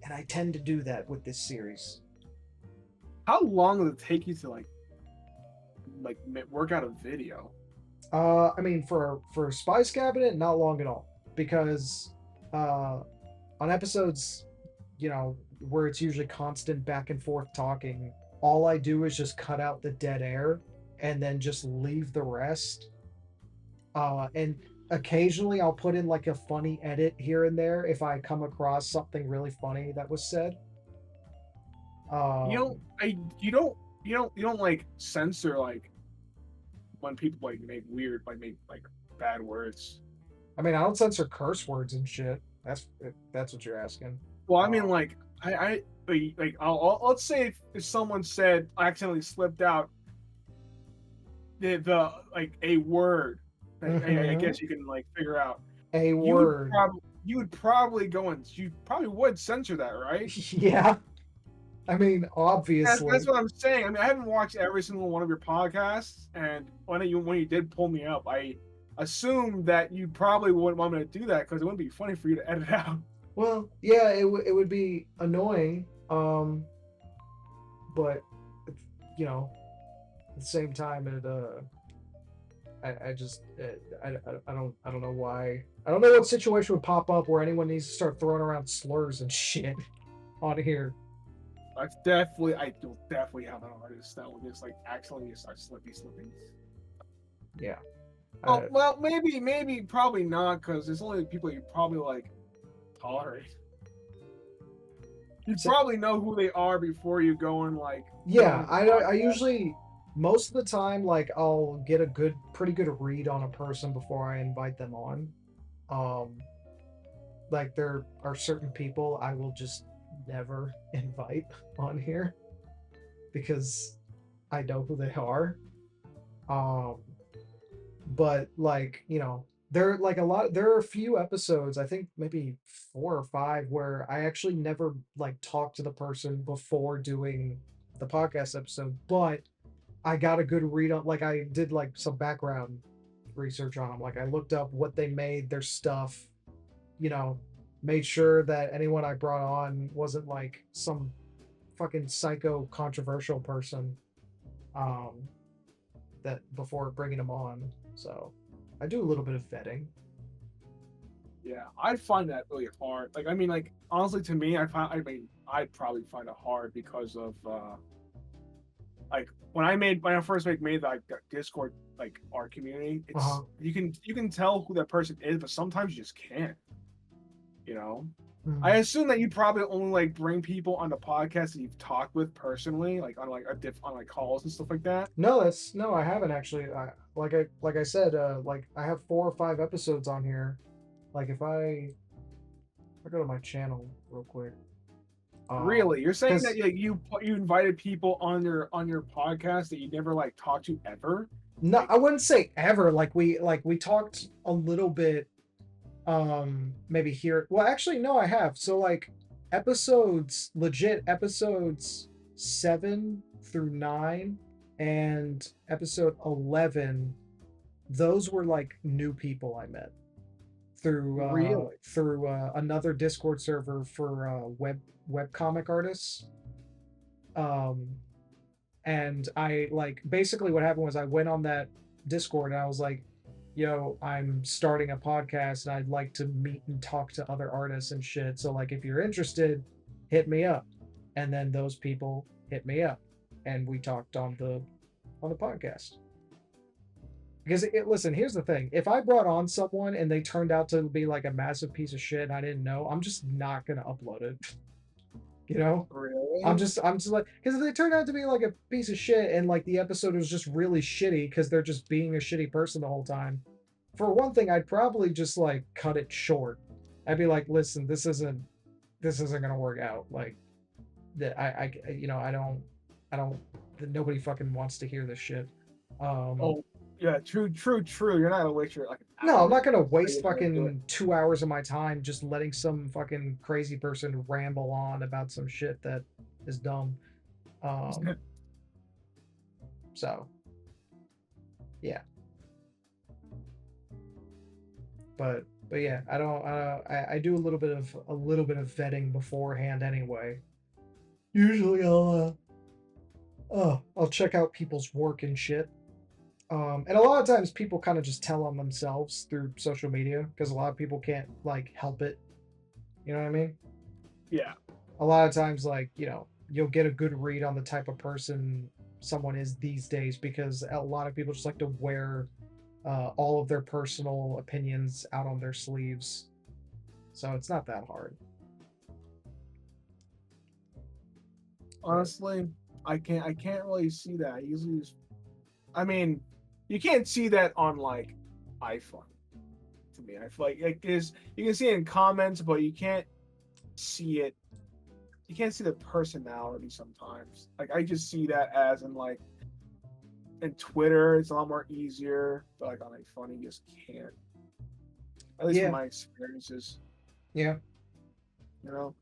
And I tend to do that with this series. how long does it take you to like work out a video? I mean, for Spice Cabinet, not long at all, because on episodes, where it's usually constant back and forth talking, all I do is just cut out the dead air and then just leave the rest. And occasionally I'll put in like a funny edit here and there if I come across something really funny that was said. You Um, don't like censor like when people like make bad words. I mean, I don't censor curse words and shit. That's what you're asking. Well, I mean, Um, like, let's say if someone said I accidentally slipped out the like a word, I mhm. guess you can like figure out. A word. You would probably you probably would censor that, right? Yeah. I mean, That's obviously. what I'm saying. I mean, I haven't watched every single one of your podcasts, and when you did pull me up, I assumed that you probably wouldn't want me to do that because it wouldn't be funny for you to edit out. Well, yeah, it would be annoying. But at the same time, I just I don't know why. I don't know what situation would pop up where anyone needs to start throwing around slurs and shit on here. I will definitely have an artist that will just like accidentally start slipping. Yeah. Oh well, maybe, probably not, because there's only people you probably like tolerate. You So, probably know who they are before you go and like go yeah, on the I podcast. usually most of the time like I'll get a pretty good read on a person before I invite them on. Um, like there are certain people I will just never invite on here because I know who they are. Um, but there are like there are a few episodes, I think maybe 4 or 5, where I actually never like talked to the person before doing the podcast episode, but I got a good read on, like I did like some background research on them. Like I looked up what they made, their stuff, you know, made sure that anyone I brought on wasn't like some fucking psycho controversial person. Um, that before bringing them on. So I do a little bit of vetting. Yeah, I find that really hard. Like, I mean, like honestly, to me, I mean, I'd probably find it hard because of like when I first made like Discord like our community. It's Uh-huh. you can tell who that person is, but sometimes you just can't. You know, I Mhm. assume that you probably only like bring people on the podcast that you've talked with personally, like on like on like calls and stuff like that. No, I haven't actually. Like I said, like I have 4 or 5 episodes on here. Like if I go to my channel real quick, Really, you're saying that because like you invited people on your podcast that you never like talked to ever? no, Like, I wouldn't say ever. Like we talked a little bit, maybe here. Well, actually, no, I have. So like legit episodes 7 through 9 and episode 11. Those were like new people I met really? through another Discord server for webcomic artists. Um, and I like basically what happened was I went on that Discord and I was like, "Yo, I'm starting a podcast and I'd like to meet and talk to other artists and shit. So like, if you're interested, hit me up." And then those people hit me up, and we talked on the podcast. Because listen, here's the thing: if I brought on someone and they turned out to be like a massive piece of shit and I didn't know, I'm just not gonna upload it. You know, Really? I'm just like, because if they turn out to be like a piece of shit and like the episode was just really shitty because they're just being a shitty person the whole time. For one thing, I'd probably just like cut it short. I'd be like, listen, this isn't gonna work out. Like that, you know, I don't. Nobody fucking wants to hear this shit. Um, Oh, yeah, true. You're not gonna waste your like an No, I'm hour not gonna or waste you're gonna do it. fucking 2 hours of my time just letting some fucking crazy person ramble on about some shit that is dumb. Um, so yeah, but yeah, I don't. I do a little bit of vetting beforehand anyway. Usually, I'll check out people's work and shit. And a lot of times people kind of just tell on themselves through social media because a lot of people can't like help it. You know what I mean? Yeah. A lot of times, like, you know, you'll get a good read on the type of person someone is these days because a lot of people just like to wear all of their personal opinions out on their sleeves. So it's not that hard. But Honestly, I can't really see that. I usually just, I mean, you can't see that on like iPhone to me. I feel like is you can see it in comments, but you can't see it. You can't see the personality sometimes. Like I just see that as in like in Twitter, it's a lot more easier, but like on iPhone, you just can't. At least from yeah, my experiences, yeah, you know.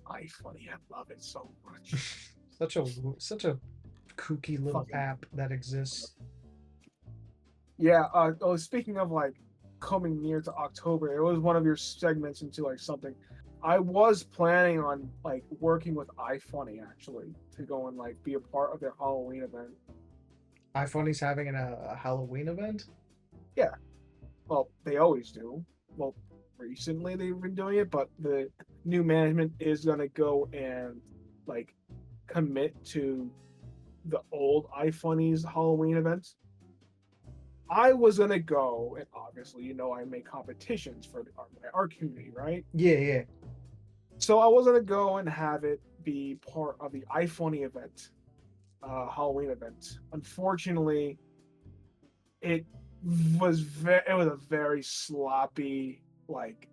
iPhone, I love it so much. such a kooky little Fucking app that exists. yeah. Oh, speaking of like coming near to October, it was one of your segments into like something. I was planning on like working with iFunny actually to go and like be a part of their Halloween event. iFunny's having a Halloween event. Yeah, well, they always do. Well, recently they've been doing it, but the new management is gonna go and like commit to the old iFunny's Halloween events. I was gonna go, and obviously, you know, I make competitions for my art community, right? Yeah, yeah. So I was gonna go and have it be part of the iFunny event, Halloween event. Unfortunately, it it was a very sloppy, like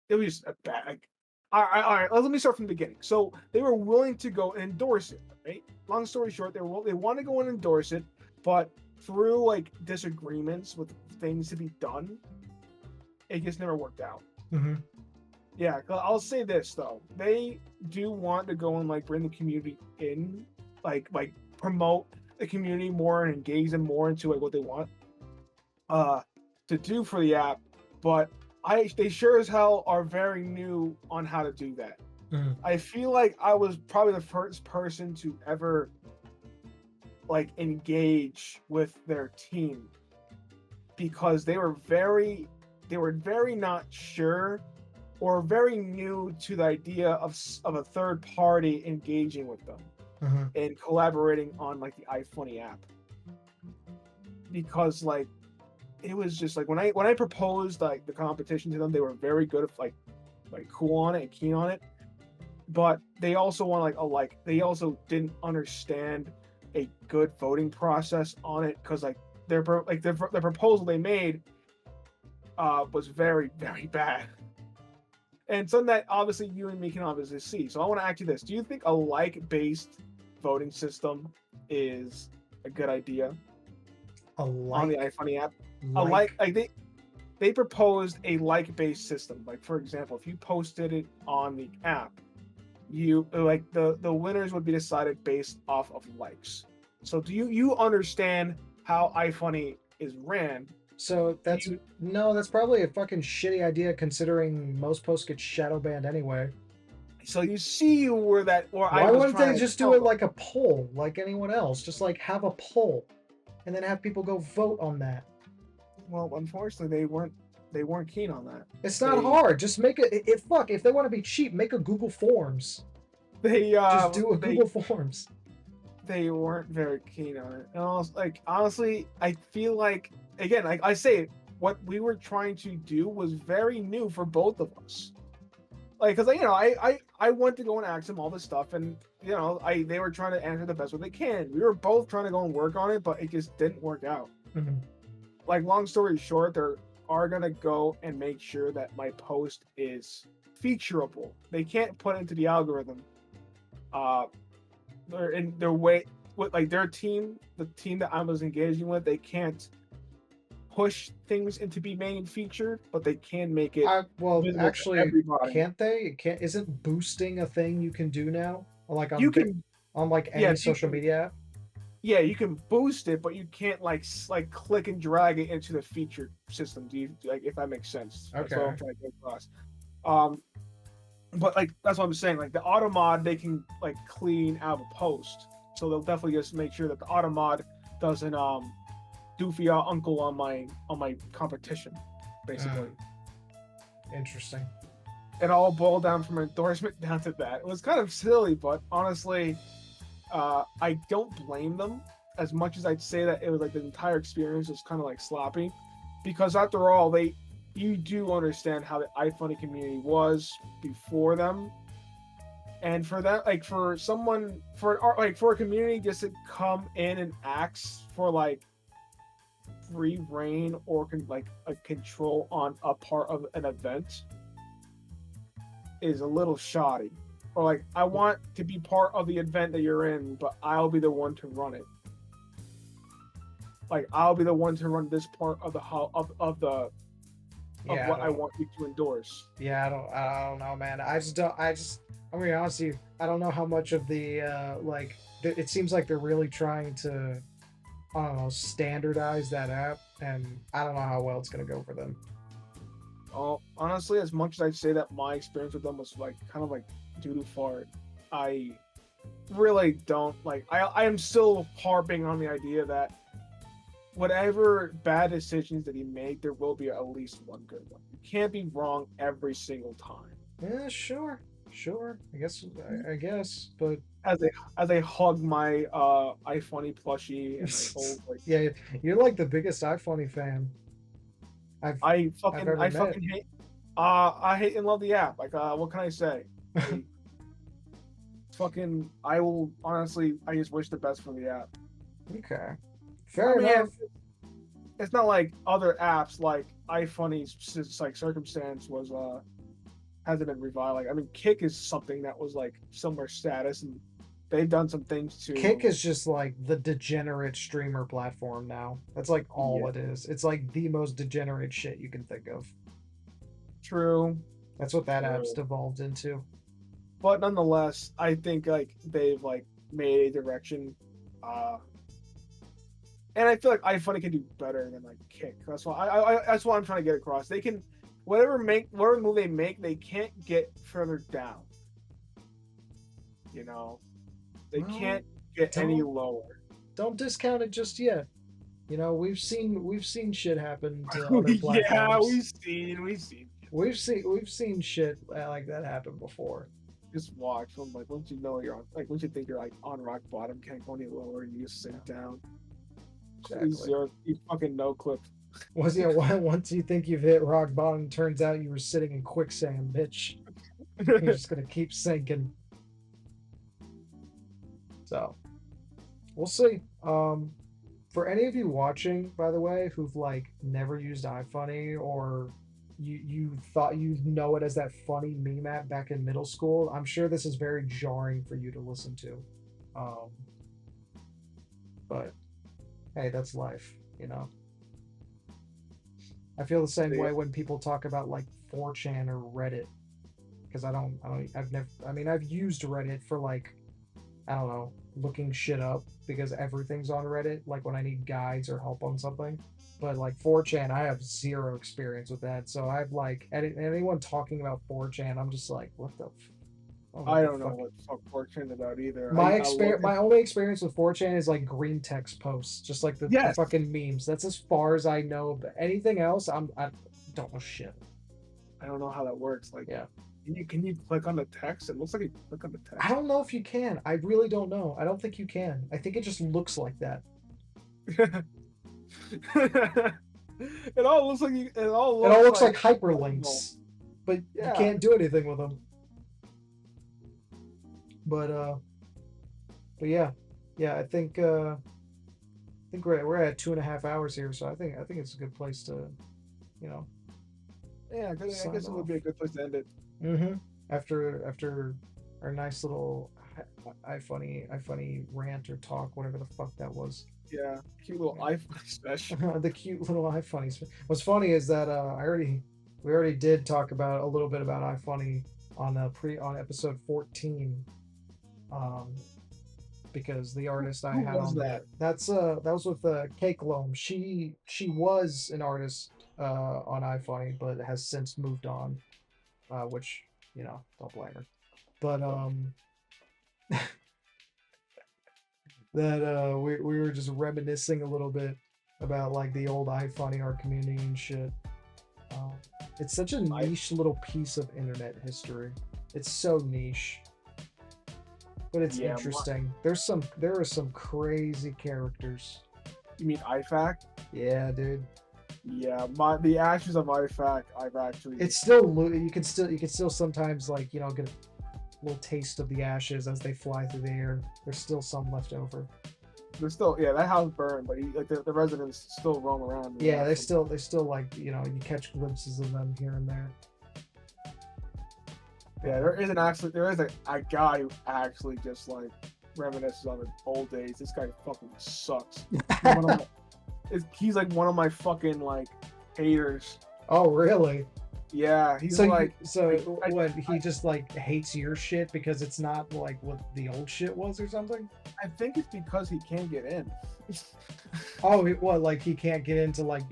it was just a bad. Like, all right, let me start from the beginning. So they were willing to go and endorse it, right? Long story short, they want to go and endorse it, but through like disagreements with things to be done, it just never worked out. Mm-hmm. Yeah, I'll say this though. They do want to go and like bring the community in, like promote the community more and engage them more into like what they want to do for the app. But they sure as hell are very new on how to do that. I feel like I was probably the first person to ever like engage with their team because they were very not sure or very new to the idea of a third party engaging with them and collaborating on like the iFunny app. Because like it was just like when I proposed like the competition to them, they were very good at like cool on it and keen on it. But they also want they also didn't understand a good voting process on it because like their proposal they made was very, very bad. And something that obviously you and me can obviously see. So I want to ask you this. Do you think a like-based voting system is a good idea on the iFunny app? They proposed a like-based system. Like, for example, if you posted it on the app, you like the winners would be decided based off of likes. So do you understand how iFunny is ran? So that's probably a fucking shitty idea considering most posts get shadow banned anyway. So you see where that or why wouldn't they just do it like a poll, like anyone else? Just like have a poll, and then have people go vote on that. Well, unfortunately, they weren't keen on that. It's not hard. Just make it. If they want to be cheap, make a Google Forms. They just do a Google Forms. They weren't very keen on it. And also, like honestly, I feel like again, like I say, what we were trying to do was very new for both of us. Like, cause I went to go and ask them all this stuff, and they were trying to answer the best way they can. We were both trying to go and work on it, but it just didn't work out. Like, long story short, they are gonna go and make sure that my post is featureable. They can't put it into the algorithm. They're in their way with like their team, the team that I was engaging with. They can't push things into be made featured, but they can make it. Well, actually, can't they? Isn't boosting a thing you can do now? Like on like any social media app. Yeah, you can boost it, but you can't like click and drag it into the featured system. Do you like if that makes sense? Okay. That's what I'm trying to get across. But like that's what I'm saying. Like the auto mod, they can like clean out a post, so they'll definitely just make sure that the auto mod doesn't doofy out uncle on my competition, basically. Interesting. It all boiled down from endorsement down to that. It was kind of silly, but honestly, I don't blame them as much as I'd say that it was like the entire experience was kind of like sloppy, because after all, you do understand how the iFunny community was before them, and for that, like for a community just to come in and ask for like free reign or like a control on a part of an event is a little shoddy. Or like, I want to be part of the event that you're in, but I'll be the one to run it. Like, I'll be the one to run this part of what I want you to endorse. Yeah, I don't know, man. I'm gonna be honest with you. I don't know how much of the it seems like they're really trying to, I don't know, standardize that app, and I don't know how well it's gonna go for them. Oh, honestly, as much as I'd say that my experience with them was like kind of like doo-doo fart, I really don't like. I am still harping on the idea that whatever bad decisions that he made, there will be at least one good one. You can't be wrong every single time. Yeah, sure. I guess, but as I hug my iFunny plushie and I hold like yeah, you're like the biggest iFunny fan. I fucking hate. I hate and love the app. Like, what can I say? I will honestly. I just wish the best for the app. Okay, fair enough. It's not like other apps like iFunny's like circumstance was hasn't been revived. Like, I mean, Kick is something that was like similar status, and they've done some things too. Kick is just like the degenerate streamer platform now. That's like all it is. It's like the most degenerate shit you can think of. True. That's what that app's devolved into. But nonetheless, I think like they've like made a direction, and I feel like iFunny can do better than like Kick. That's why I'm trying to get across. They can whatever move they make, they can't get further down. You know, they Well, can't get any lower. Don't discount it just yet. You know, we've seen shit happen to other platforms. Yeah, we've seen shit like that happen before. Just watch. I'm like, once you know you're on, like, once you think you're like on rock bottom, can't go any lower, and you just sink down. Exactly. You fucking no clip. Once you think you've hit rock bottom, turns out you were sitting in quicksand, bitch. You're just gonna keep sinking. So, we'll see. For any of you watching, by the way, who've like never used iFunny, or you thought you know it as that funny meme app back in middle school, I'm sure this is very jarring for you to listen to. But hey, that's life, you know. I feel the same way when people talk about like 4chan or Reddit, because I've used Reddit for like, I don't know, looking shit up, because everything's on Reddit, like when I need guides or help on something. But like 4chan, I have zero experience with that. So I've like, anyone talking about 4chan, I'm just like, what the I don't know what fuck 4chan about either. My only experience with 4chan is like green text posts, just like the fucking memes. That's as far as I know. But anything else, I don't know shit. I don't know how that works. Like, yeah, can you click on the text? It looks like you click on the text. I don't know if you can. I really don't know. I don't think you can. I think it just looks like that. It all looks like it all looks like hyperlinks, but you can't do anything with them. But yeah, I think we're at 2.5 hours here, so I think it's a good place to, you know. Yeah, I guess it would be a good place to end it. Mm-hmm. After our nice little iFunny rant or talk, whatever the fuck that was. Yeah, cute little iFunny special. The cute little iFunny special. What's funny is that we already did talk about a little bit about iFunny on episode 14. Because the artist I had on that was with Cake Loam. She was an artist on iFunny, but has since moved on, which, you know, don't blame her. But that we were just reminiscing a little bit about like the old iFunny art community and shit. It's such a niche little piece of internet history. It's so niche. But it's interesting. There are some crazy characters. You mean IFAC? Yeah, dude. Yeah, the ashes of IFAC, I've actually. It's still you can still sometimes, like, you know, get a little taste of the ashes as they fly through the air. There's still some left over. There's still, that house burned, but like the residents still roam around. Yeah, they still like, you know, you catch glimpses of them here and there. Yeah, there is a guy who actually just like reminisces on the old days. This guy fucking sucks. He's like one of my fucking like haters. Oh, really? Yeah, he's he just like hates your shit because it's not like what the old shit was or something? I think it's because he can't get in. Oh, like he can't get into like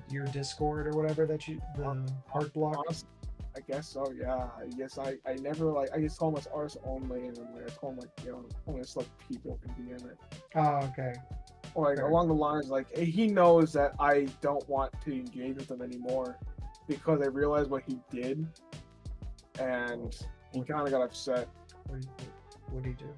your Discord or whatever that the art block? Honestly, I guess so, yeah. I guess I never I just told him it's artists only, and then I told him like, you know, only select people can be in it. Oh, okay. Or like along the lines like he knows that I don't want to engage with him anymore because I realized what he did, and he kind of got upset. What did he do?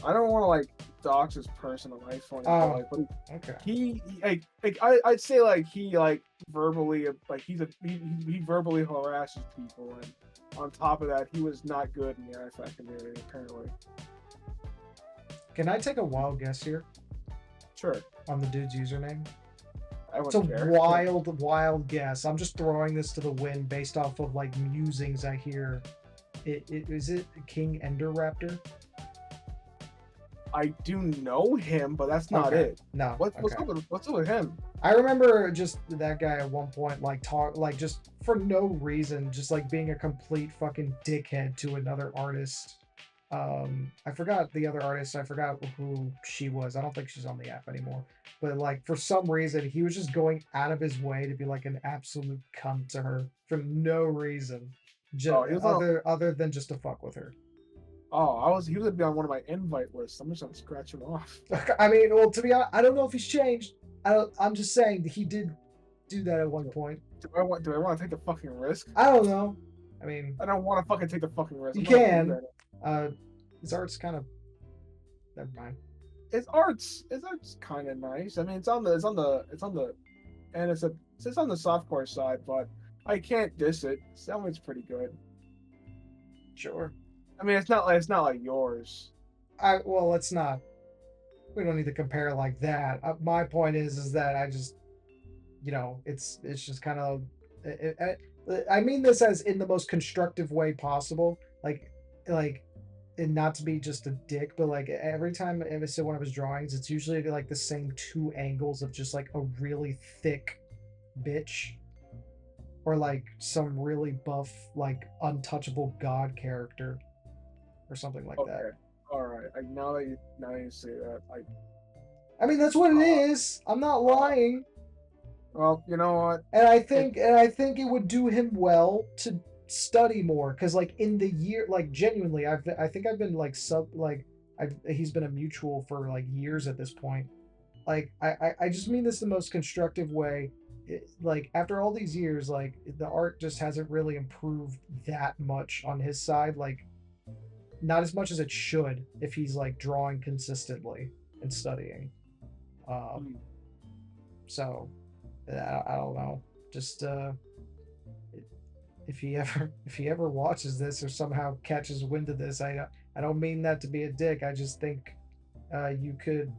I don't want to like dox his personal life on it, but okay. He I'd say like he like verbally like he verbally harasses people, and on top of that he was not good in the IFAC community apparently. Can I take a wild guess here? Sure. On the dude's username? It's a wild guess. I'm just throwing this to the wind based off of like musings I hear. Is it King Ender Raptor? I do know him, but that's not it. No. What's up with him? I remember just that guy at one point just for no reason, just like being a complete fucking dickhead to another artist. I forgot the other artist. I forgot who she was. I don't think she's on the app anymore. But like for some reason, he was just going out of his way to be like an absolute cunt to her for no reason, just Oh, he was on. other than just to fuck with her. Oh, he was gonna be on one of my invite lists. I'm just gonna scratch him off. I mean, well, to be honest, I don't know if he's changed. I'm just saying that he did do that at one point. Do I want to take the fucking risk? I don't know. I mean, I don't want to fucking take the fucking risk. you I'm not gonna can. do that. His art's kind of. Never mind. His art's kind of nice. I mean, it's on the and it's on the softcore side, but I can't diss it. That one's pretty good. Sure. I mean, it's not like yours. Well, let's not. We don't need to compare like that. My point is that I just, it's just kind of. I mean this as in the most constructive way possible. Like, and not to be just a dick, but like every time I see one of his drawings, it's usually like the same two angles of just like a really thick bitch, or like some really buff, like untouchable god character, or something like that. All right. Now that you say that, I mean, that's what it is. I'm not lying. Well, you know what? And I think it would do him well to study more, because like in the year, like genuinely, I think I've been like he's been a mutual for like years at this point. Like I just mean this the most constructive way. Like after all these years, like the art just hasn't really improved that much on his side. Like not as much as it should if he's like drawing consistently and studying. So I don't know. Just if he ever watches this or somehow catches wind of this, I don't mean that to be a dick. I just think you could,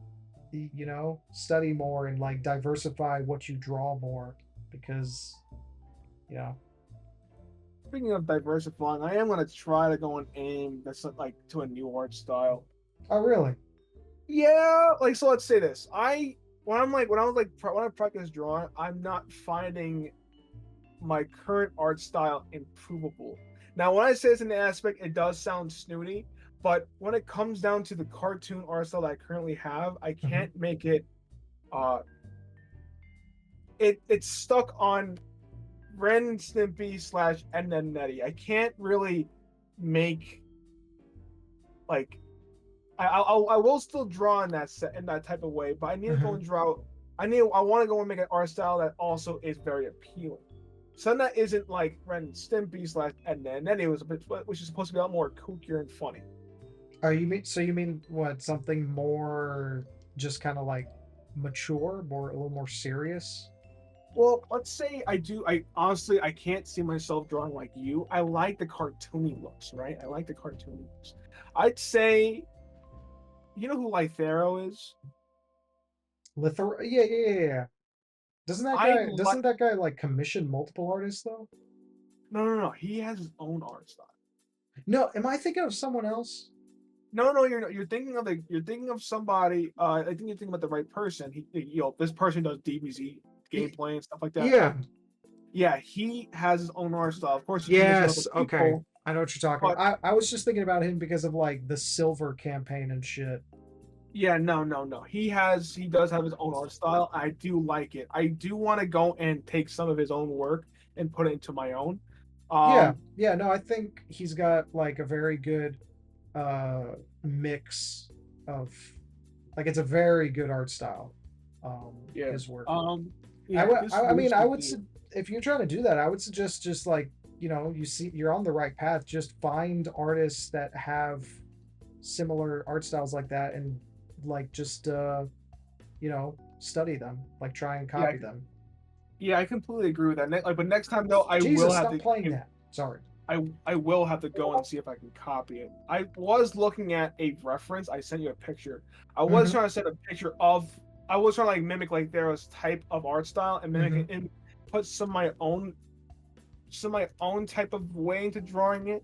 study more and like diversify what you draw more, because Speaking of diversifying, I am gonna try to go and aim this like to a new art style. Oh really? Yeah, like so. Let's say this. When I practice drawing, I'm not finding my current art style improvable. Now, when I say this in the aspect, it does sound snooty, but when it comes down to the cartoon art style that I currently have, I can't make it. It's stuck on Ren and Stimpy / Ed, Edd n Eddy. I can't really make like I will still draw in that type of way, but I need to go and draw. I want to go and make an art style that also is very appealing. Something that isn't like Ren and Stimpy / Ed, Edd n Eddy, which is supposed to be a lot more kookier and funny. Oh, you mean what? Something more just kind of like mature, a little more serious? Well, let's say I honestly can't see myself drawing like you. I like the cartoony looks, right? I like the cartoony looks. I'd say, you know who Lithero is? Yeah. Doesn't that guy like commission multiple artists though? No. He has his own art style. No, am I thinking of someone else? No, you're thinking of somebody. I think you're thinking about the right person. This person does DBZ gameplay and stuff like that. Yeah, he has his own art style. Of course. Yes. Okay. I know what you're talking about. I was just thinking about him because of like the Silver campaign and shit. Yeah, no. He does have his own art style. I do like it. I do want to go and take some of his own work and put it into my own. Yeah. No, I think he's got like a very good mix of, like, it's a very good art style. His work. I mean, if you're trying to do that, I would suggest just like, you're on the right path. Just find artists that have similar art styles like that, and like just study them, like try and copy them. Yeah, I completely agree with that. But next time though, playing that. Sorry. I will have to go and see if I can copy it. I was looking at a reference. I sent you a picture. I was trying to send a picture of. I was trying to like mimic like there's type of art style and mimic it and put some of my own type of way into drawing it.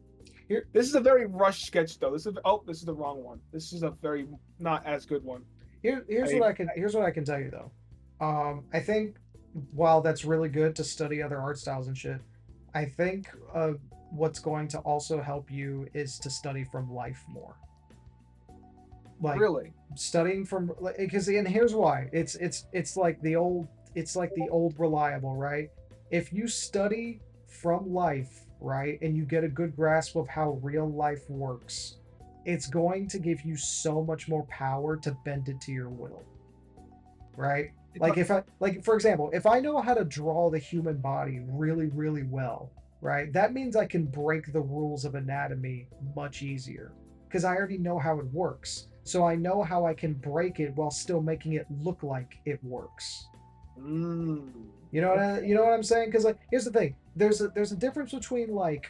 This is a very rushed sketch though. This is the wrong one. This is a very not as good one. Here's what I can tell you though. I think while that's really good to study other art styles and shit, I think what's going to also help you is to study from life more. Like Really? studying from, because and here's why. It's like the old reliable, right? If you study from life, right, and you get a good grasp of how real life works, it's going to give you so much more power to bend it to your will, right? Like if I, like for example, if I know how to draw the human body really, really well, right, that means I can break the rules of anatomy much easier because I already know how it works. So I know how I can break it while still making it look like it works. Mm, You know okay. you know what I'm saying? Because like here's the thing. There's a difference between like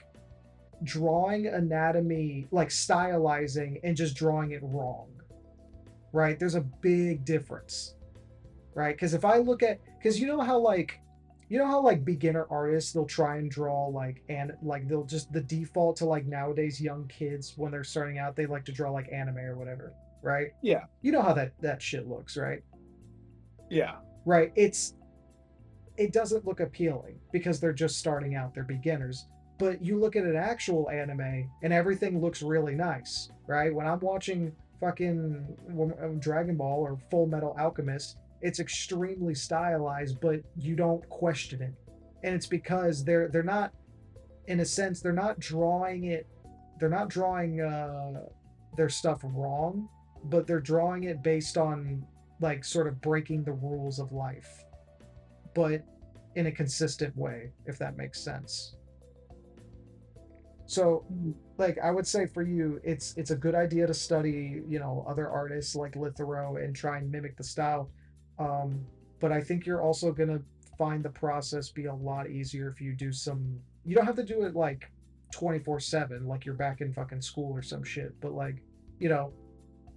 drawing anatomy, like stylizing, and just drawing it wrong. Right? There's a big difference. Right? Because if I look at, because you know how like beginner artists, they'll try and draw like, and like they'll just, the default to like nowadays young kids when they're starting out, they like to draw like anime or whatever, right? Yeah. You know how that shit looks, right? Yeah. Right? It doesn't look appealing because they're just starting out, they're beginners. But you look at an actual anime and everything looks really nice, right? When I'm watching fucking Dragon Ball or Full Metal Alchemist, it's extremely stylized, but you don't question it. And it's because they're not, in a sense, they're not drawing it, they're not drawing their stuff wrong, but they're drawing it based on like sort of breaking the rules of life, but in a consistent way, if that makes sense. So, like I would say for you, it's a good idea to study, you know, other artists like Lithero and try and mimic the style. Um, but I think you're also gonna find the process be a lot easier if you do some. You don't have to do it like 24/7, like you're back in fucking school or some shit. But like, you know,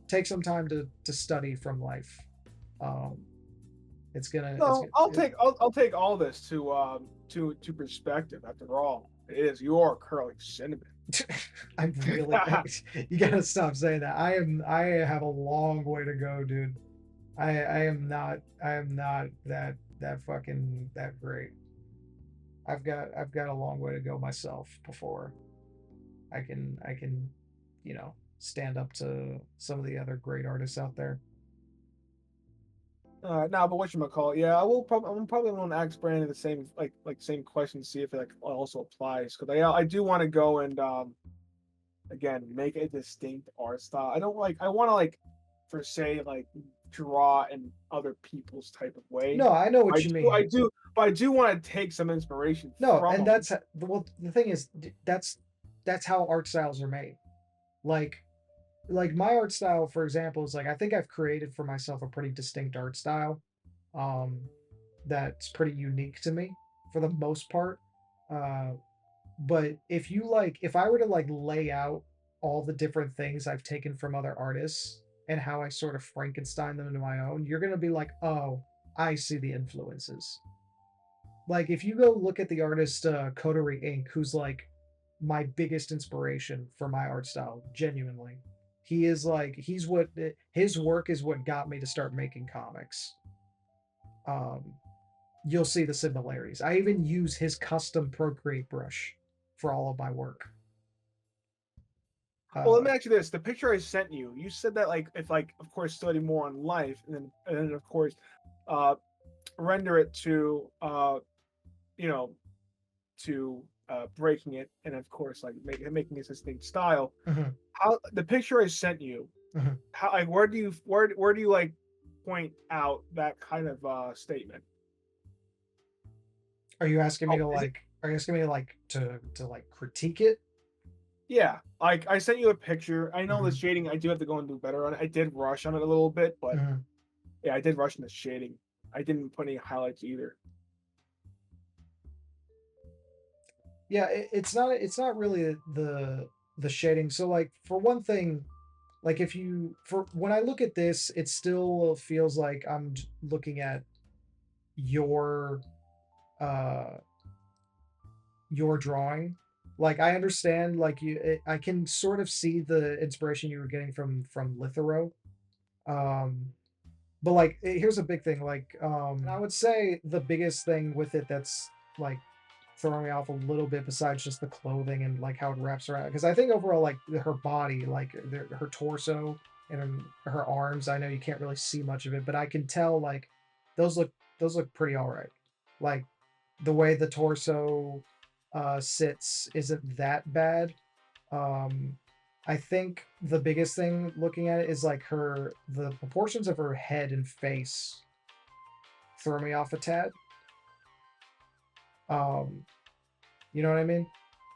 take some time to study from life. Um, it's No, I'll take all this to perspective. After all, it is your curly cinnamon. I'm really you gotta stop saying that. I have a long way to go, dude. I am not that fucking that great. I've got a long way to go myself before I can, you know, stand up to some of the other great artists out there. Nah, but what you call it? Yeah, I will probably. I'm probably going to ask Brandon the same same question, see if it like also applies. Because I do want to go and again make a distinct art style. I don't like. I want to like for say like draw in other people's type of way. No, I know what you mean. But I do want to take some inspiration No, from and them. that's well. The thing is, that's how art styles are made. Like my art style, for example, is like I think I've created for myself a pretty distinct art style. Um, that's pretty unique to me for the most part. Uh, but if you like, if I were to like lay out all the different things I've taken from other artists and how I sort of Frankenstein them into my own, you're gonna be like, oh, I see the influences. Like if you go look at the artist Coterie Inc., who's like my biggest inspiration for my art style, genuinely. He is like he's what his work is what got me to start making comics. Um, you'll see the similarities. I even use his custom Procreate brush for all of my work. Well, let Uh, me ask you this: the picture I sent you, you said that like if like of course study more on life, and then of course, uh, render it to you know to breaking it, and of course like making it a distinct style. mhm, How the picture I sent you, mhm. how like where do you like point out that kind of statement? Are you asking me Oh, to is it? like? Are you asking me to like to like critique it? Yeah, like I sent you a picture. I know the Mhm, shading. I do have to go and do better on it. I did rush on it a little bit, but mhm. yeah, I did rush in the shading. I didn't put any highlights either. Yeah, it's not really the shading. So like for one thing, like if you for when I look at this, it still feels like I'm looking at your uh your drawing. Like I understand, like I can sort of see the inspiration you were getting from Lithero. Um, but like here's a big thing. Like I would say the biggest thing with it that's like throwing me off a little bit besides just the clothing and like how it wraps around. Because I think overall, like her body, like her torso and her arms, I know you can't really see much of it, but I can tell like those look pretty all right. Like the way the torso sits isn't that bad. Um, I think the biggest thing looking at it is like the proportions of her head and face throw me off a tad. Um, you know what I mean?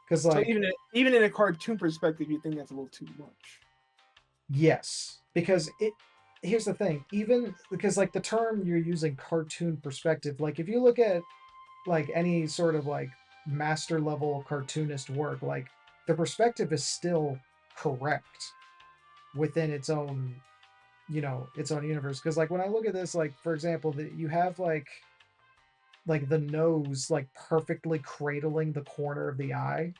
Because So like even in a cartoon perspective, you think that's a little too much. yes, because here's the thing, even because like the term you're using cartoon perspective, like if you look at like any sort of like master level cartoonist work, like the perspective is still correct within its own, its own universe. Because like when I look at this, like for example, that you have like the nose like perfectly cradling the corner of the eye,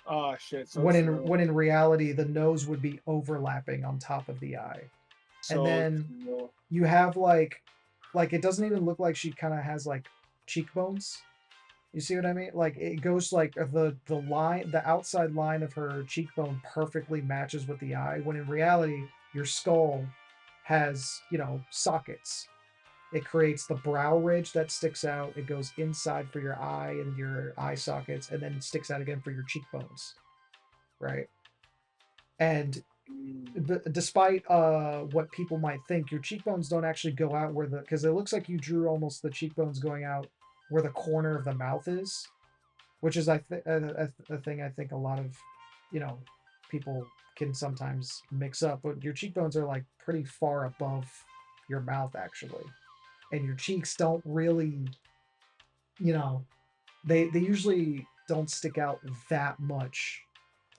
Oh shit! So when true. in reality the nose would be overlapping on top of the eye. And So then true. you have like it doesn't even look like she kind of has like cheekbones. You see what I mean? Like it goes like the outside line of her cheekbone perfectly matches with the eye, when in reality your skull has, sockets. It creates the brow ridge that sticks out. It goes inside for your eye and your eye sockets, and then it sticks out again for your cheekbones, right? And despite what people might think, your cheekbones don't actually go out where because it looks like you drew almost the cheekbones going out where the corner of the mouth is, which is a thing I think a lot of, people can sometimes mix up. But your cheekbones are like pretty far above your mouth actually, and your cheeks don't really, they usually don't stick out that much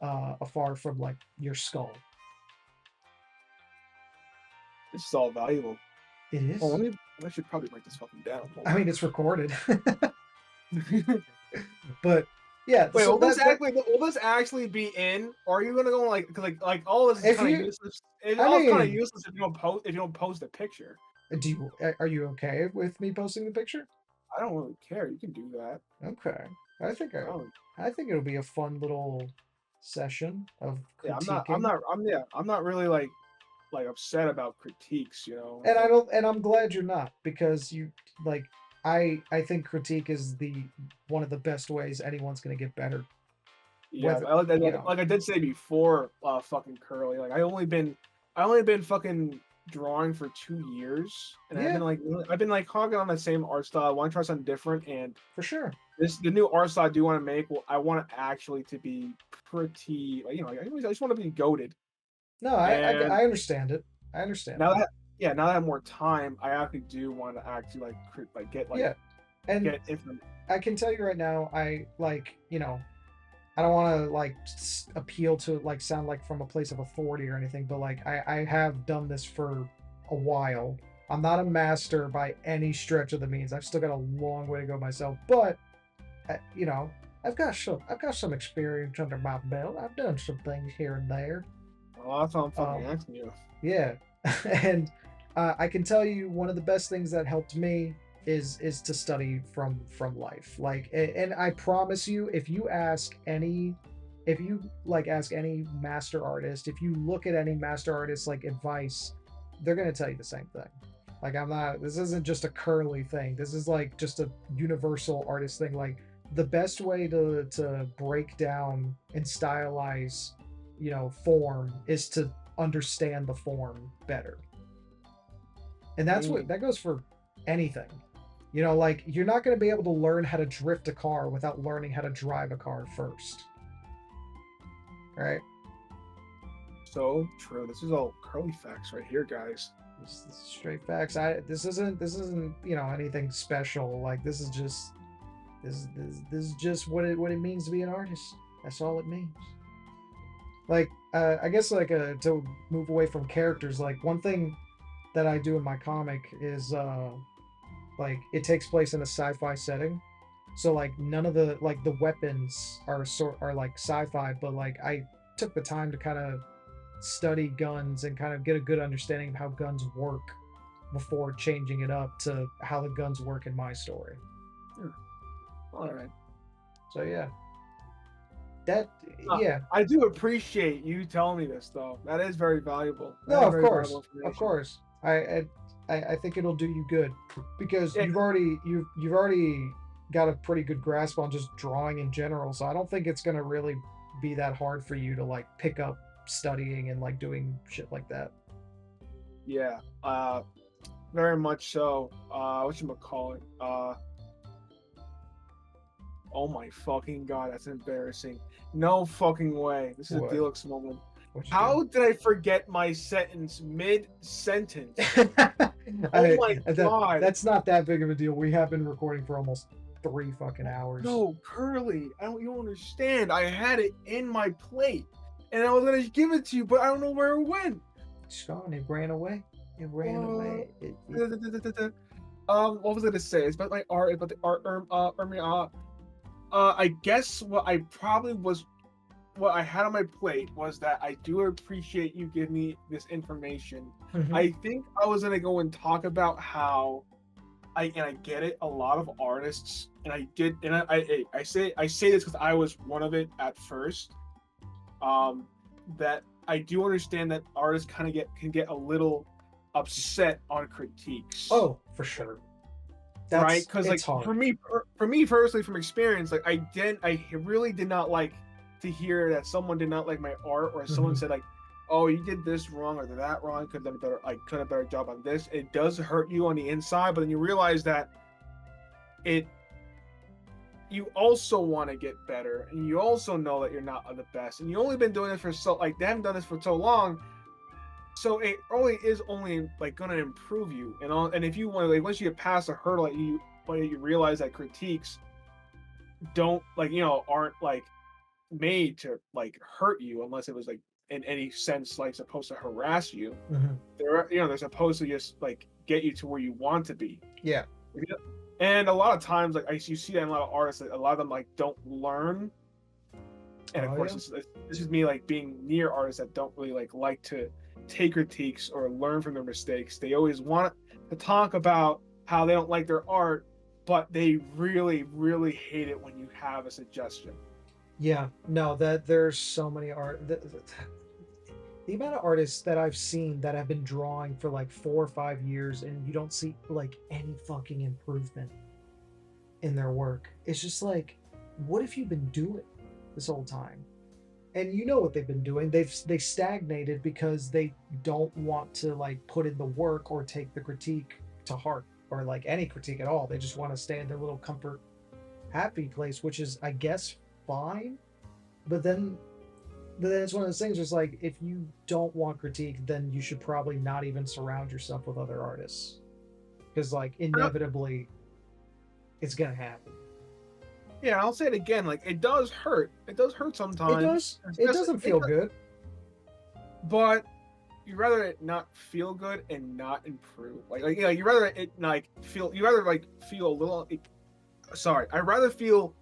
afar from like your skull. This is all valuable. It is. Oh, I should probably write this fucking down. I mean, it's recorded. But yeah. Wait, So will this actually be in? Or are you gonna go like all this is kind of useless? All is kind of useless if you don't post a picture. Are you okay with me posting the picture? I don't really care. You can do that. Okay. I think it'll be a fun little session of critiquing. I'm not really like upset about critiques, you know. And I don't, and I'm glad you're not, because you like I think critique is the one of the best ways anyone's gonna get better. Yeah, like I did say before, fucking Curly. Like I only been fucking drawing for 2 years, and Yeah. I've been like hogging on the same art style. I want to try something different, and For sure. the new art style I do want to make. Well, I want it actually to be pretty. Like, I just want to be goated. No, I understand it. I understand. Now that now that I have more time, I actually do want to actually get yeah, and get information. I can tell you right now, I I don't want to like appeal to like sound like from a place of authority or anything, but like I have done this for a while. I'm not a master by any stretch of the means. I've still got a long way to go myself, but I've got some experience under my belt. I've done some things here and there. Well, that's what I'm fucking asking you. Yeah, and I can tell you one of the best things that helped me is to study from life. Like, and I promise you, if you ask any master artist, if you look at any master artist like advice, they're gonna tell you the same thing. Like, this isn't just a Curly thing. This is like just a universal artist thing. Like, the best way to break down and stylize, form is to understand the form better. And that's that goes for anything. Like, you're not going to be able to learn how to drift a car without learning how to drive a car first. Right? So true. This is all Curly facts right here, guys. This is straight facts. This isn't anything special. Like, this is just what it means to be an artist. That's all it means. Like, I guess to move away from characters, like one thing that I do in my comic is like it takes place in a sci-fi setting. So like none of the weapons are like sci-fi, but like I took the time to kind of study guns and kind of get a good understanding of how guns work before changing it up to how the guns work in my story. All right. So yeah, that Uh, yeah. I do appreciate you telling me this, though. That is very valuable. That No, is of very valuable course, of information. course. I think it'll do you good because Yeah, you've already got a pretty good grasp on just drawing in general. So I don't think it's gonna really be that hard for you to like pick up studying and like doing shit like that. yeah. Very much so. Whatchamacallit? Oh my fucking god, that's embarrassing. No fucking way. This is a What? Delix moment. What you do? How did I forget my sentence mid-sentence? Oh I my that god. that's not that big of a deal. We have been recording for almost 3 fucking hours. No, Curly, you don't understand. I had it in my plate, and I was gonna give it to you, but I don't know where it went. It's gone. It ran away. It ran Uh, away. It what was I gonna say? It's about my art, about the art, I guess what I had on my plate was that I do appreciate you giving me this information. Mhm. I think I was gonna go and talk about how I get it. A lot of artists, and I did, and I say this because I was one of it at first. Um, that I do understand that artists kind of can get a little upset on critiques. Oh, for sure. Right, because like It's hard. for me personally, from experience, like I really did not like to hear that someone did not like my art, or someone Mhm. said like, oh, you did this wrong or that wrong, could have done a better, I could have done a better job on this. It does hurt you on the inside, but then you realize that it you also want to get better, and you also know that you're not the best, and you only been doing this for so, like, they haven't done this for so long, so it only is only like gonna improve you, and all. And if you want to, like, once you get past a hurdle, like you realize that critiques don't, like, aren't like made to like hurt you, unless it was like in any sense like supposed to harass you. Mhm. They're supposed to just like get you to where you want to be. Yeah. And a lot of times, like, you see that in a lot of artists, that a lot of them like don't learn. And of Oh course, yeah. this is me like being near artists that don't really like to take critiques or learn from their mistakes. They always want to talk about how they don't like their art, but they really, really hate it when you have a suggestion. Yeah. No, that there's so many the amount of artists that I've seen that have been drawing for like 4 or 5 years and you don't see like any fucking improvement in their work. It's just like, what have you been doing this whole time? And you know what they've been doing. They stagnated because they don't want to like put in the work or take the critique to heart or like any critique at all. They just want to stay in their little comfort happy place, which is I guess fine. But then it's one of those things where it's like if you don't want critique, then you should probably not even surround yourself with other artists. Because like inevitably it's gonna happen. Yeah, I'll say it again. Like, it does hurt. It does hurt sometimes. It does. It doesn't feel good. But you rather it not feel good and not improve. You rather it like feel. You rather like feel a little. Sorry, I rather feel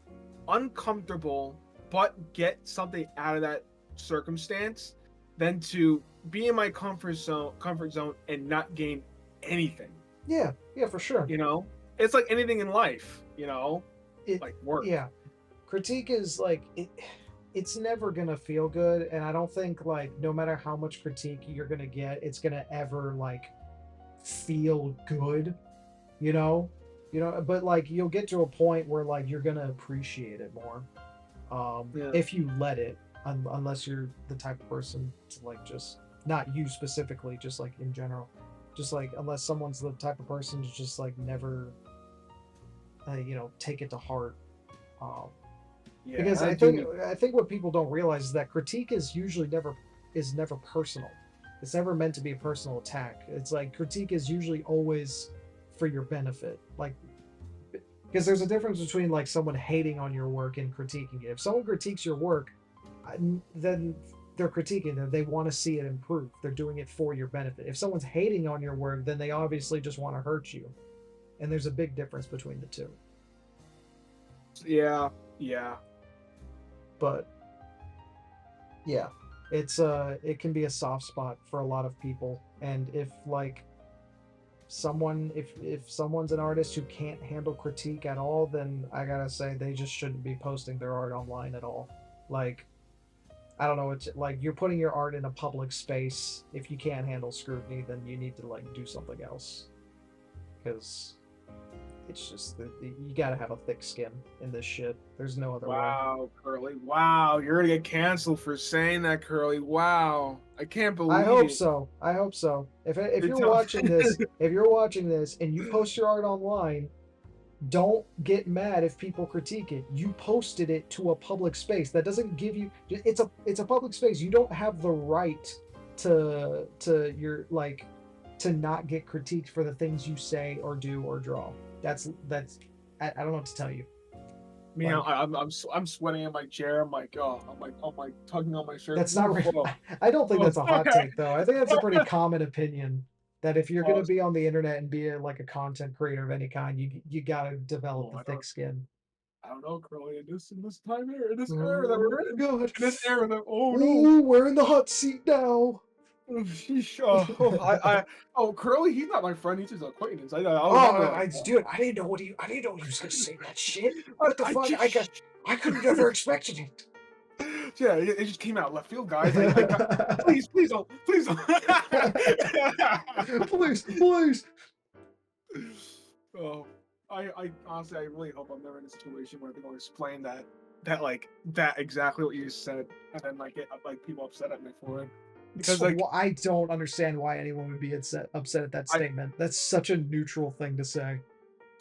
uncomfortable but get something out of that circumstance than to be in my comfort zone and not gain anything. Yeah, for sure. It's like anything in life. Like work. Yeah, critique is like it's never gonna feel good, and I don't think like no matter how much critique you're gonna get, it's gonna ever like feel good, you know, but like you'll get to a point where like you're gonna appreciate it more, Yeah. if you let it, unless you're the type of person to like just not you specifically, just like in general, just like unless someone's the type of person to just like never take it to heart, Yeah, because I think what people don't realize is that critique is usually never personal. It's never meant to be a personal attack. It's like critique is usually always for your benefit, like because there's a difference between like someone hating on your work and critiquing it. If someone critiques your work, then they're critiquing it. They want to see it improve. They're doing it for your benefit. If someone's hating on your work, then they obviously just want to hurt you. And there's a big difference between the two. Yeah. But yeah, it can be a soft spot for a lot of people. And if like someone's an artist who can't handle critique at all, then I gotta say they just shouldn't be posting their art online at all. Like, I don't know, it's like you're putting your art in a public space. If you can't handle scrutiny, then you need to like do something else, because it's just you gotta have a thick skin in this shit. There's no other way. Wow, Curly. Wow, you're gonna get canceled for saying that, Curly. Wow, I can't believe. I hope so. I hope so. If you're watching this, if you're watching this and you post your art online, don't get mad if people critique it. You posted it to a public space. That doesn't give you. It's a public space. You don't have the right to your like to not get critiqued for the things you say or do or draw. That's I don't know what to tell you. Me, like, I'm sweating in my chair. I'm like, tugging on my shirt. That's not right. I don't think that's a hot take though. I think that's a pretty common opinion. That if you're going to be on the internet and be like a content creator of any kind, you got to develop the thick skin. I don't know, Curly. In this time here, in this era that we're in, God. In this era that no, we're in the hot seat now. Curly, he's not my friend. He's just an acquaintance. Dude, I didn't know what he was gonna say that shit. What the fuck? I could have never expected it. Yeah, it just came out left field, guys. Please don't. Please Oh, I honestly, I really hope I'm never in a situation where they're going to explain that exactly what you just said, and then get people upset at me for it. Because I don't understand why anyone would be upset at that statement. That's such a neutral thing to say.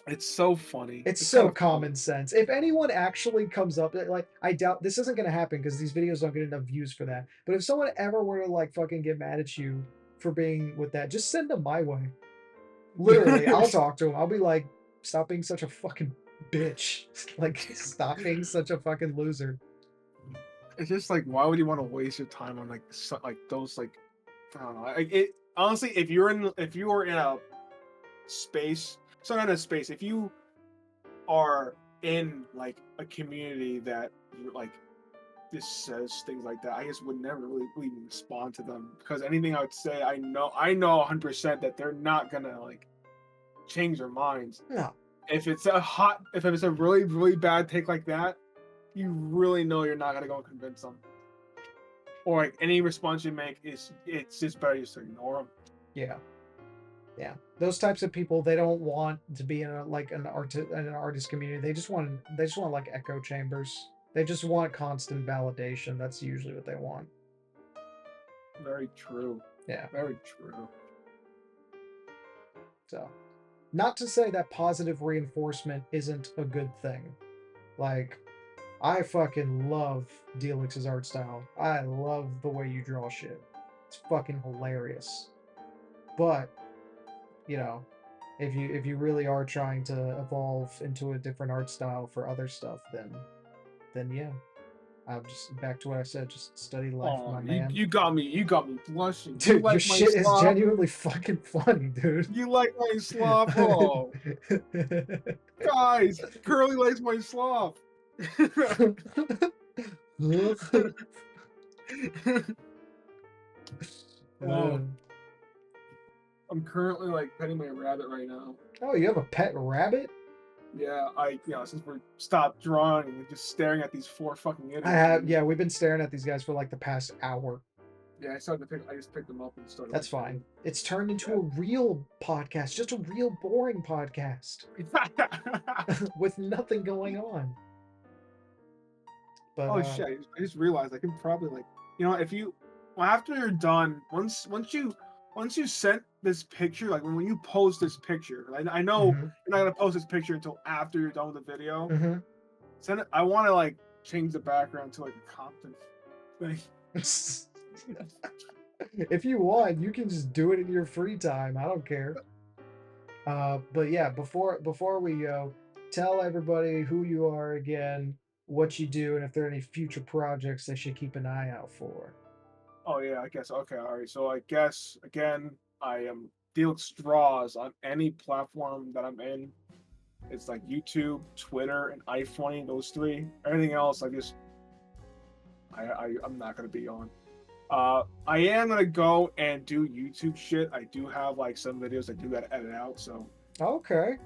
It's so funny. It's so common sense. If anyone actually comes up, I doubt this isn't going to happen because these videos don't get enough views for that. But if someone ever were to fucking get mad at you for being with that, just send them my way. Literally, I'll talk to them. I'll be like, stop being such a fucking bitch. Stop being such a fucking loser. It's just why would you want to waste your time on those I don't know. Honestly, if you were in a space. So not in a space. If you are in a community that just says things like that, I just would never really respond to them, because anything I would say, I know 100% that they're not gonna change their minds. No. If it's a really, really bad take like that, you really know you're not gonna go and convince them. Or any response you make it's just better just to ignore them. Yeah. Yeah, those types of people, they don't want to be in an artist community. They just want echo chambers. They just want constant validation. That's usually what they want. Very true. Yeah. Very true. So, not to say that positive reinforcement isn't a good thing. I fucking love Delix's art style. I love the way you draw shit. It's fucking hilarious. But if you really are trying to evolve into a different art style for other stuff, then yeah, I'm just back to what I said. Just study life, my man. You got me blushing, dude. Your shit is genuinely fucking funny, dude. You like my slop? Oh, guys, Curly likes my slop. I'm currently petting my rabbit right now. Oh, you have a pet rabbit? Yeah, since we're stopped drawing and just staring at these 4 fucking idiots. I have, yeah, we've been staring at these guys for the past hour. Yeah, I just picked them up and started. That's fine. It's turned into a real podcast, just a real boring podcast with nothing going on. But shit! I just realized I can probably if you after you're done, once you sent this picture, when you post this picture, I know you're not gonna post this picture until after you're done with the video. Send it. I want to change the background to a Compton thing. If you want, you can just do it in your free time. I don't care. But yeah, before we go, tell everybody who you are again, what you do, and if there are any future projects they should keep an eye out for. Oh yeah, I guess. Okay, all right. So I guess again, I am Delix Draws on any platform that I'm in. It's YouTube, Twitter, and iFunny. Those 3. Everything else, I'm not gonna be on. I am gonna go and do YouTube shit. I do have like some videos I do gotta edit out, so Okay.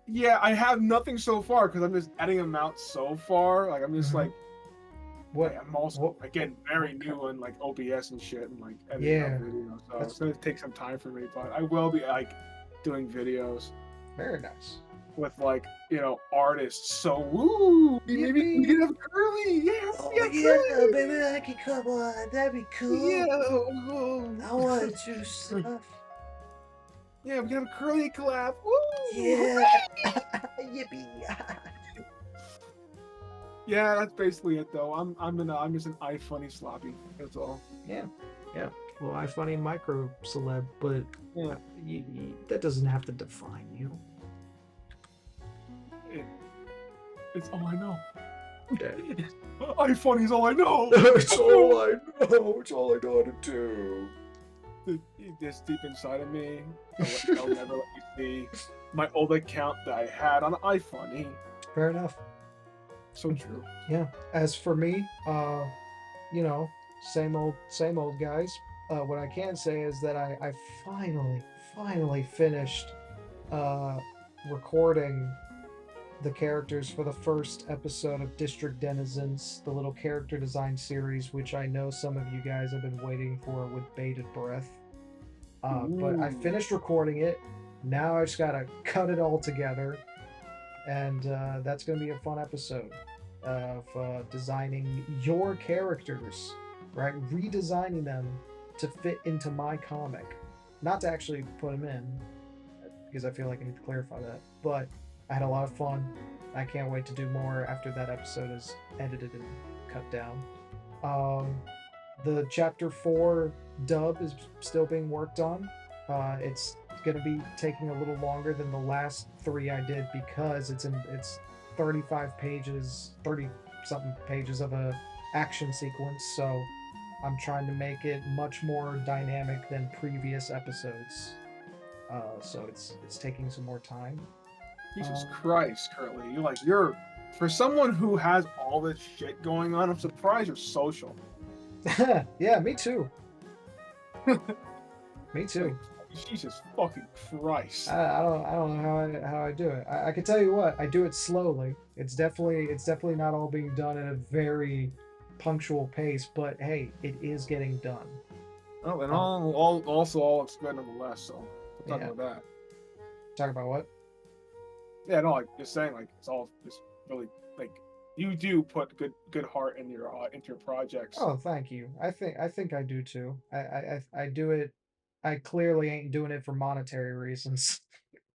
yeah, I have nothing so far because I'm just editing them out so far. Like I'm just Mhm. like, What? I'm also What? again very what new on like OBS and shit and like editing out Yeah. videos. So That's it's gonna take some time for me, but I will be like doing videos very nice. with like artists. So woo, maybe we Yippee! can have Curly. Yes, Oh yeah, yeah, Curly. baby, I can come on. That'd be cool. Yeah, I want to do stuff. yeah, we can have Curly collab. Woo! Yeah. Hooray! Yippee. Yeah, that's basically it though. I'm just an iFunny sloppy. That's all. Yeah. Well, I funny micro celeb, but Yeah. that doesn't have to define you. It's all I know. Yeah. iFunny's all I know. It's all I know. It's all I know how to do. This deep inside of me, I'll never let you see my old account that I had on iFunny. Fair enough. So true. Yeah. As for me, you know, same old guys. What I can say is that I finally finished recording the characters for the first episode of District Denizens, the little character design series, which I know some of you guys have been waiting for with bated breath. But I Ooh. finished recording it. Now I just gotta cut it all together, and that's gonna be a fun episode of designing your characters, right? Redesigning them to fit into my comic, not to actually put them in, because I feel like I need to clarify that. But I had a lot of fun. I can't wait to do more after that episode is edited and cut down. The chapter 4 dub is still being worked on. It's going to be taking a little longer than the last 3 I did because it's 35 pages, 30 something pages of a action sequence. So I'm trying to make it much more dynamic than previous episodes. So it's taking some more time. Jesus Christ, Curly. You're for someone who has all this shit going on, I'm surprised you're social. Yeah, me too. Me too. Jesus fucking Christ. I don't know how I do it. I can tell you what, I do it slowly. It's definitely not all being done at a very punctual pace, but hey, it is getting done. Oh, and all looks good nonetheless, so we'll talk about that. Talk about what? Yeah, no, like just saying, like it's all just really like you do put good heart in your into your projects. Oh, thank you. I think I do too. I do it. I clearly ain't doing it for monetary reasons.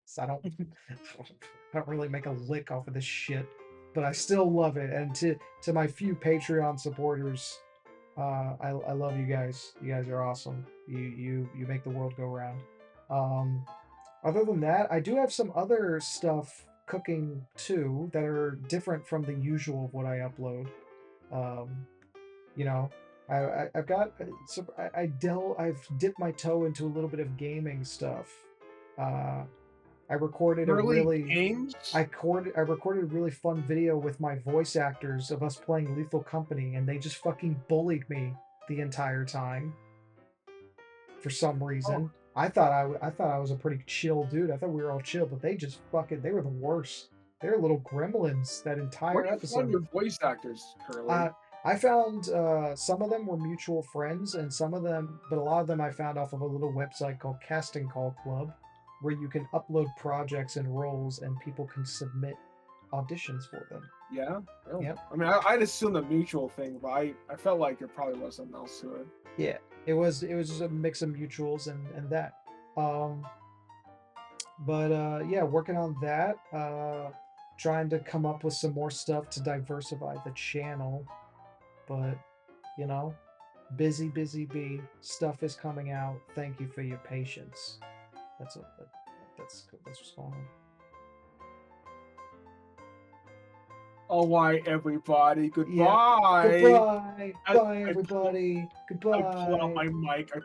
So I don't really make a lick off of this shit, but I still love it. And to my few Patreon supporters, I love you guys. You guys are awesome. You make the world go round. Other than that, I do have some other stuff cooking too that are different from the usual of what I upload. You know, I've got so I've dipped my toe into a little bit of gaming stuff. I recorded Games? I recorded a really fun video with my voice actors of us playing Lethal Company, and they just fucking bullied me the entire time for some reason. I thought I was a pretty chill dude. I thought we were all chill, but they were the worst. They were little gremlins that entire Where do you episode. find your voice actors, Curly? I found some of them were mutual friends, and but a lot of them I found off of a little website called Casting Call Club, where you can upload projects and roles, and people can submit auditions for them. Yeah, really? Yep. I mean, I'd assume a mutual thing, but I felt like there probably was something else to it. Yeah, it was just a mix of mutuals and that. But yeah, working on that. Trying to come up with some more stuff to diversify the channel, but you know, busy bee. Stuff is coming out. Thank you for your patience. That's what's going on. All right, everybody. Goodbye. Yeah. Goodbye. Bye, everybody. Goodbye. I pull out my mic. I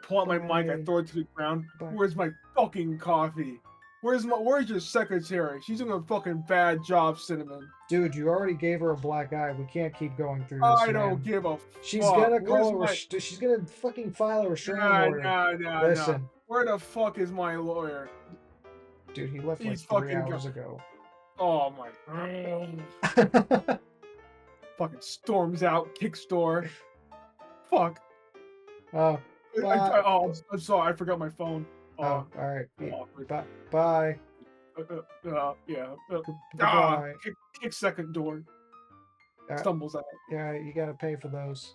throw it to the ground. Bye. Where's my fucking coffee? Where's your secretary? She's doing a fucking bad job, Cinnamon. Dude, you already gave her a black eye. We can't keep going through this, I man. don't give a She's fuck. gonna call Where's a she's gonna fucking file a restraining Nah, order. nah. Listen, Where the fuck is my lawyer? dude, he left like He's 3 fucking hours ago. Oh my. Fucking storms out, kick store. Fuck. Oh, I'm sorry. I forgot my phone. all right. Awkward. Bye. Yeah. Goodbye. Kick second door. Uh, Stumbles out. Yeah, you gotta pay for those.